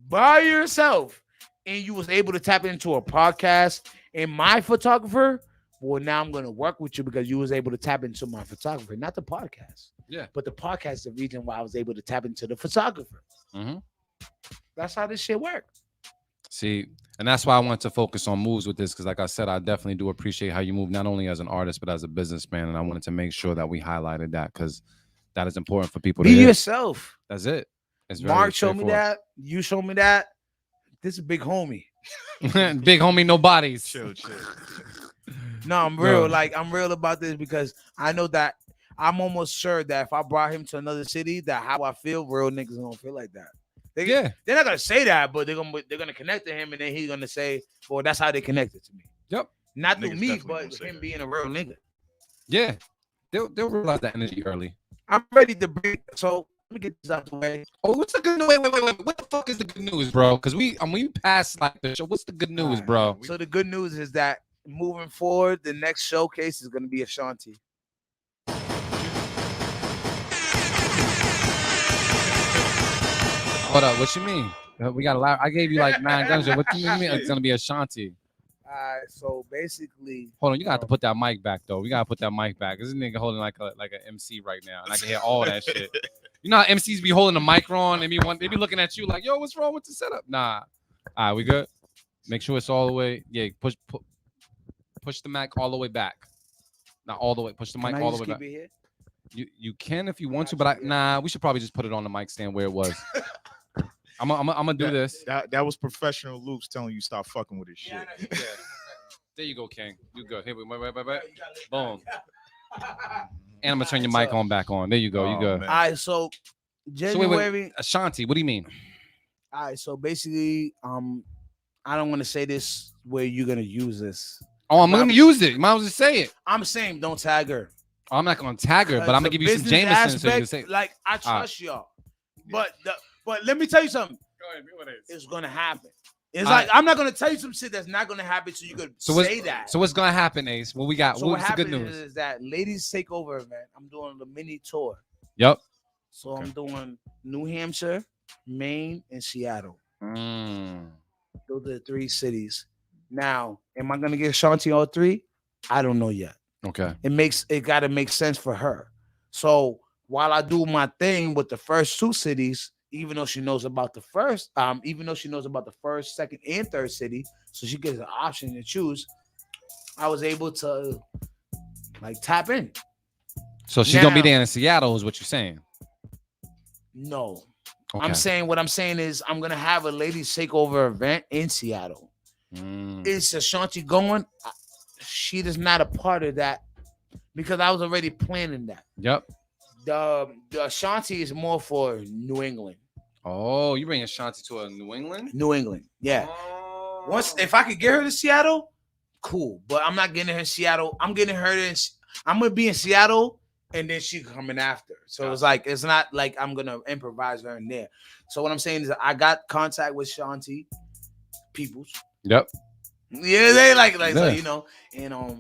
By yourself. And you was able to tap into a podcast. And my photographer, well, now I'm going to work with you because you was able to tap into my photographer, not the podcast. Yeah. But the podcast is the reason why I was able to tap into the photographer. That's how this shit works. See, and that's why I want to focus on moves with this, because like I said, I definitely do appreciate how you move, not only as an artist, but as a businessman. And I wanted to make sure that we highlighted that because that is important for people to Be hear. yourself. That's it. It's Mark showed me that. You showed me that. This is a big homie. Big homie, no bodies. Chill. No, I'm real. Like, I'm real about this because I know that I'm almost sure that if I brought him to another city, that how I feel, real niggas don't feel like that. They're not gonna say that, but they're gonna connect to him, and then he's gonna say, "Well, that's how they connected to me." Yep. Not through me, but him being a real nigga. Yeah. They'll realize that energy early. I'm ready to bring. So let me get this out the way. Oh, what's the good news? Wait. What the fuck is the good news, bro? Because we passed like the show. What's the good news, bro? So the good news is that moving forward, the next showcase is gonna be Ashanti. Hold up, what you mean? We got a lot. I gave you like 9 guns. What do you mean it's gonna be Ashanti? So basically, hold on. You got to put that mic back though. We gotta put that mic back. This nigga holding like an MC right now, and I can hear all that shit. You know how MCs be holding the mic on? They be looking at you like, yo, what's wrong with the setup? Nah. All right, we good. Make sure it's all the way. Yeah, push the mic all the way back. Not all the way. Push the mic all the way back. You can if you want to, but we should probably just put it on the mic stand where it was. I'm gonna do this. That was professional loops telling you stop fucking with this shit. Yeah. There you go, King. You good. Here, wait. Boom. And I'm gonna turn your mic on back on. There you go. You good. All right, so January. Wait. Ashanti, what do you mean? All right, so basically, I don't want to say this where you're gonna use this. Oh, I'm gonna use it. You might as well just say it. I'm saying don't tag her. Oh, I'm not gonna tag her, but I'm gonna give you some Jameson aspect, so you can say. Like I trust y'all, but let me tell you something. Go ahead, what is it's gonna happen. It's like I'm not gonna tell you some shit that's not gonna happen, so you could say that. So what's gonna happen, Ace? What we got? So what's the good happened news? is that Ladies Takeover event. I'm doing the mini tour. Yep. So I'm doing New Hampshire, Maine, and Seattle. Those are the 3 cities. Now, am I gonna get Ashanti all 3? I don't know yet. Okay. It gotta make sense for her. So while I do my thing with the first 2 cities, even though she knows about the first, second, and third city, so she gets an option to choose, I was able to like tap in. So she's gonna be there in Seattle, is what you're saying? No. Okay. What I'm saying is I'm gonna have a Ladies Takeover event in Seattle. Is Ashanti going? She is not a part of that because I was already planning that. Yep. The Ashanti is more for New England. Oh, you bring Ashanti to a New England? New England, yeah. Once if I could get her to Seattle, cool. But I'm not getting her in Seattle. I'm gonna be in Seattle, and then she coming after. So it's not like I'm gonna improvise her in there. So what I'm saying is I got contact with Ashanti peoples. Yep. Yeah, they like so, you know,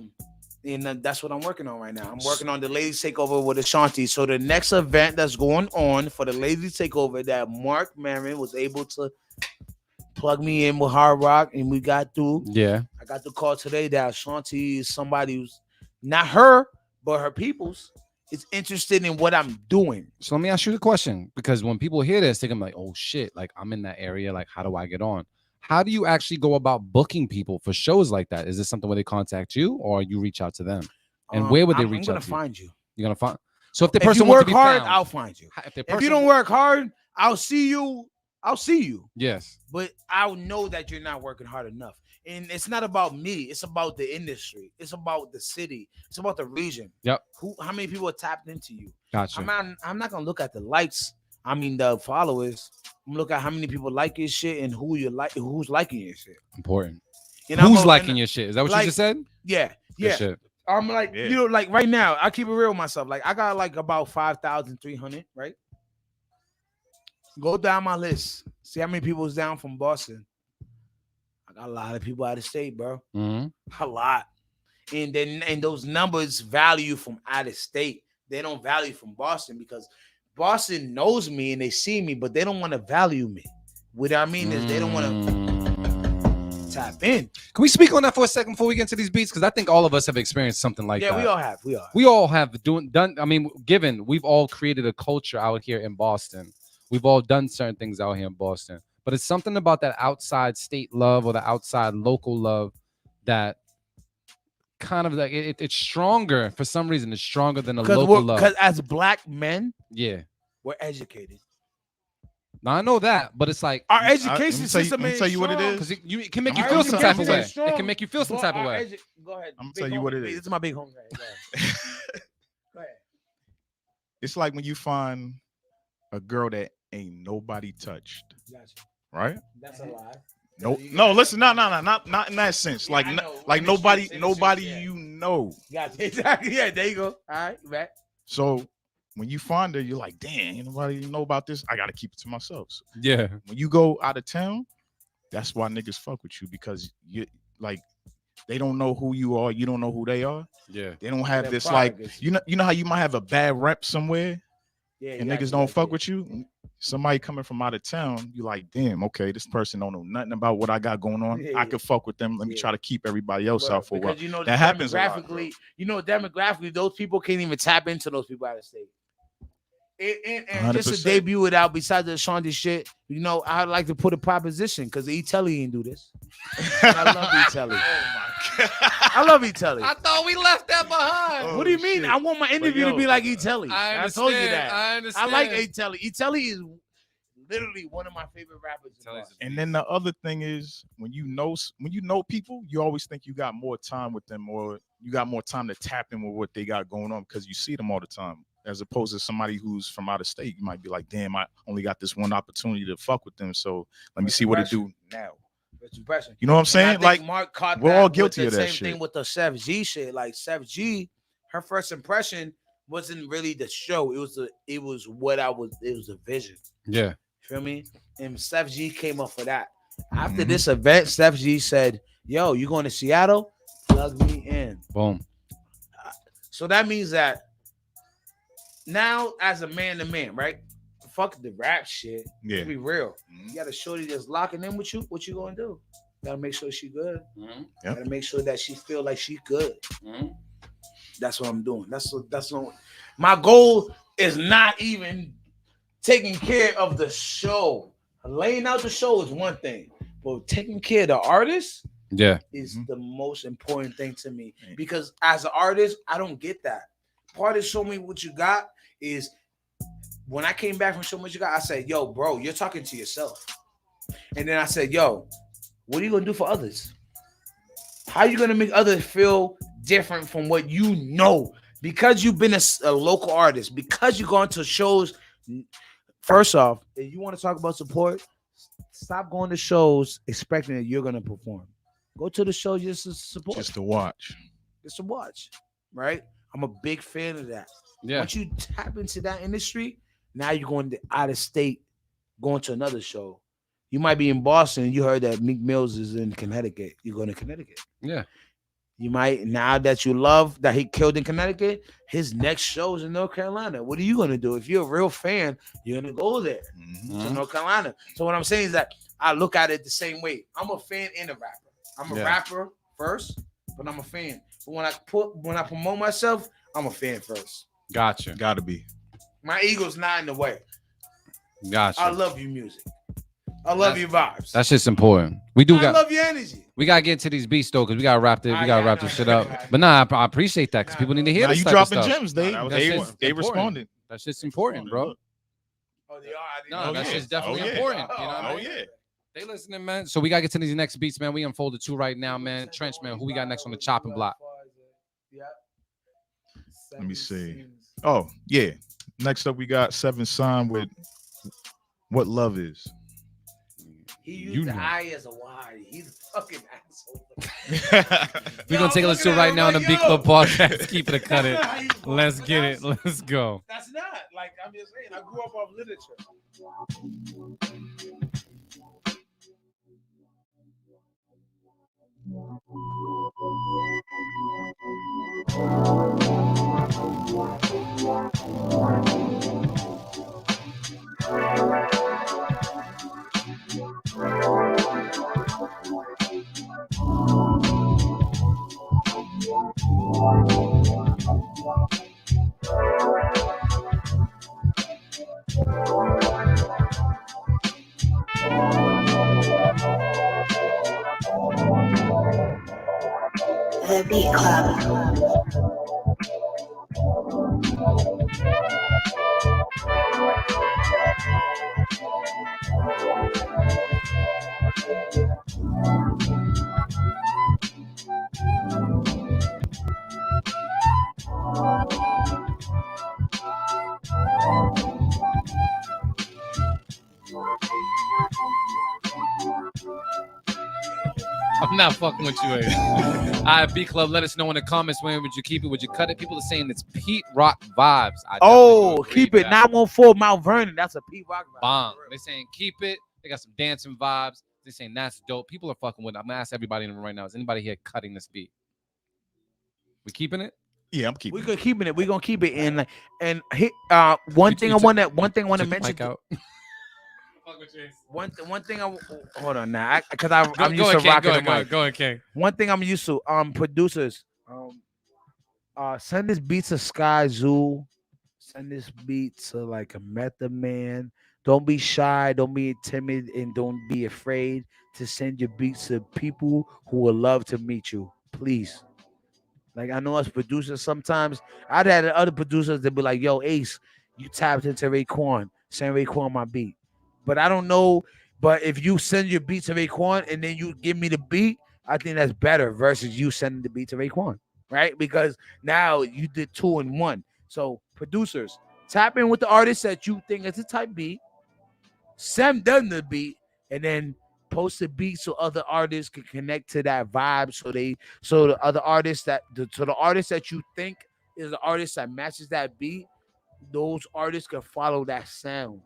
and that's what I'm working on right now. I'm working on the Ladies Takeover with Ashanti. So the next event that's going on for the Ladies Takeover that Mark Maron was able to plug me in with Hard Rock, and we got through. Yeah. I got the call today that Ashanti is somebody who's not her, but her peoples is interested in what I'm doing. So let me ask you the question, because when people hear this, they're gonna be like, oh shit, like I'm in that area. Like, how do I get on? How do you actually go about booking people for shows like that? Is this something where they contact you or you reach out to them? And where would they reach out to? I'm gonna find you. You're gonna find. So if the If person you wants work to be hard, found, I'll find you. if you don't work hard, I'll see you. Yes. But I'll know that you're not working hard enough. And it's not about me. It's about the industry. It's about the city. It's about the region. Yep. How many people are tapped into you? Gotcha. I'm not gonna look at the likes. I mean the followers. I'm gonna look at how many people like your shit and who's liking your shit. Important. You know, Who's liking your shit? Is that what you just said? Yeah. Good Yeah. shit. I'm like, you know, like right now, I keep it real with myself. Like I got like about 5,300, right? Go down my list. See how many people is down from Boston. I got a lot of people out of state, bro. Mm-hmm. A lot. And those numbers value from out of state. They don't value from Boston because Boston knows me and they see me, but they don't want to value me. What I mean is they don't want to tap in. Can we speak on that for a second before we get into these beats? Because I think all of us have experienced something like that. Yeah, we all have. We all have done. I mean, we've all created a culture out here in Boston. We've all done certain things out here in Boston. But it's something about that outside state love or the outside local love that kind of like it's stronger for some reason. It's stronger than the local love. Because as black men, we're educated. Now I know that, but it's like our education system. Tell you what it is. Because it can make you feel some type of way. It can make you feel some type of way. Go ahead. I'm gonna tell you what it is. This is my big home. Go ahead. It's like when you find a girl that ain't nobody touched. Gotcha. Right? That's a lie. No, listen, no, not in that sense. Like nobody you know. Gotcha. Exactly. Yeah, there you go. All right, back. So when you find her, you're like, damn, ain't nobody know about this. I gotta keep it to myself. So yeah. When you go out of town, that's why niggas fuck with you, because you like they don't know who you are, you don't know who they are. Yeah. They don't have this like you know how you might have a bad rep somewhere. Yeah, and niggas don't fuck with you. Somebody coming from out of town, you like, damn, okay, this person don't know nothing about what I got going on. Yeah, I could fuck with them. Let me try to keep everybody else out for a while. You know, that happens demographically. Demographically, those people can't even tap into those people out of state. And just to debut it out, besides the Ashanti shit, I'd like to put a proposition because E-Telly ain't do this. I love E-Telly. Oh my God. I love E-Telly. I thought we left that behind. What do you mean? Shit. I want my interview to be like E-Telly. I told you that. I understand. I like E-Telly. E-Telly is literally one of my favorite rappers. And then the other thing is when you know people, you always think you got more time with them, or you got more time to tap in with what they got going on because you see them all the time. As opposed to somebody who's from out of state, you might be like, damn, I only got this one opportunity to fuck with them. So let me see what it do now. You know what I'm saying? Like Mark caught we're all guilty of that shit. Same thing with the Seth G shit. Like Seth G, her first impression wasn't really the show. It was a vision. Yeah. You feel me? And Seth G came up for that. After this event, Seth G said, yo, you going to Seattle? Plug me in. Boom. So that means that now, as a man to man, right? Fuck the rap shit. Yeah. To be real. You got a shorty that's locking in with you. What you gonna do? Gotta make sure she good. Gotta make sure that she feel like she good. That's what I'm doing. That's what my goal is. Not even taking care of the show. Laying out the show is one thing, but taking care of the artist is the most important thing to me. Because as an artist, I don't get that. Part of Show Me What You Got is when I came back from Show Me What You Got, I said, yo, bro, you're talking to yourself. And then I said, yo, what are you going to do for others? How are you going to make others feel different from what you know? Because you've been a local artist, because you've gone to shows. First off, if you want to talk about support, stop going to shows expecting that you're going to perform. Go to the show just to support. Just to watch. Just to watch, right? I'm a big fan of that. Yeah. Once you tap into that industry, now you're going to out of state, going to another show. You might be in Boston. You heard that Meek Mills is in Connecticut. You're going to Connecticut. Yeah. You might, now that you love that he killed in Connecticut, his next show is in North Carolina. What are you going to do? If you're a real fan, you're going to go there to North Carolina. So what I'm saying is that I look at it the same way. I'm a fan and a rapper. I'm a rapper first, but I'm a fan. But when I promote myself, I'm a fan first. Gotcha. Gotta be. My ego's not in the way. Gotcha. I love you music. I love your vibes. That's just important. We do I got. love your energy. We gotta get into these beats though, because we gotta wrap this shit up. But nah, I appreciate that because people need to hear this you type of dropping stuff. gems. They responded. That's just important, bro. Oh, they are. No, that's just definitely important. You know what I mean? Yeah. They listening, man. So we gotta get to these next beats, man. We unfolded 2 right now, man. Trench, man. Who we got next on the chopping block? Let me see. Oh, yeah. Next up, we got 7 Sign with What Love Is. He used the I as a Y. He's a fucking asshole. We're gonna take a listen to it right now on the Beat Club podcast. Keep it a cut it. Let's get it. Let's go. That's not like I'm just saying. I grew up off literature. The Beat Club. I'm not fucking with you. All right, B Club, let us know in the comments. When would you keep it? Would you cut it? People are saying it's Pete Rock vibes. Keep it. 914 Mount Vernon. That's a Pete Rock vibe. Bomb. They're saying keep it. They got some dancing vibes. They're saying that's dope. People are fucking with it. I'm gonna ask everybody in the room right now. Is anybody here cutting this beat? We keeping it? Yeah, I'm keeping. We're keeping it. We're gonna keep it in. And one thing I want to mention. One thing hold on now, because I'm used to rocking the mic. Go ahead, King. One thing I'm used to, producers, send this beat to Sky Zoo, send this beat to like a Method Man. Don't be shy, don't be timid, and don't be afraid to send your beats to people who would love to meet you. Please. Like I know as producers, sometimes I'd had other producers that be like, "Yo, Ace, you tapped into Raekwon. Send Raekwon my beat." But I don't know. But if you send your beat to Raekwon and then you give me the beat, I think that's better versus you sending the beat to Raekwon, right? Because now you did 2 in 1. So producers, tap in with the artist that you think is a type beat, send them the beat, and then post the beat so other artists can connect to that vibe. So the other artists that you think is the artist that matches that beat, those artists can follow that sound.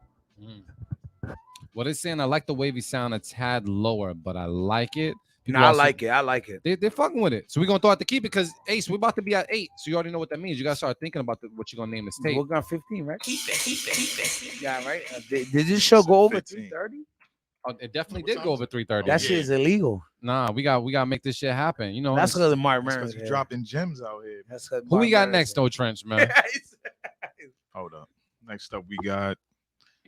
What it's saying, I like the wavy sound a tad lower, but I like it. I like it. They're fucking with it. So we're gonna throw out the keep it because Ace, we're about to be at 8. So you already know what that means. You gotta start thinking about what you're gonna name this tape. We're going 15, right? Keep it. Yeah, right. Did this show go over 330? Oh, it definitely did go over 330. That shit is illegal. Nah, we gotta make this shit happen. You know, that's because of Mark Maron. Because dropping gems out here. That's who we got next, though, Trench, man? Hold up. Next up, we got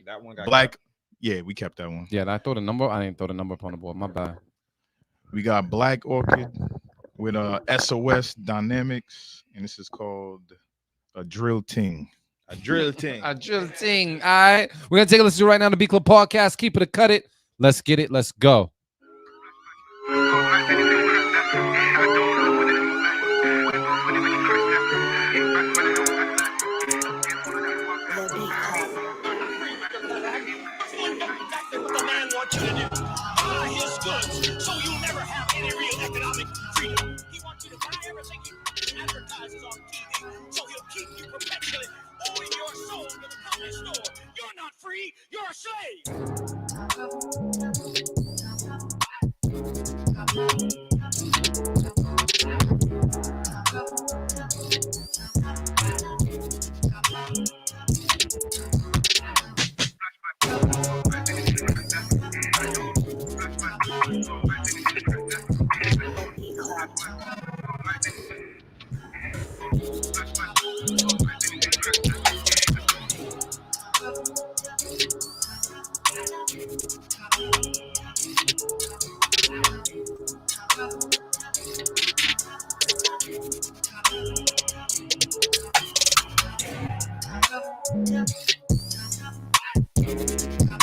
that one. Black. Yeah, we kept that one. Yeah, I throw the number. I didn't throw the number up on the board. My bad. We got Black Orchid with SOS Dynamics, and this is called a drill ting. A drill ting. A drill ting. All right, we're gonna take a listen to right now the Beat Club podcast. Keep it a cut it. Let's get it. Let's go. So you never have any real economic freedom. He wants you to buy everything he advertises on TV. So he'll keep you perpetually owing your soul to the comedy store. You're not free, you're a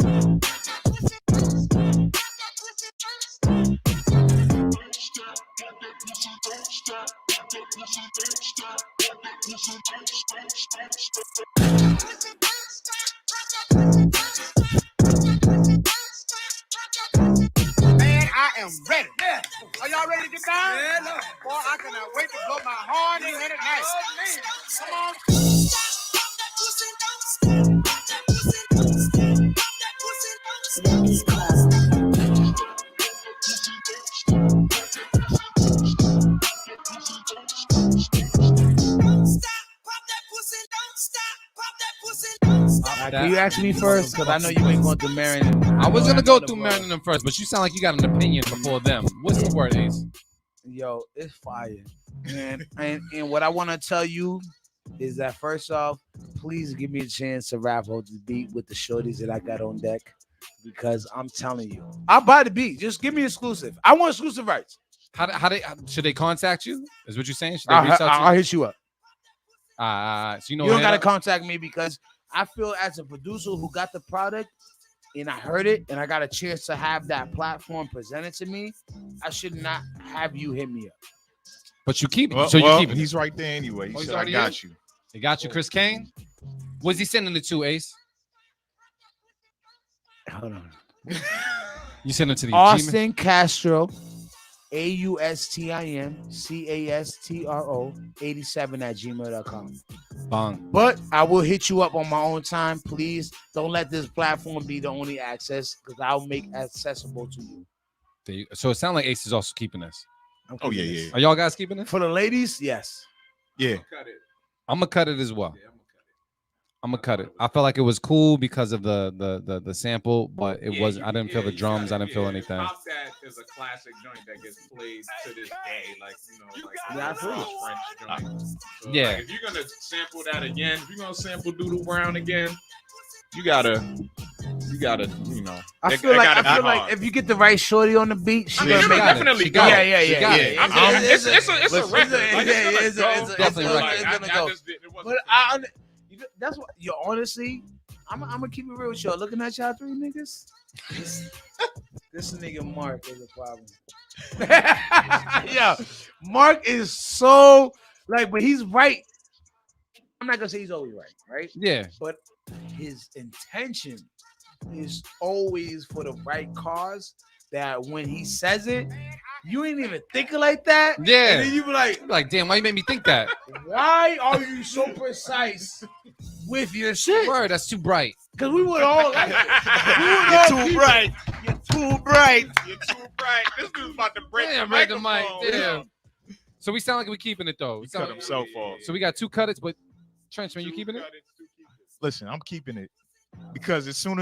Man, I am ready. Are y'all ready to get down? Yeah, no. Boy, I cannot wait to blow my horn in here tonight. Come on. The Beat Club. Can you ask me first? Because I know you ain't going through Marion. I was gonna go through Marion and them first, but you sound like you got an opinion before them. What's the word, Ace? Yo, it's fire. And what I want to tell you is that first off, please give me a chance to rap hold the beat with the shorties that I got on deck. Because I'm telling you, I'll buy the beat. Just give me exclusive. I want exclusive rights. Should they contact you? Is what you're saying? Should they reach out to you? I'll hit you up. So you know you don't gotta contact me because I feel as a producer who got the product and I heard it and I got a chance to have that platform presented to me, I should not have you hit me up. But you keep it. Well, So you keep it. He's right there anyway. He said, I got you. They got you, Chris Kane. What's he sending it to, Ace? Hold on. You send it to the Austin Castro, AUSTIMCASTRO87@gmail.com. Bang. But I will hit you up on my own time. Please don't let this platform be the only access because I'll make accessible to you. So it sounds like Ace is also keeping this. Oh yeah, yeah. Are y'all guys keeping it? For the ladies, yes. Yeah. I'm gonna cut it as well. I'm gonna cut it. I felt like it was cool because of the sample, but it was. I didn't feel the drums. I didn't feel anything. Pop That is a classic joint that gets played to this day. Like like Yeah, I feel a it. French joint. So, Yeah. Like, if you're gonna sample that again, if you're gonna sample Doodle Brown again, you gotta, I feel like if you get the right shorty on the beat, she gonna make definitely it. go. Yeah. It's a record. Like, it's definitely gonna record. go. It's gonna go. It wasn't But that's what you honestly. I'm gonna keep it real with y'all. Looking at y'all three niggas, this nigga Mark is a problem. Yeah, Mark is so like, but he's right. I'm not gonna say he's always right? Yeah. But his intention is always for the right cause. That when he says it, you ain't even thinking like that. Yeah. And then you be like, damn, why you made me think that? Why are you so precise with your shit? Word, that's too bright. Because we would all like it. You're too bright. You're too bright. You're too bright. This dude's about to break Damn, the break the microphone. mic. Damn. So we sound like we're keeping it though. He cut himself off. So we got 2 cut-its, but Trenchman, you keeping it? Listen, I'm keeping it because as soon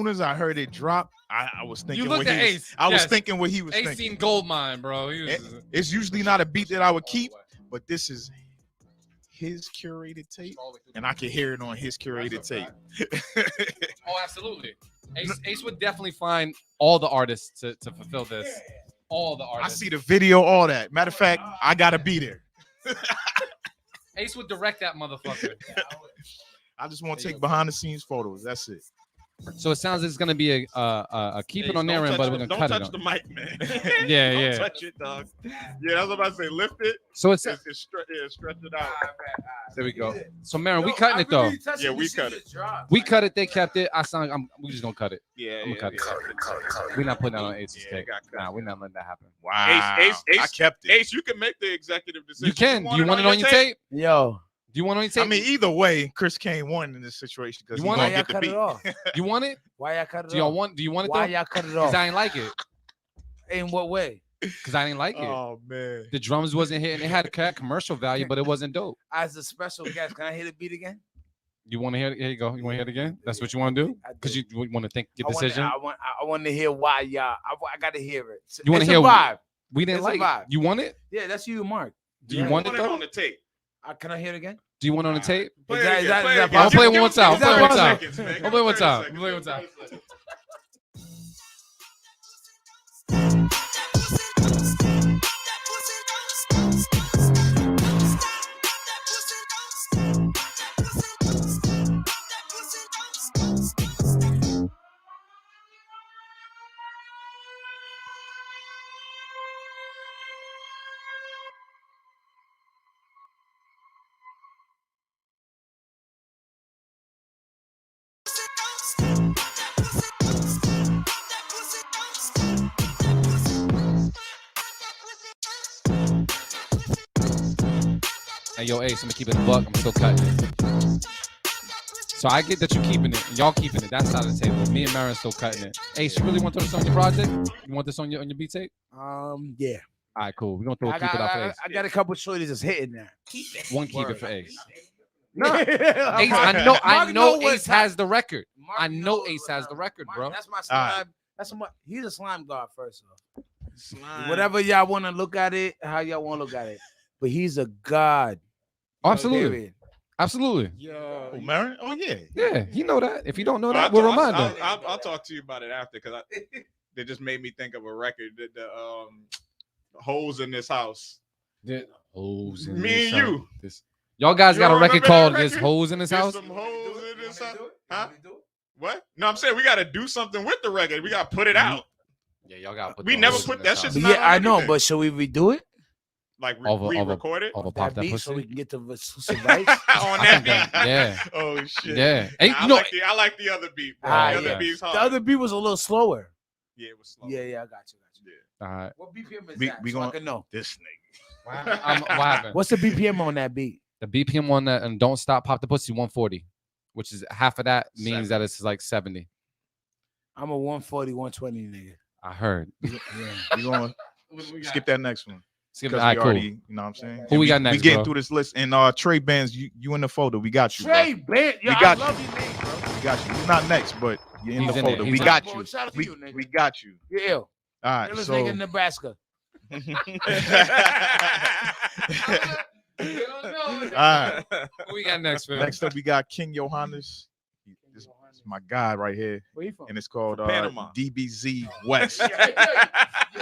as I heard it drop, I was thinking You looked at Ace. I was Yes. thinking what he was Ace thinking. seen Goldmine, bro. He was, It's usually not a beat that I would keep, but this is his curated tape, and I can hear it on his curated tape. Oh, absolutely. Ace would definitely find all the artists to fulfill this. All the I artists. see the video, all that. Matter of fact, I gotta be there. Ace would direct that motherfucker. I just want to take behind the scenes photos. That's it. So it sounds like it's gonna be a keep it on there, but we're gonna cut it. Don't touch the mic, man. Yeah, Don't yeah. touch it, dog. Yeah, that's what I say. Lift it. So it's Stretch it out. there we go. So Marin, we cutting it though. Yeah, we cut it. We cut it. They kept it. We just gonna cut it. Yeah, I'm gonna cut it. We're not putting that on Ace's tape. Nah, we're not letting that happen. Wow. Ace, I kept it. Ace, you can make the executive decision. You can. Do you want it on your tape? Yo, Do you want it on your tape? I mean, either way, Chris Kane won in this situation because You he want gonna why y'all get the cut it beat. off? You want it? Why y'all cut it Do y'all off? want? Do you want it Why though? y'all cut it Because off? I ain't like it. In what way? Because I didn't like it. Oh man. The drums wasn't hitting. It had a commercial value, but it wasn't dope. As a special guest, can I hear the beat again? You want to hear it? Here you go. You want to hear it again? That's what you want to do? I do. Because you want to think your I decision. want to hear why y'all. I got to hear it. You wanna It's hear a vibe? We didn't It's a like vibe. it. You want it? Yeah, that's you, Mark. Do you want it on though? the tape? Can I hear it again? Do you want it on the tape? Play Is that- it is that- again. is that Play it I'll again. play it Give one him time. 30 I'll play it one time. seconds, man. I'll play it one 30 time. seconds. I'll play it one time. Hey, yo, Ace, I'm gonna keep it a buck. I'm still cutting it. So I get that you're keeping it. Y'all keeping it. That side of the table. Me and Marin still cutting it. Ace, you really want this on your project? You want this on your beat tape? Yeah. All right, cool. We're gonna throw a keep it out for Ace. I got a couple shorties that's hitting now. One keep it for Ace. No, Ace, I know Ace has the record. I know Ace has the record, bro. That's my All right. slime. That's my. He's a slime god first off. Slime. Whatever y'all want to look at it, how y'all want to look at it, but he's a god. Oh, absolutely, Period. absolutely. Oh, Marin? Oh yeah. Yeah, you know that. If you don't know that, we'll remind him. I'll talk to you about it after because they just made me think of a record that the holes in this house. Hoes in Me this and house. you. Y'all guys You got a don't record remember called that "There's record? Hoes in This There's House." some holes in this house. Huh? What? No, I'm saying we got to do something with the record. We got to put it out. Yeah, y'all got. We never put that shit. But not yeah, on I know. anything. But should we redo it? Like Over- re-record it Over That pop that beat pussy. so we can get the rights. on I that think that- beat. yeah. Oh shit. Yeah. Hey, Nah, you know, I like the other beat. Bro. Ah, the other yeah. beat's hard. The other beat was a little slower. Yeah, it was slow. Yeah, I got you. Yeah. All right. What BPM is We that? we So I gonna can know. this nigga. What happened? What's the BPM on that beat? The BPM on that and Don't Stop Pop the Pussy 140, which is half of that means that it's like 70. I'm a 140, 120 nigga. I heard. Yeah, we gonna skip that next one. Skip Because all right, we cool. already, you know what I'm saying? Who we got next, We getting bro? through this list. And Trey Bands, you in the folder. We got you. Trey bro. Band, yo, We I got love you. your name, bro. We got you. You're not next, but you're in He's the in folder. it. We He's in got it. you. Shout out to you, nigga. We got you. You're ill. All right. Illest So nigga in Nebraska. all right. Who we got next, man? Next up, we got King Johannes. This is my guy right here, Where you from? and it's called Panama. DBZ West.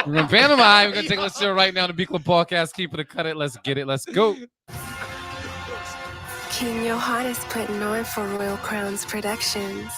We're in Panama. We're gonna take a listen right now to Beat Club Podcast. Keep it, cut it. Let's get it. Let's go. King Johannes putting on for Royal Crowns Productions.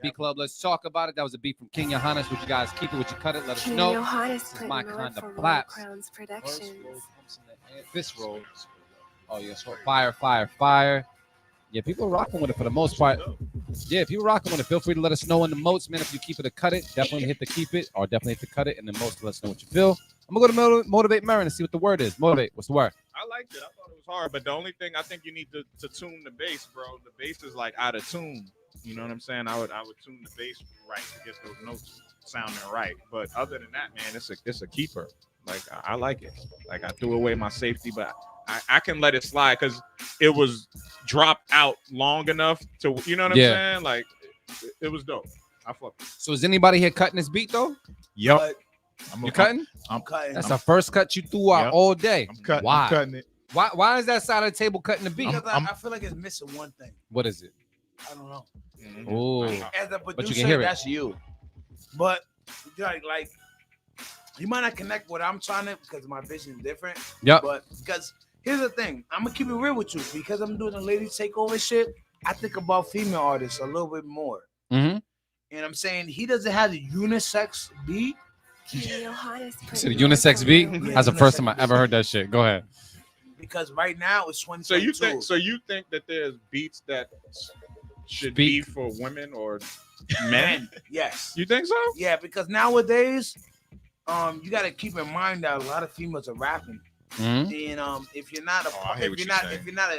Beat Club, let's talk about it. That was a beat from King Johannes. Would you guys keep it? Would you cut it? Let us King know. Johannes This is putting my on kind for of Royal claps. Crowns First Productions. roll comes in the air. This roll. Oh, yes. Fire, fire, fire. Yeah, people are rocking with it for the most part. Yeah, people rocking with it. Feel free to let us know in the modes, man. If you keep it or cut it, definitely hit the keep it or definitely hit the cut it. And the most, let us know what you feel. I'm going to go to Motivate Marin and see what the word is. Motivate. What's the word? I liked it. I thought it was hard, but the only thing I think you need to tune the bass, bro. The bass is like out of tune. You know what I'm saying? I would tune the bass right to get those notes sounding right. But other than that, man, it's a keeper. Like I like it. Like I threw away my safety, but I can let it slide because it was dropped out long enough to, you know what I'm saying? Like it was dope. I fucked it. So is anybody here cutting this beat though? Yup. You cutting? I'm cutting. That's the first cut you threw out all day. I'm cutting. Why? I'm cutting it. Why is that side of the table cutting the beat? Because I feel like it's missing one thing. What is it? I don't know. Oh, As a but you producer, can hear it. that's you. But like you might not connect what I'm trying to because my vision is different. Yep. But because here's the thing, I'm gonna keep it real with you because I'm doing the lady takeover shit. I think about female artists a little bit more. Mm-hmm. And I'm saying he doesn't have the unisex beat. King Johannes So the putting on unisex for beat? Royal Yeah, That's the Crowns first time I Productions. ever heard that shit. Go ahead. Because right now it's So 2022. you think that there's beats that should Speak. be for women or men? Yes. You think so? Yeah, because nowadays, you got to keep in mind that a lot of females are rapping, Mm-hmm. and if you're not I hear what you're saying. if you're not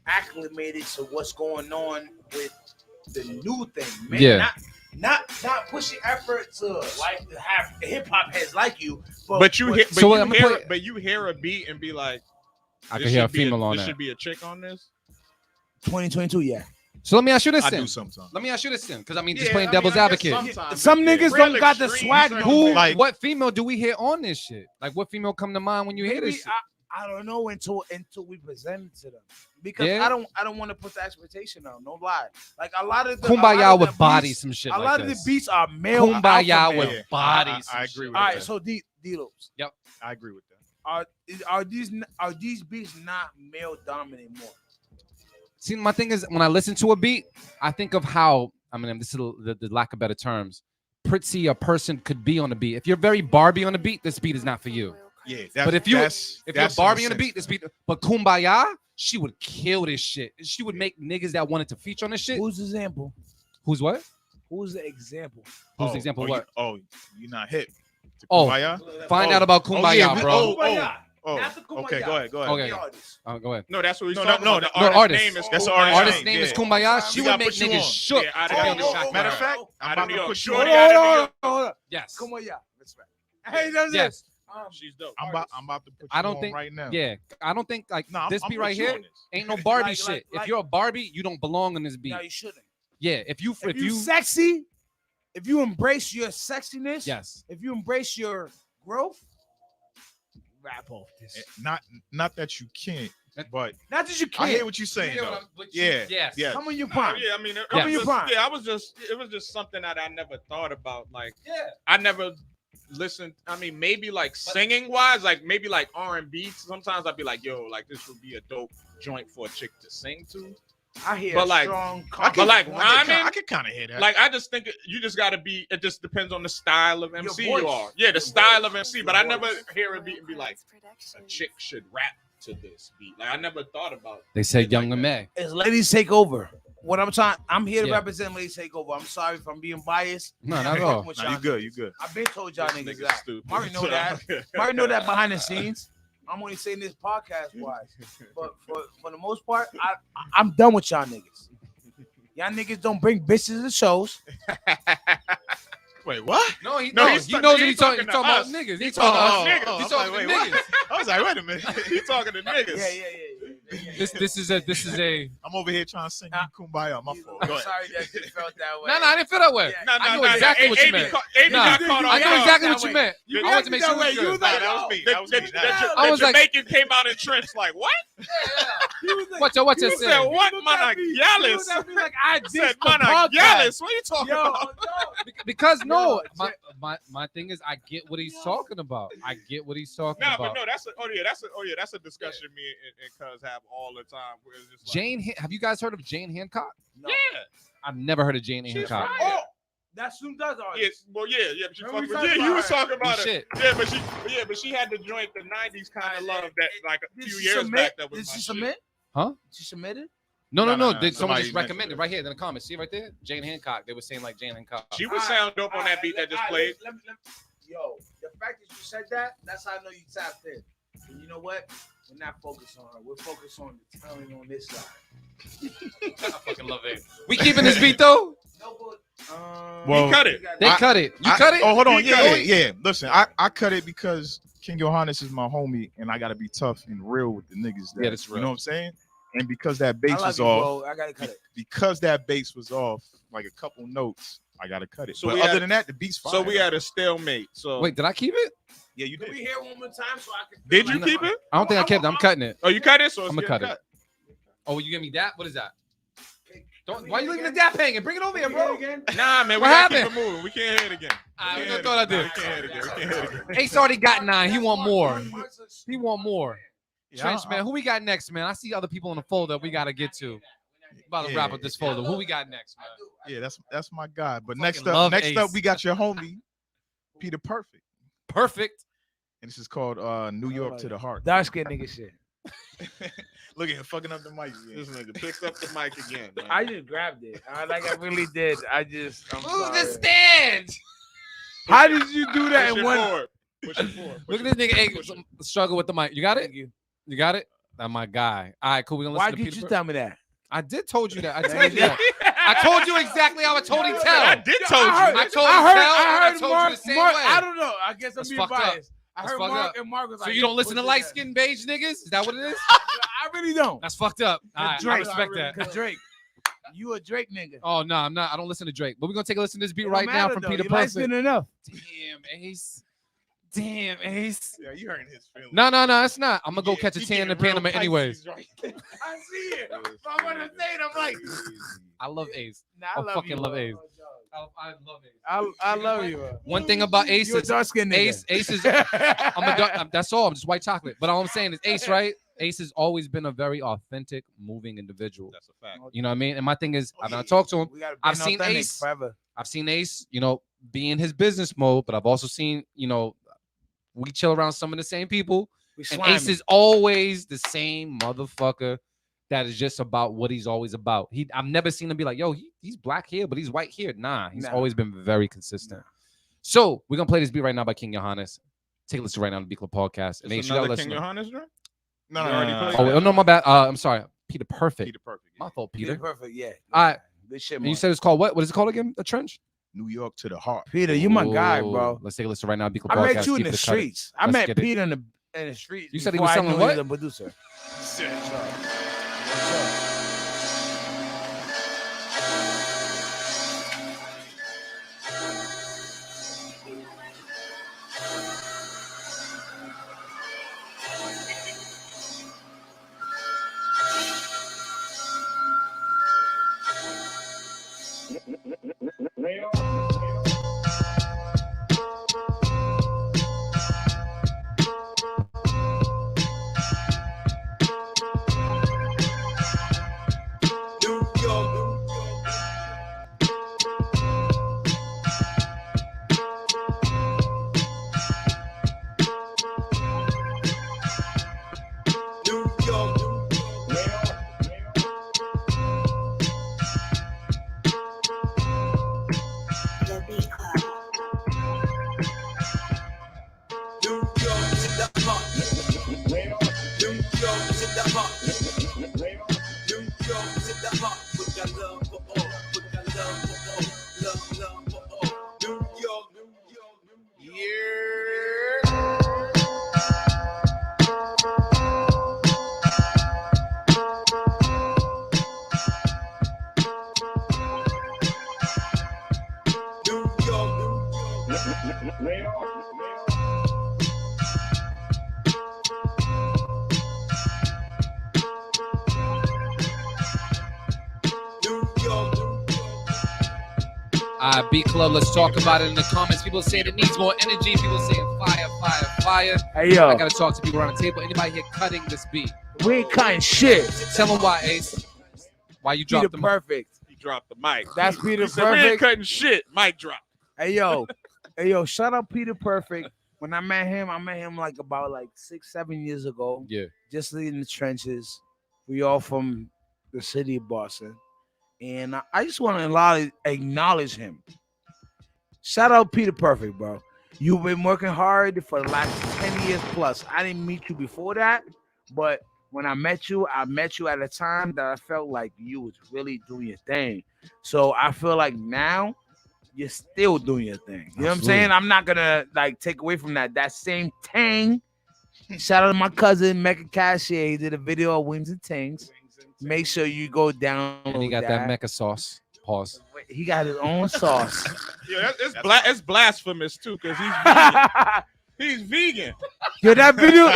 acclimated to what's going on with the new thing, man, Yeah. not pushing effort to like to have hip hop heads like you, But you hear, but, So you I'm gonna hear play- but you hear a beat and be like, I this can hear a should be female on This that. should be a chick on this. 2022, yeah. So let me ask you this I then. do sometimes. Let me ask you this then, because I mean, just Yeah, playing I mean, devil's I guess advocate. sometimes Some it's niggas real don't got the extreme swag certain no Who? more. Like- What female do we hear on this shit? Like, what female come to mind when you hear Maybe this? Shit? I don't know until we present it to them because Yeah. I don't want to put the expectation on. No lie, like a lot of the Kumbaya with the body, beats- some shit. A like lot of this. the beats are male. Kumbaya alpha with male. bodies. I agree with All that. right, so D-Lopes, I agree with that. are these beats not male dominant more? See, my thing is when I listen to a beat, I think of how, I mean, this is the lack of better terms, pretty a person could be on the beat. If you're very Barbie on the beat, this beat is not for you. Yeah, But if you're that's Barbie in on a the beat, sense, this beat. But Kumbaya, she would kill this shit. She would make niggas that wanted to feature on this shit. Who's the example? Who's what? Who's the example? Who's the example? What? You're not hip. To Oh, Kumbaya? Find out about Kumbaya, yeah, bro. Oh, After Kumbaya. okay, go ahead. Okay. The artist. Go ahead. No, that's what he's No, talking no, about. no, The artist. name is That's the Kumbaya. Artist's name is Kumbaya. She We would gotta make put you niggas on. shook. Yeah, I to be on don't the know. track. Matter of with her. fact, I'm I about don't to know. put you Shorty on. out of New York. Hold up. Yes. Kumbaya. Respect. Hey, that's Yes. She's dope. I'm about to put you I don't on think. right now. Yeah. I don't think like Nah, this I'm beat put right you here on this. ain't no Barbie Like- shit. like- If you're a Barbie, you don't belong in this beat. No, you shouldn't. Yeah. If you If you sexy, if you embrace your sexiness, yes. if you embrace your growth, rap off this. Not that you can't, but Not that you I hear can't. what you're saying. You hear though. what I'm- Yeah. Yes. Yeah. Come on your prime. Yeah, I mean, Come on your prime. yeah, it was just something that I never thought about. Like, Yeah. I never listened. I mean, maybe like singing wise, like maybe like R&B. Sometimes I'd be like, yo, like this would be a dope joint for a chick to sing to. I hear But like- strong. But like I rhyming, can kind of hear that. like I just think you just gotta be. It just depends on the style of MC voice. you are. Yeah, the Your style voice. of MC. Your But I voice. never hear a beat and be like, a chick should rap to this beat. Like I never thought about. They said it Young like and that. May. It's Ladies Take Over. What I'm here to Yeah. represent Ladies Take Over. I'm sorry if I'm being biased. No, not at Fucking all. with Nah, y'all you good. niggas. You good. I've been told y'all This niggas nigga's that. stupid. Marty know that. Marty know that behind the scenes. I'm only saying this podcast wise, but for the most part, I'm done with y'all niggas. Y'all niggas don't bring bitches to shows. Wait, what? No, he No, knows. he's He knows he he's talking talking to about us. niggas. He He talking talking about to niggas. us. He's talking to niggas. I was like, wait a minute. He talking to niggas. Yeah. This is a. I'm over here trying to sing you Kumbaya. My fault. Go I'm ahead. sorry that you felt that way. No, I didn't feel that way. Yeah. I know exactly what you meant. AB Nah, got caught I off know guard. exactly what that you way. meant. You I wanted to reacted make that sure way. it You was was good. like, That was me. The, That was me. I was like- Jamaican came out in trench like, what? What's your You said saying? what? Managallis. Like I I said did the podcast. Managallis. What are you talking Yo, about? Because no, Yo, my thing is I get what he's talking about. I get what he's talking Nah, about. but no, that's a discussion me and Cuz have all the time. Where it's just like, Jane, have you guys heard of Jane Hancock? No. yeah, I've never heard of Jane she's Hancock. fire. Oh, that's who does Yeah, artists. well, yeah. But you Remember we talking, talked yeah, you about was her. talking about it. Shit. But she had the joint, the '90s kind of love that like a Did few she years submit? back. That was Did my she shit. submit? Huh? She submitted? No. No, Someone somebody just mentioned recommended it. right here in the comments. See right there? Jane Hancock. They were saying like Jane Hancock. She would sound dope on that beat that just played. Yo, the fact that you said that, that's how I know you tapped in. And you know what? We're not focused on her. We're focused on the talent on this side. I fucking love it. We keeping this beat though? No, but Well, He cut it. They cut it. You cut it? Oh, hold on. He cut Yeah. Listen, I cut it because King Johannes is my homie, and I gotta be tough and real with the niggas. Yeah, that's You real. know what I'm saying? And because that I bass love was you, off, bro. I gotta cut it. because that bass was off, like a couple notes, I gotta cut it. So But we other had- than that, the beat's fine. So we had a stalemate. So Wait, did I keep it? yeah, you Can did. we hear it one more time so I can? did feel you like keep it? I don't think I kept it. I'm cutting it. Oh, you cut it. So it's I'm gonna getting cut it. Oh, you give me that? What is that? Why you leaving the gap hanging? Bring it over here, bro. Again? Nah, man, we What gotta keep happened? it moving. We can't hear it again. I We can't thought I hear it did. again. We can't hear it again. We can't hear it again. Ace already got 9. He want more. He want more. Yeah, Trench, man. Who we got next, man? I see other people in the folder we gotta get to. About to wrap up this folder. Who we got next, man? Yeah, that's my guy. But Fucking next love up, Ace. we got your homie, Peter Perfect, Perfect. and this is called New York to the Heart. Dark skin nigga shit. Look at him fucking up the mic. This nigga picked up the mic again. Man. I just grabbed it. I really did. I'm Move sorry. the stand. How did you do that Push in it one? forward. Push it forward. Look at this nigga. Hey, Push it. struggle with the mic. You got it? Thank you. You got it? That's my guy. All right, cool. We gonna Why listen to did Peter you Perfect. tell me that? I did told you that. I told you that. I told you exactly how I told him tell. I did told you. I told you I tell, and I heard told Mark. you the same Mark way. I don't know. I guess I'm That's being fucked up. biased. I That's heard fucked Mark up. and Mark was So like, you don't listen to "What's light that?" skinned beige niggas? Is that what it is? I really don't. That's fucked up. All right, I Drake. respect that. Cause Drake. You a Drake nigga. Oh no, I'm not. I don't listen to Drake. But we're gonna take a listen to this beat It right don't now matter, from though. Peter You light Perfect. skinned enough. Damn, Ace. Damn, Ace. Yeah, you hurting his feelings. No, it's not. I'm gonna go catch a tan in Panama anyways. I see it. So I'm gonna say it. I'm like, I love Ace. nah, I I love fucking you. love bro. Ace. I love Ace. I love you. Bro. One thing about Ace You a is dark skinned nigga. Ace is I'm a dark, that's all. I'm just white chocolate. But all I'm saying is Ace, right? Ace has always been a very authentic, moving individual. That's a fact. You know what I mean? And my thing is, I've talked to him. We gotta be I've seen authentic Ace. forever. I've seen Ace, be in his business mode, but I've also seen, we chill around some of the same people. We And slimy. Ace is always the same motherfucker that is just about what he's always about. I've never seen him be like, yo, he's black here, but he's white here. Nah, he's Nah. always been very consistent. So we're gonna play this beat right now by King Johannes. Take a listen right now to the Beat Club Podcast. And make sure y'all Another listen. King Johannes drink? No. Oh, no, my bad. I'm sorry. Peter Perfect. Peter Perfect. My fault, Peter. Peter Perfect, yeah. All right. This shit, And you said it's called what? What is it called again? The Trench? New York to the heart. Peter, you my guy, bro. Let's take a listen right now. Beat Club I Podcast. met you in Keep the it cut it. streets. I Let's met get it. Peter in the streets. You said he before was I selling knew what? He was a producer. Beat Club, let's talk about it in the comments. People saying it needs more energy. People saying fire, fire, fire. Hey, yo. I gotta talk to people around the table. Anybody here cutting this beat? We ain't cutting shit. Tell them why, Ace. Why you dropped Peter the Perfect. He dropped the mic. That's Peter He said, we ain't Perfect. cutting shit. Mic drop. Hey yo, shout out Peter Perfect. When I met him like about 6-7 years ago. Yeah. Just in the trenches. We all from the city of Boston. And I just want to acknowledge him. Shout out Peter Perfect, bro. You've been working hard for the last 10 years plus. I didn't meet you before that, but when I met you at a time that I felt like you was really doing your thing. So I feel like now you're still doing your thing. You know what I'm saying? I'm not gonna take away from that. That same tang. Shout out to my cousin Mecca Cashier. He did a video of Wings and Tings. Make sure you go down. And he got that Mecca sauce. Pause. He got his own sauce. Yeah, it's blasphemous too, because he's vegan. He's vegan. Yo, that video.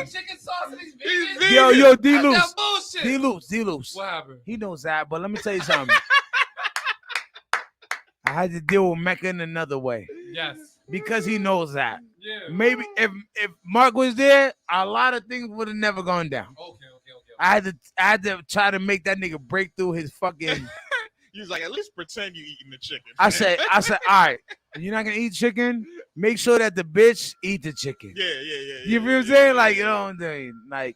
Chicken sauce and he's vegan. Yo, D-Loose. That's that bullshit. D-Loose. What happened? He knows that, but let me tell you something. I had to deal with Mecca in another way. Yes. Because he knows that. Yeah. Maybe if Mark was there, a lot of things would have never gone down. Okay. I had to try to make that nigga break through his fucking. He was like, at least pretend you eating the chicken. I said, all right, you're not gonna eat chicken. Make sure that the bitch eat the chicken. Yeah. You feel what I'm saying? You know what I'm saying? Yeah. That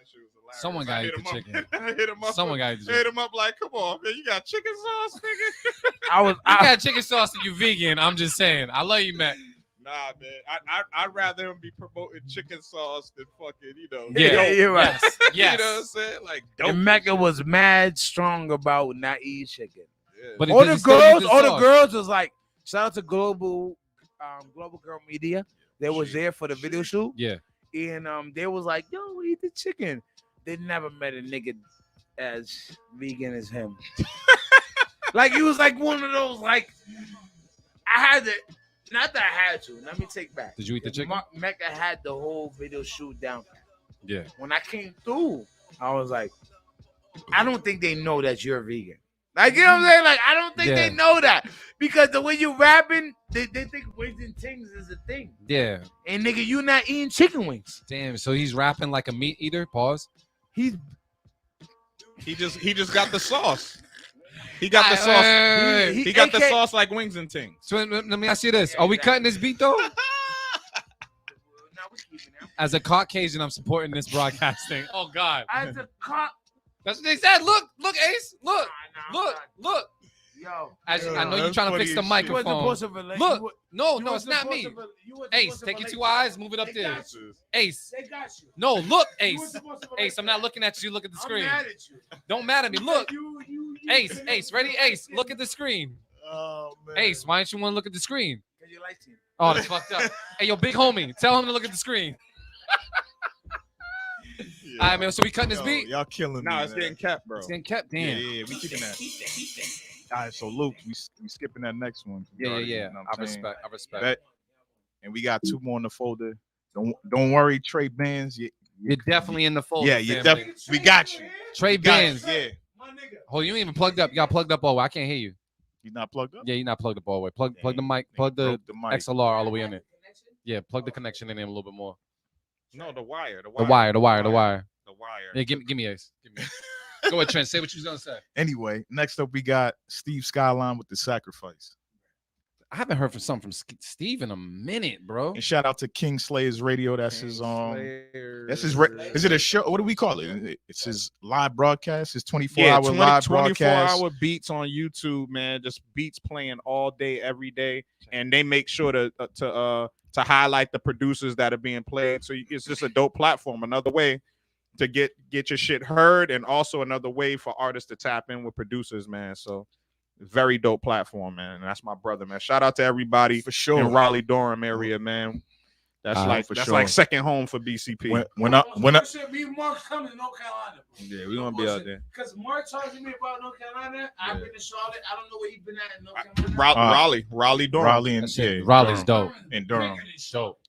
shit was hilarious. Someone got to eat the chicken. I hit him up. Someone got to eat the chicken. Hit him up like, come on, man, you got chicken sauce, nigga? You got chicken sauce and you vegan. I'm just saying. I love you, Matt. Nah, man. I'd rather him be promoting chicken sauce than fucking, Yeah, you're right. Yes. You know what I'm saying? Like, And Mecca was mad strong about not eating chicken. Yeah. But all the girls was like, shout out to Global Girl Media. They was there for the video shoot. Yeah. And they was like, yo, eat the chicken. They never met a nigga as vegan as him. He was like one of those, I had to. Not that I had to. Let me take back. Did you eat the chicken? Mecca had the whole video shoot down. Yeah. When I came through, I was like, I don't think they know that you're vegan. You know what I'm saying? I don't think they know that. Because the way you rapping, they think wings and tings is a thing. Yeah. And nigga, you not eating chicken wings. Damn. So he's rapping like a meat eater. Pause. He just got the sauce. He got the sauce. He got the sauce like Wings and Tings. So let me ask you this: are we cutting this beat though? As a Caucasian, I'm supporting this broadcasting. Oh God! As a cop, that's what they said. Look, Ace. Look. Yo, I know you're trying to fix the microphone. Look, no, it's not me. Ace, take your 2 eyes, move it up there. Ace. They got you. No, look, Ace. Ace, I'm not looking at you. Look at the screen. I'm mad at you. Don't mad at me. Look. Ace, ready? Ace, look at the screen. Oh, man. Ace, why don't you want to look at the screen? Because you like him. Oh, that's fucked up. Hey, yo, big homie, tell him to look at the screen. All right, man. So we cutting this beat? Y'all killing me. No, it's getting kept, bro. It's getting kept. Damn. Yeah, we keeping that. All right, so Luke, we skipping that next one. Yeah. You know what I I'm saying? respect. That, and we got 2 more in the folder. Don't worry, Trey Bands. You're definitely in the folder. Yeah, you definitely. We got you. Trey Bands. Yeah. Hold, you ain't even plugged up. You got plugged up all the way. I can't hear you. You not plugged up? Yeah, you're not plugged up all the way. Plug the mic. Plug the mic. XLR all the way in it. Yeah, plug the connection in there a little bit more. No, the wire. The wire. The wire. Yeah, give me Ace. Go ahead, Trent. Say what you was gonna say. Anyway, next up we got Steve Skyline with The Sacrifice. I haven't heard from something from Steve in a minute, bro. And shout out to King Slayers Radio. That's his That's his. Is it a show? What do we call it? It's his live broadcast. His 24-hour live broadcast. 24-hour beats on YouTube, man. Just beats playing all day, every day, and they make sure to highlight the producers that are being played. So it's just a dope platform. Another way to get your shit heard, and also another way for artists to tap in with producers, man. So very dope platform, man. And that's my brother, man. Shout out to everybody for sure in Raleigh-Durham area, man. That's like second home for BCP. When I me and Mark coming to North Carolina. Yeah, we're gonna be out there. Because Mark talked to me about North Carolina. I've been to Charlotte. I don't know where he's been at in North Carolina. Raleigh-Durham. Raleigh's dope. And Durham. Dope.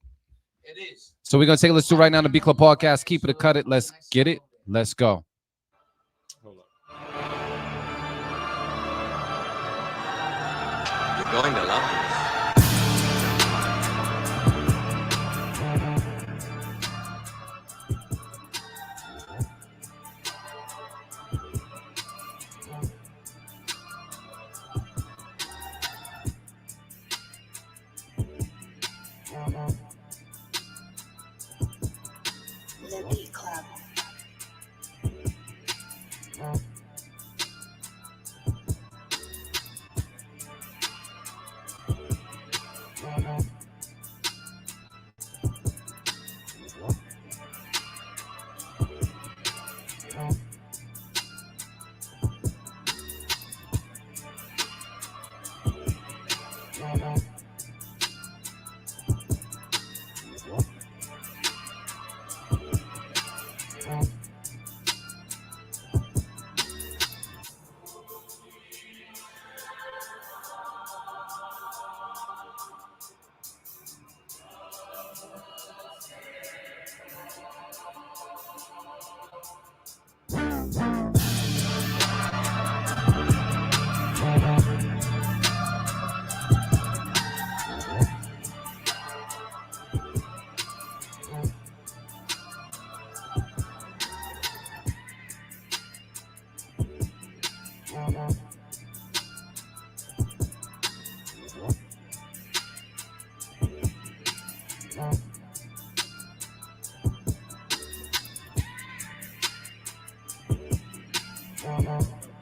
It is. So we're gonna take a listen to right now the Beat Club podcast. Keep it or cut it. Let's get it. Let's go. You're going to love this. The Beat Club.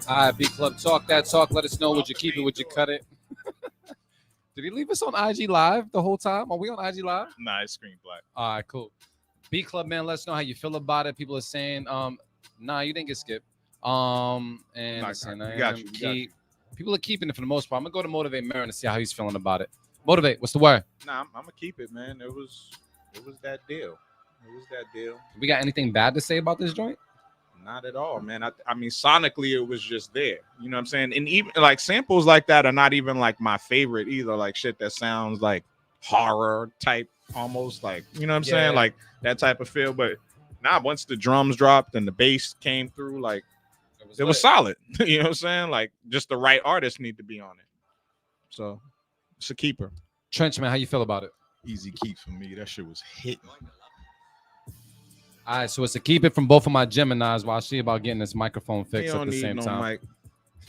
All right, Beat Club, talk that talk. Let us know. Would you keep it? Would you cut it? Did he leave us on IG Live the whole time? Are we on IG Live? Nah, it's screen black. All right, cool. Beat Club, man, let us know how you feel about it. People are saying, nah, you didn't get skipped. And listen, people are keeping it for the most part. I'm gonna go to Motivate Marin to see how he's feeling about it. Motivate, what's the word? Nah, I'm gonna keep it, man. It was that deal. We got anything bad to say about this joint? Not at all, man. I mean, sonically, it was just there. You know what I'm saying? And even like samples like that are not even like my favorite either. Like shit that sounds like horror type, almost like, you know what I'm saying? Like that type of feel. But once the drums dropped and the bass came through, like it was solid. You know what I'm saying? Like just the right artists need to be on it. So it's a keeper. Trench, man, how you feel about it? Easy keep for me. That shit was hitting. All right, so it's a keep it from both of my Geminis while I see about getting this microphone fixed at the same time. Mic.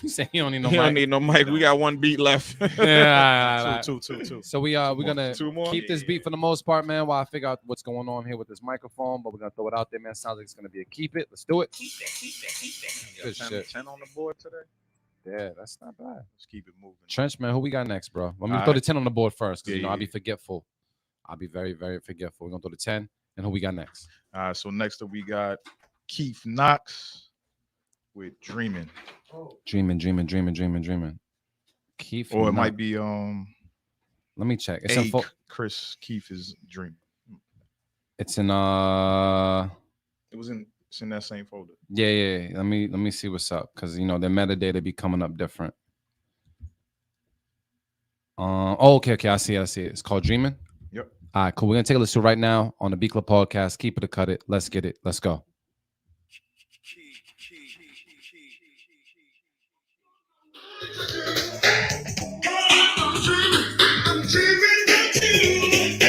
You say you don't need no mic. mic. Don't need no mic. We got one beat left. Yeah, two. So we're gonna keep this beat for the most part, man, while I figure out what's going on here with this microphone. But we're gonna throw it out there, man. Sounds like it's gonna be a keep it. Let's do it. Keep that. Good shit. 10 on the board today. Yeah, that's not bad. Let's keep it moving. Trench, man, who we got next, bro? Let me All throw the right. 10 on the board first, because Yeah, I'll yeah. be forgetful. I'll be very, very forgetful. We're gonna throw the 10, and who we got next? All right, so next up we got Keith Knox with Dreaming. Dreaming. Keith, Or it Knox. might be Let me check. It's in Chris Keith is Dreaming. It's in It's in that same folder. Yeah. Let me see what's up, because you know the metadata be coming up different. Okay. I see it. It's called Dreaming. Yep. All right, cool. We're gonna take a listen right now on the Beat Club podcast. Keep it or cut it. Let's get it. Let's go. I'm dreaming that you.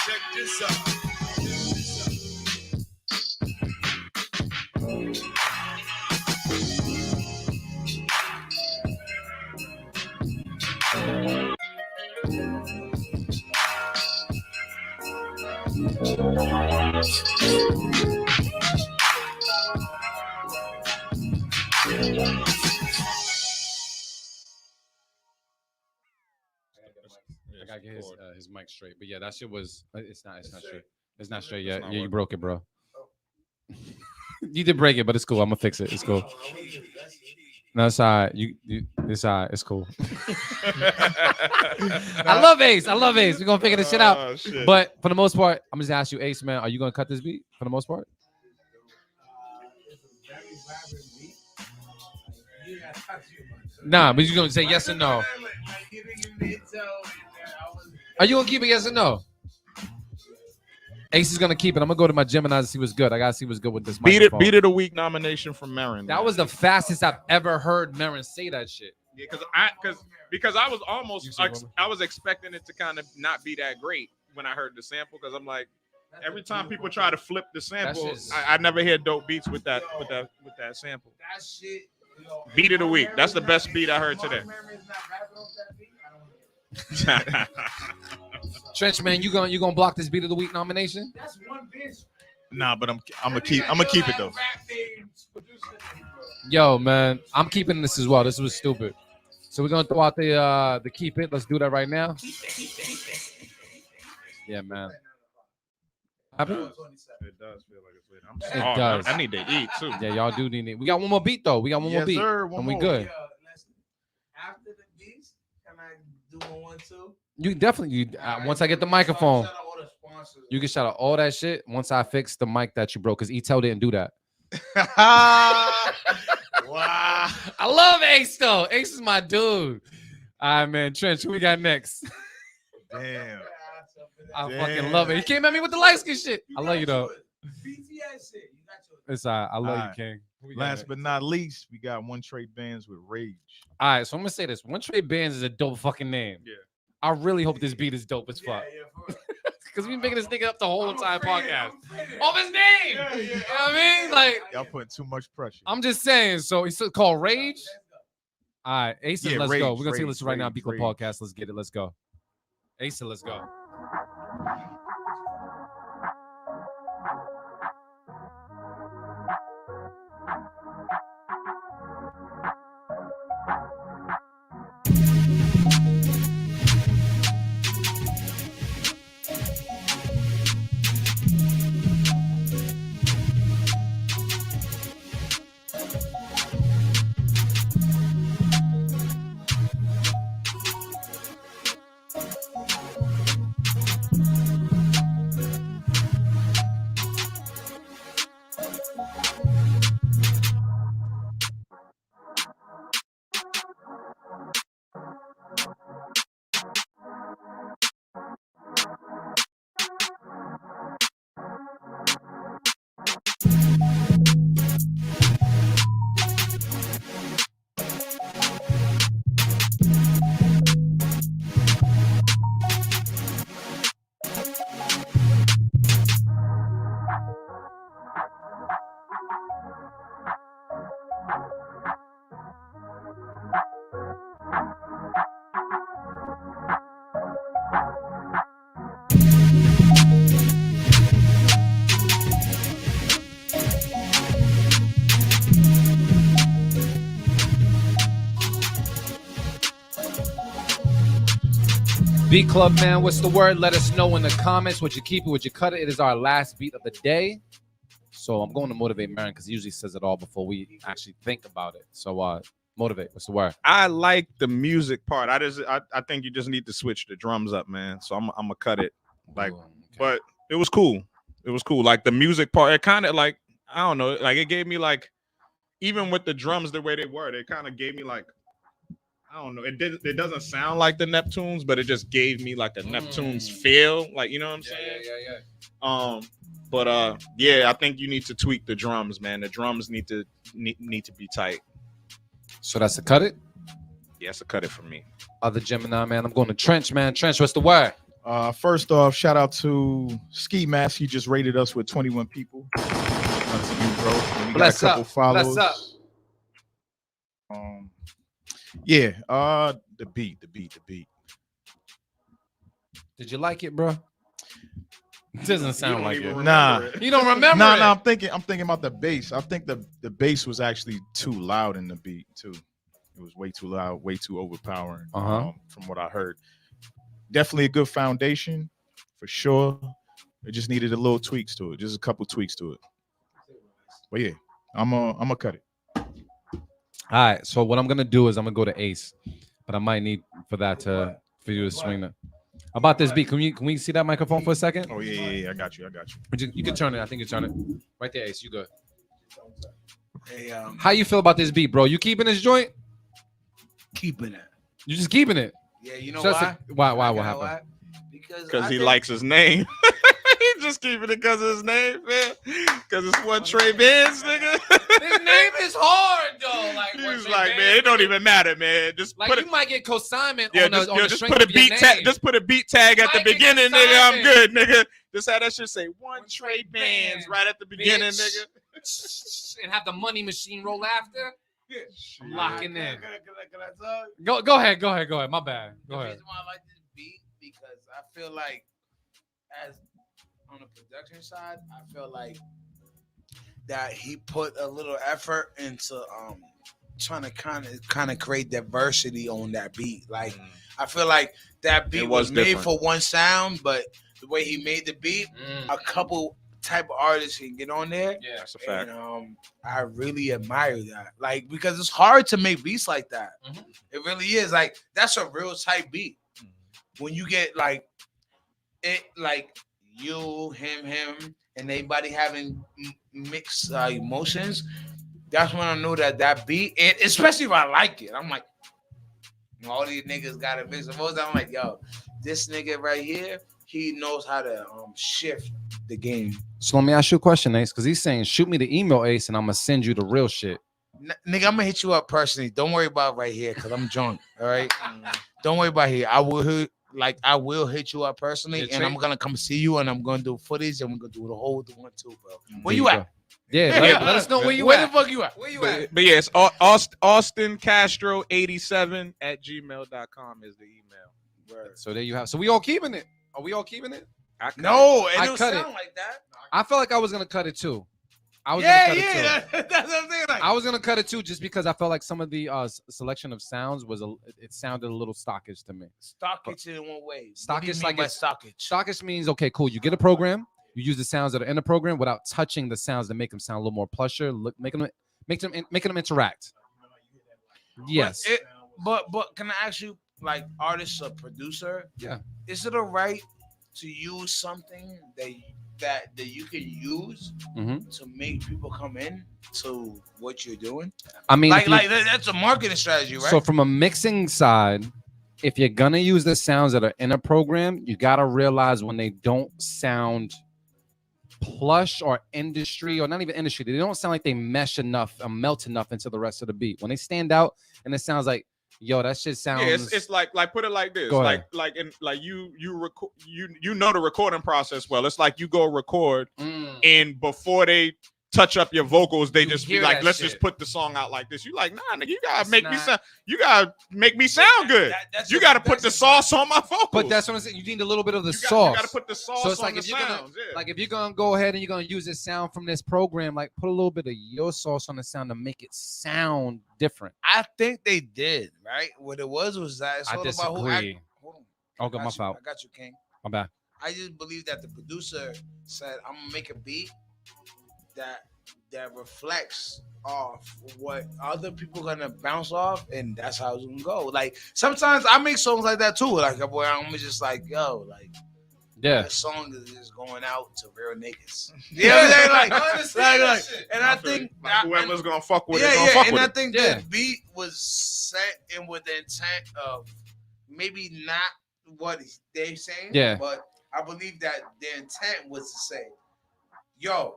Check this out. I gotta get his mic straight. But yeah, that shit was. It's not straight. It's not straight yet. Yeah, you broke it, bro. You did break it, but it's cool. I'm gonna fix it. It's cool. No, it's all right. It's all right. It's cool. I love Ace. We're gonna figure this shit out. Shit. But for the most part, I'm just ask you, Ace, man, are you gonna cut this beat for the most part? Nah, but you're gonna say yes or no. Are you gonna keep it yes or no? Ace is gonna keep it. I'm gonna go to my Gemini to see what's good. I gotta see what's good with this microphone. Beat it a week nomination from Marin. That was the fastest I've ever heard Marin say that shit. Yeah, because I was almost I was expecting it to kind of not be that great when I heard the sample, because I'm like, every time people try to flip the sample, I never hear dope beats with that sample. That shit. Beat of the week. That's the best beat I heard today. Trench, man, you gonna block this beat of the week nomination? That's one bitch. Nah, but I'm gonna keep it though. Yo, man, I'm keeping this as well. This was stupid. So we're gonna throw out the keep it. Let's do that right now. Yeah, man. It does feel like it's late. It does. I need to eat too. Yeah, y'all do need it. We got one more beat though. We got one more beat, sir, and we good. After the beats, can I do one too? You definitely. Once I get the microphone, you can shout out all that shit. Once I fix the mic that you broke, because Etel didn't do that. Wow. I love Ace though. Ace is my dude. All right, man. Trench, who we got next? Damn. I fucking love it. He came at me with the light skin shit. I love you though. BTS shit. You got your. It's all right. I love All you, King. Last but not least, we got One Trade Bands with Rage. All right, so I'm gonna say this. One Trade Bands is a dope fucking name. Yeah. I really hope this beat is dope as fuck. Because we making this nigga up the whole entire podcast. Off his name. You know what I mean? Like, Y'all putting too much pressure. I'm just saying. So it's called Rage. All right, Ace, Yeah, let's Rage, go. We're gonna take a Rage, listen right now. Rage, Beatclub Rage. Podcast. Let's get it. Let's go. Ace, let's go. Beat Club, man, what's the word? Let us know in the comments. Would you keep it? Would you cut it? It is our last beat of the day. So I'm going to motivate Marin because he usually says it all before we actually think about it. So motivate. What's the word? I like the music part. I think you just need to switch the drums up, man. So I'm gonna cut it. Like, but it was cool. It was cool. Like the music part, it kind of like, I don't know, like it gave me like, even with the drums the way they were, they kind of gave me like, I don't know. It doesn't sound like the Neptunes, but it just gave me like a Neptunes feel. Like, you know what I'm saying? Yeah. But yeah, I think you need to tweak the drums, man. The drums need to be tight. So that's a cut it? Yeah, that's a cut it for me. Other Gemini, man. I'm going to Trench, man. Trench, what's the word? First off, shout out to Ski Mask. He just rated us with 21 people. We Bless got a couple up. follows. Bless up. Yeah, the beat. Did you like it, bro? It doesn't sound like it. Nah. You don't remember Nah, it? I'm thinking about the bass. I think the bass was actually too loud in the beat too. It was way too loud, way too overpowering. From what I heard. Definitely a good foundation for sure. It just needed a little tweaks to it, just a couple tweaks to it. But yeah, I'm gonna cut it. All right. So what I'm gonna do is I'm gonna go to Ace, but I might need for you to swing it. About this beat, can we see that microphone for a second? Oh yeah, I got you. You can turn it. I think you turn it right there, Ace. You good? Hey, How you feel about this beat, bro? You keeping this joint? Keeping it. You just keeping it? Yeah, you know why? Why? What happened? Why? Because he likes his name. He just keeping it because of his name, man. Because it's one Trey Benz, nigga. His name is hard though. Like he's like, man, it don't even matter, man. Just like put you might get consignment yeah, on the just strength put a of your beat tag. name. Just put a beat tag at the beginning, nigga. I'm good, nigga. Just have that shit say one Trey Benz right at the beginning, nigga. And have the money machine roll after. I'm locking in. Can I talk? Go ahead. My bad. Go ahead. The reason why I like this beat because I feel like, as on the production side, I feel like that he put a little effort into trying to kind of create diversity on that beat. Like I feel like that beat was made for one sound, but the way he made the beat, a couple type of artists can get on there. Yeah, that's a fact. And I really admire that. Like, because it's hard to make beats like that. It really is. Like, that's a real type beat. When you get like it, like you, him, and everybody having mixed emotions, that's when I know that beat, and especially if I like it, I'm like, all these niggas got a mix emotions. I'm like, yo, this nigga right here, he knows how to shift the game. So let me ask you a question, Ace, because he's saying, shoot me the email, Ace, and I'm gonna send you the real shit. Nigga, I'm gonna hit you up personally. Don't worry about right here, because I'm drunk. All right. Don't worry about here. I will hit you up personally, and I'm gonna come see you, and I'm gonna do footage, and we're gonna do the whole one too, bro. Where you at? Yeah, let us know where you at. Where the fuck you at? Where you at? But yeah, it's Austin Castro 87 at gmail.com is the email. Word. So there you have. So we all keeping it? Are we all keeping it? No, it I don't cut sound it. like that. I felt like I was gonna cut it too. That's what I'm saying. Like, I was gonna cut it too, just because I felt like some of the selection of sounds it sounded a little stockish to me. Stockish in one way. Stockish, like stockish. Stockish means okay, cool. You get a program, you use the sounds that are in the program without touching the sounds that make them sound a little more plusher. Making them interact. Yes. But can I ask you, like, artist or producer? Yeah. Is it all right to use something that you can use to make people come in to what you're doing? I mean, like that's a marketing strategy, right? So from a mixing side, if you're gonna use the sounds that are in a program, you gotta realize when they don't sound plush or industry, or not even industry, they don't sound like they mesh enough or melt enough into the rest of the beat. When they stand out and it sounds like, yo, that shit sounds. Yeah, it's like put it like this, you know the recording process well. It's like you go record, and before they touch up your vocals, they just be like, let's just put the song out like this. You like, nah, nigga, you gotta make me sound. You gotta make me sound good. You gotta put the sauce on my vocals. But that's what I'm saying. You need a little bit of the sauce. You gotta put the sauce. So it's on like the if you're sounds, if you're gonna go ahead and you're gonna use this sound from this program, like put a little bit of your sauce on the sound to make it sound different. I think they did, right? What it was that it's I all disagree. about who Okay, my fault. I got you, King. My bad. I just believe that the producer said, "I'm gonna make a beat that reflects off what other people gonna bounce off, and that's how it's gonna go." Like sometimes I make songs like that too. Like boy, I'm just like, yo, like that song is just going out to real niggas. You know what I'm saying? Like, and I think like whoever's gonna fuck with it, I think the beat was set in with the intent of maybe not what they saying, but I believe that their intent was to say, yo,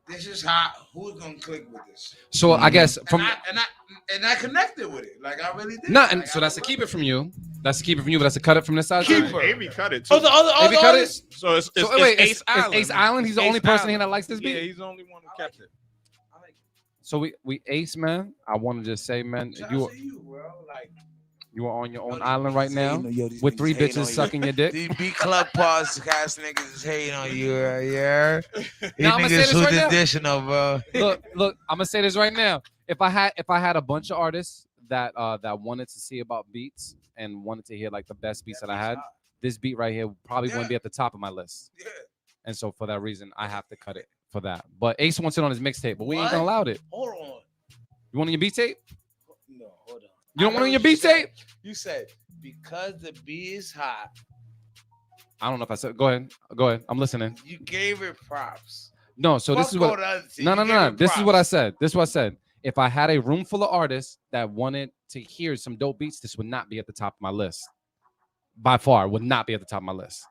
this is how who's gonna click with this. So I guess from and I connected with it, like I really did. Nah, and so that's a keep it from you. That's a keep it from you, but that's a cut it from this side. Amy cut it too. Oh, the other Amy cut it. So it's Ace Island. Ace Island. He's the only person here that likes this beat. Yeah, he's the only one who kept it. So we Ace, man. I want to just say, man, you are on your own island right now with 3 bitches sucking your dick. These Beat-Club podcast niggas is hating on you, yeah. These niggas too right traditional, bro. Look, I'm gonna say this right now. If I had a bunch of artists that wanted to see about beats and wanted to hear like the best beats that I had, this beat right here probably wouldn't be at the top of my list. Yeah. And so for that reason, I have to cut it for that. But Ace wants it on his mixtape, but we ain't gonna allow it. Hold on. You want it on your beat tape? No, hold on. You don't want it on your beat tape? You said because the beat is hot. I don't know if I said. Go ahead. I'm listening. You gave it props. No, so this is what. No. This is what I said. If I had a room full of artists that wanted to hear some dope beats, this would not be at the top of my list. By far, would not be at the top of my list.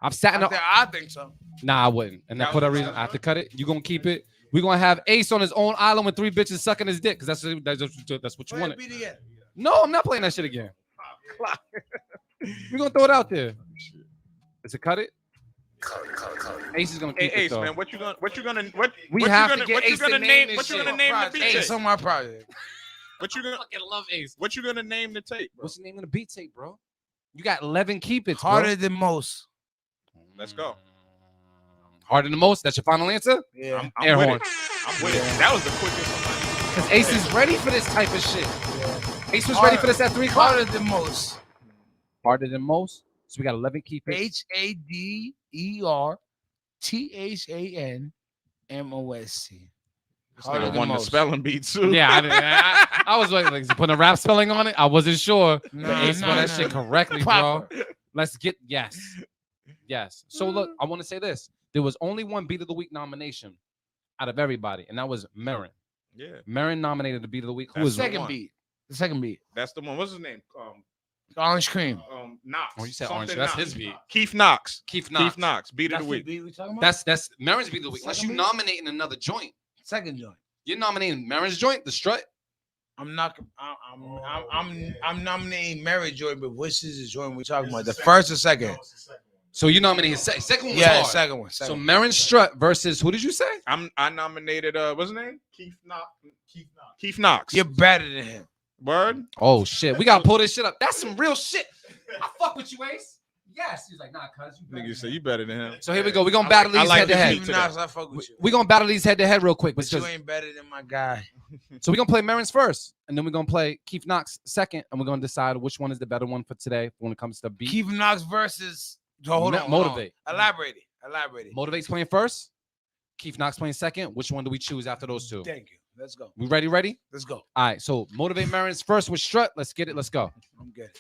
I've sat in. I think so. Nah, I wouldn't. And for that reason, I have to cut it. You gonna keep it? We're gonna have Ace on his own island with 3 bitches sucking his dick, because that's what you wanted. No, I'm not playing that shit again. We're gonna throw it out there. Is it cut it? Ace is gonna keep it. Ace, though. man, what you gonna What you gonna name the beat tape? Ace on my project. What you gonna fucking love Ace? What you gonna name the tape, bro? What's the name of the beat tape, bro? You got 11 keep it. Harder than most. Let's go. Harder than most. That's your final answer? Yeah. Air with horn. it. I'm with it. That was the quickest one. Because Ace is ready for this type of shit. Yeah. Ace was ready for this at 3 o'clock. Harder than most. Harder than most. So we got 11 keep it. HADERTHANMOSC. Harder than most. The spelling beat too. Yeah, I was like putting a rap spelling on it. I wasn't sure. Ace spelled that shit correctly, bro. Let's get yes. So look, I want to say this. There was only one Beat of the Week nomination out of everybody, and that was Marin. Yeah. Marin nominated the Beat of the Week. Who The was second beat? That's the one. What's his name? Orange Cream. Knox. Oh, you said Something Orange. That's Knox. his beat. Keith Knox. Beat of the week. That's Marin's Beat of the Week. Unless you nominating another joint. Second joint. You're nominating Marin's joint, the strut. I'm nominating Mary joint, but which is the joint we're talking about? The first or second? So you nominated second one. Yeah, hard. second one. So Marin Strut versus who did you say? I nominated what's his name? Keith Knox. You're better than him. Word. Oh shit, we gotta pull this shit up. That's some real shit. I fuck with you, Ace. Yes. He's like, nah, cuz you. Nigga say you better than him. So here we go. We're gonna battle these head to head. We're gonna battle these head to head real quick. But you ain't better than my guy. So we're gonna play Marin's first, and then we're gonna play Keith Knox second, and we're gonna decide which one is the better one for today when it comes to beat. Keith Knox versus hold on. Motivate. Elaborate it. Motivate's playing first. Keith Knox playing second. Which one do we choose after those two? Thank you. Let's go. We ready? Let's go. All right. So Motivate Marin's first with Strut. Let's get it. Let's go. I'm good.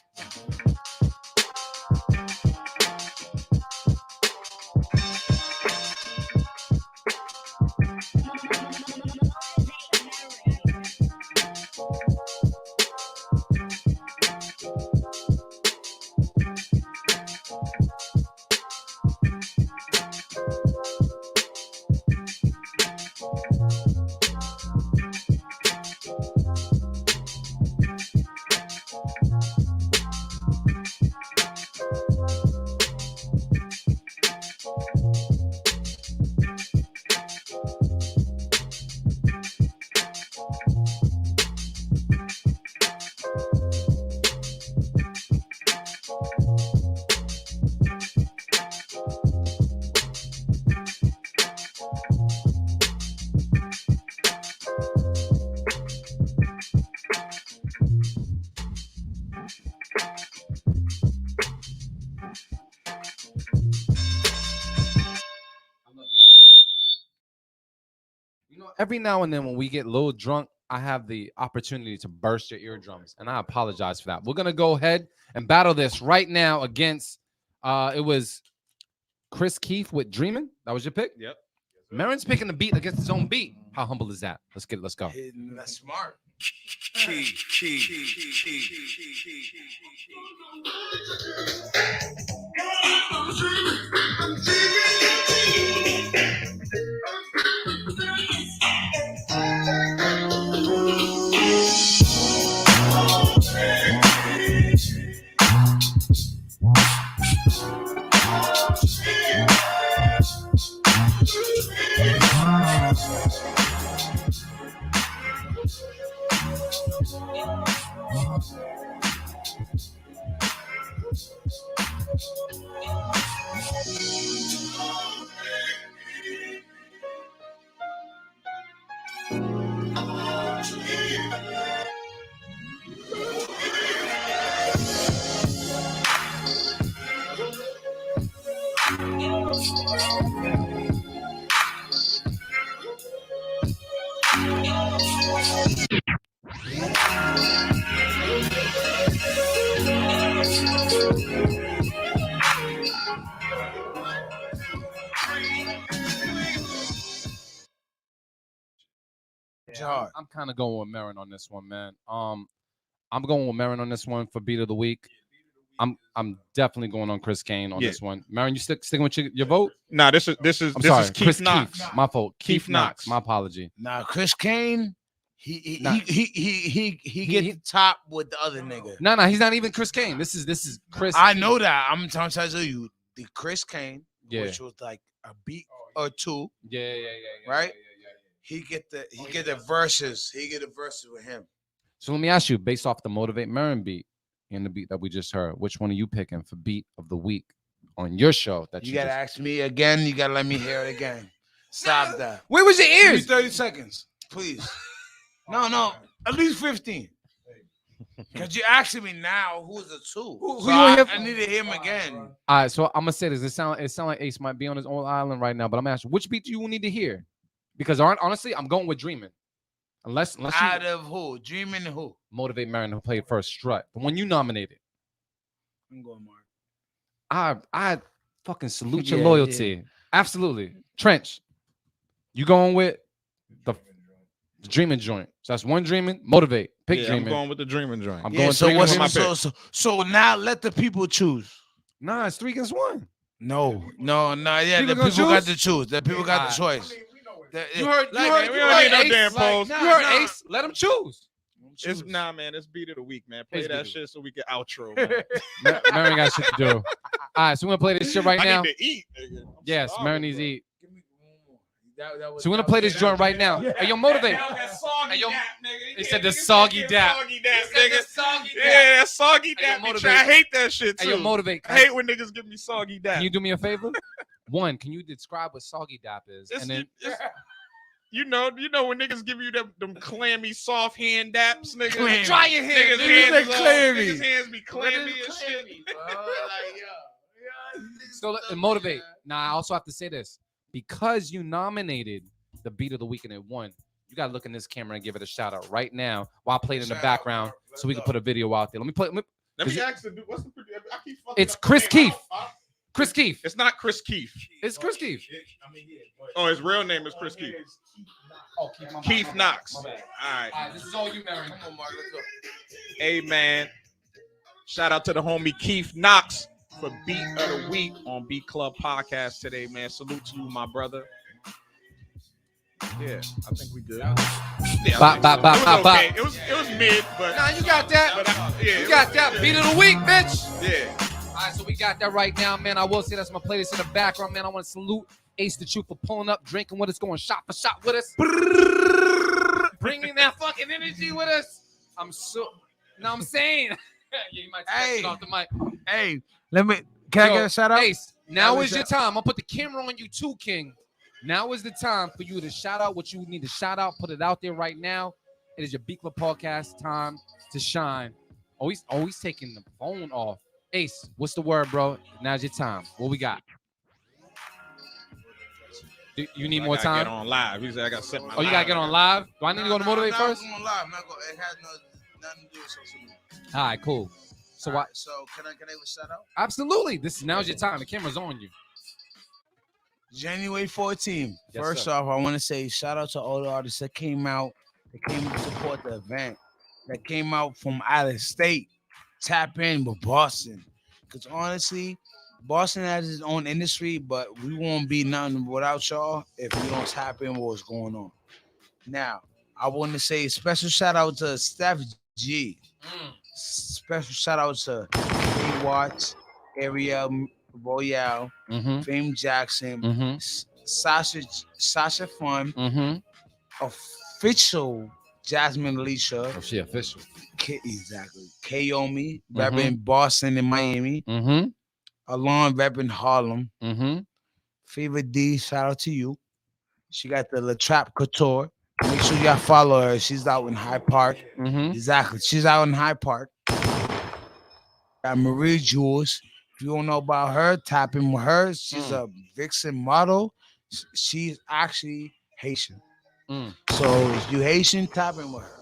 every now and then when we get a little drunk, I have the opportunity to burst your eardrums, and I apologize for that. We're gonna go ahead and battle this right now against. It was Chris Keith with "Dreamin'." That was your pick. Yep. Marin's picking the beat against his own beat. How humble is that? Let's go. That's smart. Key. I'm kind of going with Marin on this one, man. I'm going with Marin on this one for beat of the week. I'm definitely going on Chris Kane on this one. Marin, you sticking with your vote? Nah, this is sorry, Keith Chris Knox. Keith. My fault. Keith Knox. My apology. Nah, Chris Kane. He get top with the other nigga. No, he's not even Chris Kane. This is Chris. I know that. I'm trying to tell you the Chris Kane, Yeah. which was like a beat or two. Yeah. Right? He get the verses. He get the verses with him. So let me ask you, based off the Motivate Marin beat and the beat that we just heard, which one are you picking for beat of the week on your show? That You gotta ask me again. You gotta let me hear it again. Stop that. Where was your Give me ears? 30 seconds, please. No, at least 15. Because you're asking me now who's the two. Who So you wanna hear I need to hear him again. All right, so I'm gonna say this. It sound like Ace might be on his own island right now, but I'm asking, which beat do you need to hear? Because honestly, I'm going with Dreamin'. Unless Out of who? Dreaming who? Motivate Marin who played first Strut. But when you nominated, I'm going Mark. I fucking salute your Yeah, loyalty. Absolutely. Trench, you going with the Dreamin' joint. So that's one Dreamin'. Motivate. Pick I'm Dreamin'. going with the Dreaming joint. I'm Yeah, going so Dreamin' what's with my pick. so now let the people choose. Nah, it's 3 against 1. No. Yeah, People the gonna people got choose? to choose. The people got the choice. You heard, Like, you heard, man, we you don't heard need no Ace. damn polls. You heard Ace. Let him choose. It's man, it's beat of the week, man. Play It's that beat shit so we can outro, man. Marin got shit to do. All right, so we're gonna play this shit right now. I need to eat, nigga. I'm Yes, starving, Marin needs bro. to eat. That was, So we're gonna play this joint right now. Hey, yo, Motivate. Hey, yo, he said the soggy dap. Soggy dap, nigga. Yeah, that soggy Hey, yo, dap. Motivate. I hate that shit too. Hey, yo, Motivate. I hate when niggas give me soggy dap. Can you do me a favor? One, can you describe what soggy dap is? It's- And then you know when niggas give you them clammy, soft hand daps, nigga. Clammy. Try your hand, Niggas' nigga. hands, Clammy. niggas' hands be clammy and shit. so Motivate. Now I also have to say this. Because you nominated the beat of the week and it won, you gotta look in this camera and give it a shout out right now while I play it in the background so we can put a video out there. Let me play. Let me ask the dude, what's the producer? I keep fucking It's up the Chris name. Keith. Chris Keith. It's not Chris Keith. It's Chris Keith. Oh, his real name is Chris Keith. Oh, Keith Knox. All My bad. right. All right, this is all you, Marin. Come on, Mark, let's go. Hey, man. Shout out to the homie Keith Knox for Beat of the Week on Beat Club Podcast today, man. Salute to you, my brother. Yeah, I think we good. Yeah, Bop, bop, bop, it bop, was okay. bop. It was mid, but Nah, you got that. yeah, You got that beat of the week, bitch. Yeah. All right, so we got that right now, man. I will say that's my playlist in the background, man. I want to salute Ace the Truth for pulling up, drinking with us, going shot for shot with us, bringing that fucking energy with us. I'm saying. Yeah, you might take off the mic. Hey, can I get a shout out? Ace, now is your time. I'll put the camera on you too, King. Now is the time for you to shout out what you need to shout out. Put it out there right now. It is your Beatclub podcast time to shine. Always taking the phone off. Ace, what's the word, bro? Now's your time. What we got? You need I more gotta time? Get on live. He said I got to set my. Oh, you gotta get on live. Do I need to go to Motivate first? I'm going live. It has nothing to do with social media. All right, cool. So All right, so can I give a shout out? Absolutely. Now's your time. The camera's on you. January 14th. Yes, First sir. off, I want to say shout out to all the artists that came out. That came to support the event. That came out from out of state. Tap in with Boston. Because honestly, Boston has its own industry, but we won't be nothing without y'all if we don't tap in with what's going on. Now, I want to say special shout out to Steph G. Special shout out to K Watts, Ariel Royale, Fame Jackson, Sasha Fun, official Jasmine Alicia. Oh, she official. Exactly. Kayomi, repping Boston and Miami. Alon repping Harlem. Fever D, shout out to you. She got the La Trappe Couture. Make sure y'all follow her. She's out in Hyde Park. Exactly. She's out in Hyde Park. Got Marie Jules. If you don't know about her, tap in with her. She's a Vixen model. She's actually Haitian. So if you Haitian, tap in with her.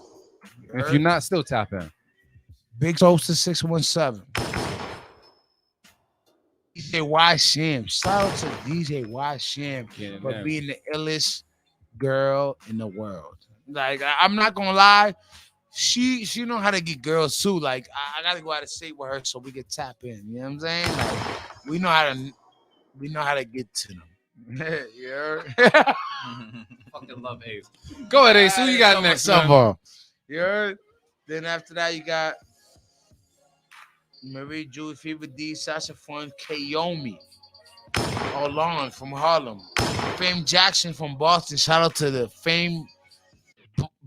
If you're not, still tap in. Big toast to 617. DJ Y Sham. Shout out to DJ Y Sham for being the illest girl in the world. Like, I'm not gonna lie, she know how to get girls too. Like, I gotta go out of state with her so we can tap in. You know what I'm saying? Like, we know how to get to them. Yeah. Fucking love Ace. Go ahead, Ace. Who you got next? You heard? Then after that, you got Marie Julie, Fever D, Sasha Fun, Kayomi, Alon from Harlem, Fame Jackson from Boston. Shout out to the Fame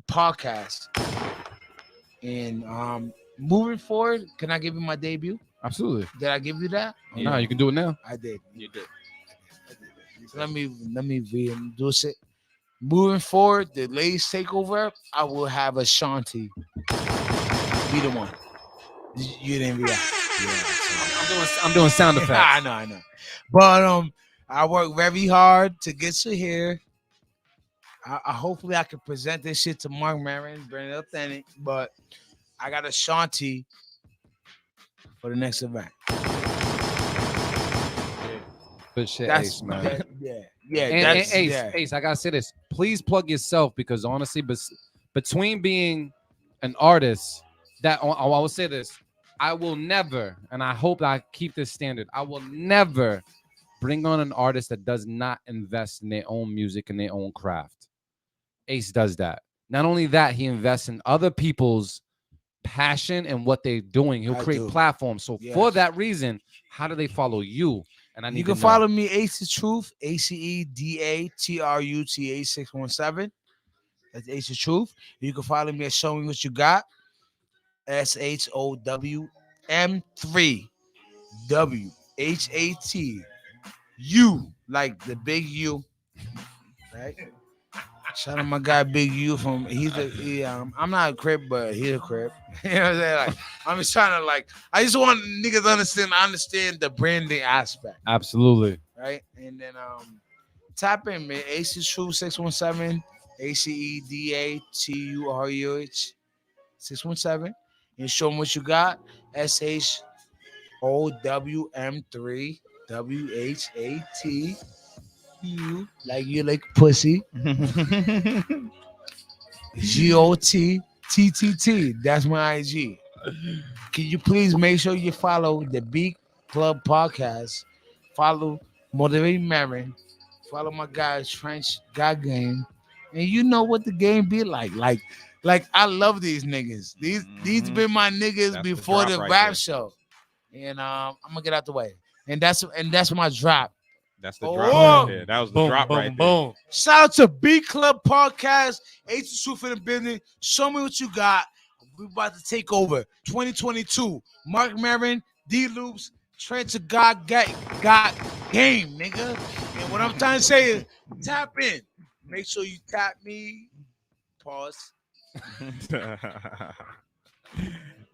podcast. And moving forward, can I give you my debut? Absolutely. Did I give you that? No, you can do it now. I did. You did. So let me reintroduce it. Moving forward, the ladies takeover, I will have Ashanti be the one. You didn't react. Yeah, I'm doing sound effects. I know. But I work very hard to get to here. I hopefully I can present this shit to Mark Maron, bring it authentic. But I got Ashanti for the next event. Good shit, That's, Ace, man. Yeah. And Ace, I gotta say this. Please plug yourself because honestly, between being an artist, I will say this. I will never, and I hope I keep this standard. I will never bring on an artist that does not invest in their own music and their own craft. Ace does that. Not only that, he invests in other people's passion and what they're doing. He'll create platforms. So for that reason, how do they follow you? And I need you can to follow me, Ace the Truth, ACEDATRUTA 617. That's Ace the Truth. You can follow me at Show Me What You Got, SHOWM3 WHAT U, like the big U, right? Shout out my guy Big U from I'm not a crip, but he's a crip. You know what I'm saying? Like, I'm just trying to I just want niggas to understand the branding aspect. Absolutely. Right? And then tap in, man. Ace is True 617, ACEDATURUH 617. And show them what you got. SHOWM3 WHAT U, like you like pussy. GOTTTT. That's my IG. Can you please make sure you follow the Beat Club Podcast? Follow Motivate Marin. Follow my guys French God Game. And you know what the game be like. Like I love these niggas. These been my niggas before the rap show. And I'm gonna get out the way. And that's my drop. That's the drop right there. That was the drop right there. Shout out to Beat Club Podcast. Ace the Truth in the business. Show me what you got. We about to take over 2022. Mark Maron, D Loops, Trent God got game, nigga. And what I'm trying to say is tap in. Make sure you tap me. Pause.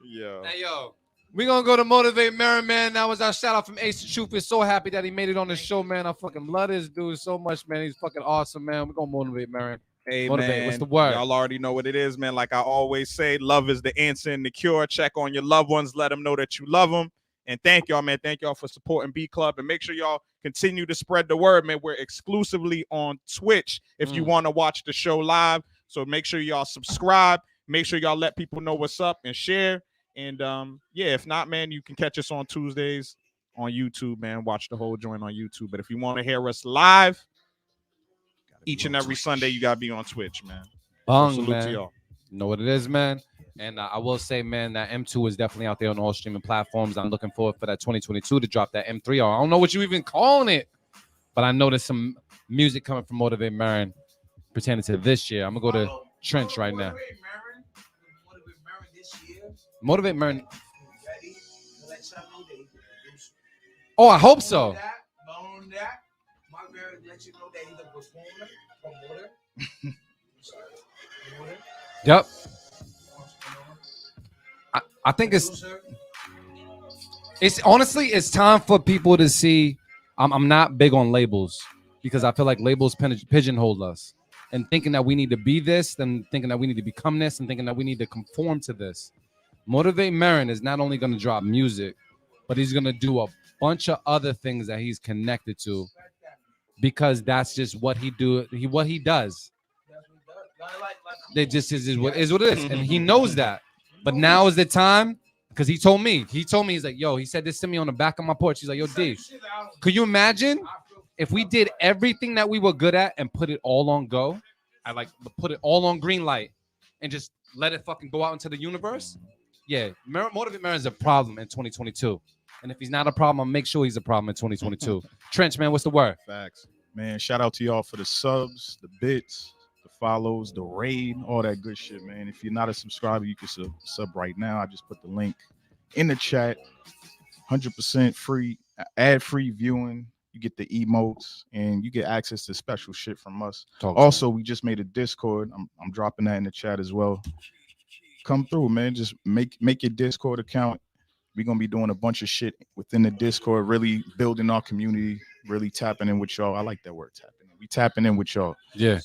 Yo. Hey, yo. We're going to go to Motivate Marin, man. That was our shout out from Ace the Truth. We're so happy that he made it on the show, man. I fucking love this dude so much, man. He's fucking awesome, man. We're going to motivate Marin. Hey, Motivate. man. What's the word? Y'all already know what it is, man. Like I always say, love is the answer and the cure. Check on your loved ones. Let them know that you love them. And thank y'all, man. Thank y'all for supporting B Club. And make sure y'all continue to spread the word, man. We're exclusively on Twitch if you want to watch the show live. So make sure y'all subscribe. Make sure y'all let people know what's up and share. And yeah, if not, man, you can catch us on Tuesdays on YouTube, man. Watch the whole joint on YouTube. But if you want to hear us live, each and every Sunday, you gotta be on Twitch, man. Bung, salute man. to y'all. You know what it is, man. And I will say, man, that M2 is definitely out there on all streaming platforms. I'm looking forward for that 2022 to drop that M3. Or I don't know what you even calling it, but I know there's some music coming from Motivate Marin pertaining to this year. I'm gonna go to Trench right now. Motivate Marin. Oh, I hope so. Yep. I think it's honestly, it's time for people to see. I'm not big on labels because I feel like labels pigeonhole us and thinking that we need to be this, then thinking that we need to become this, and thinking that we need to conform to this. Motivate Marin is not only going to drop music, but he's going to do a bunch of other things that he's connected to because that's just what he does. It just is what it is, and he knows that. But now is the time, because he told me, he's like, yo, he said this to me on the back of my porch. He's like, yo, D, could you imagine if we did everything that we were good at and put it all on go? I like put it all on green light and just let it fucking go out into the universe. Yeah, Motivate Marin is a problem in 2022. And if he's not a problem, I'll make sure he's a problem in 2022. Trench, man, what's the word? Facts. Man, shout out to y'all for the subs, the bits, the follows, the raid, all that good shit, man. If you're not a subscriber, you can sub right now. I just put the link in the chat. 100% free, ad-free viewing. You get the emotes, and you get access to special shit from us. Also, we just made a Discord. I'm dropping that in the chat as well. Come through, man. Just make your Discord account. We're going to be doing a bunch of shit within the Discord, really building our community, really tapping in with y'all. I like that word, tapping in. We tapping in with y'all. Yeah.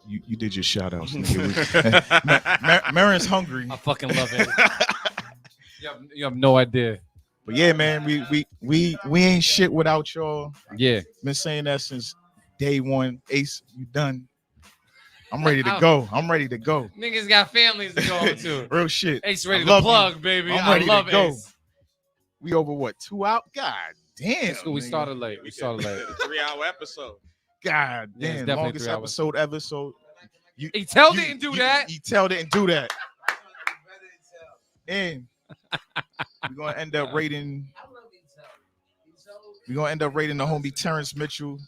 You did your shout outs, nigga. Marin's hungry. I fucking love it. You have no idea. But yeah, man, we ain't shit without y'all. Yeah. Been saying that since day one. Ace, you done. I'm ready to go. Niggas got families to go to. Real shit. Ace ready to plug, baby. I'm ready to go. Ace. We over what? 2 hours? God damn. We started late. A 3-hour episode. God damn. Yeah, longest episode ever. So Etel didn't do that. Etel didn't do that. And we're gonna end up rating. We're gonna end up rating the homie Terrence Mitchell.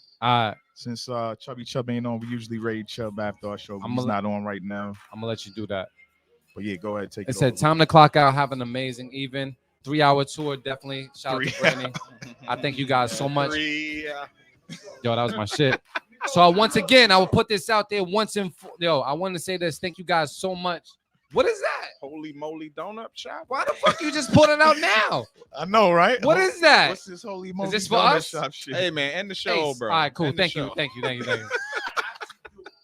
Since Chubby Chub ain't on, we usually rate Chub after our show. He's not on right now. I'm gonna let you do that. But yeah, go ahead, take it. It said time to clock out. Have an amazing evening. 3-hour tour, definitely. Shout out to Brittany. I thank you guys so much. Yo, that was my shit. So once again, I will put this out there once and I want to say this. Thank you guys so much. What is that? Holy moly donut shop. Why the fuck you just put it out now? I know, right? What is that? What's this holy moly is this for donut us? shop shit? Hey man, end the show, Ace. bro. All right, cool. End Thank you. All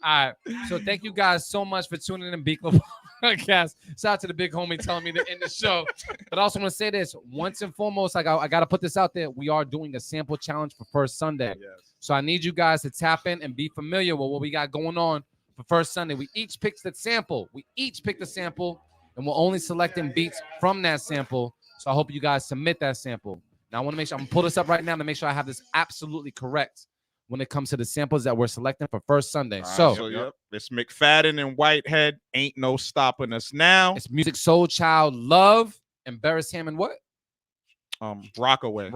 right. So thank you guys so much for tuning in Beatclub Podcast. Shout out to the big homie telling me to end the show. But I also want to say this. Once and foremost, I got to put this out there. We are doing a sample challenge for First Sunday. Yes. So I need you guys to tap in and be familiar with what we got going on for First Sunday. We each picked the sample. And we're only selecting beats from that sample. So I hope you guys submit that sample. Now I want to make sure I'm gonna pull this up right now to make sure I have this absolutely correct when it comes to the samples that we're selecting for First Sunday. So it's McFadden and Whitehead. Ain't no stopping us now. It's Music Soul Child, Love, Embarrass Him, and what? Rockaway. Yes,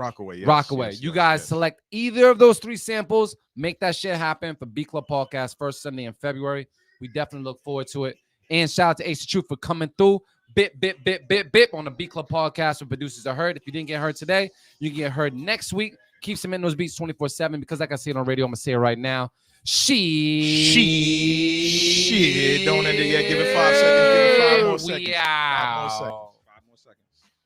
Rockaway. yes, You guys select either of those 3 samples. Make that shit happen for B Club Podcast First Sunday in February. We definitely look forward to it. And shout out to Ace the Truth for coming through. Bip on the B Club Podcast where producers are heard. If you didn't get heard today, you can get heard next week. Keep submitting those beats 24/7 because like I say it on radio, I'm going to say it right now. Shit. Don't end it yet. Give it 5 seconds. Give it 5 more seconds. We out. 5 more seconds. seconds.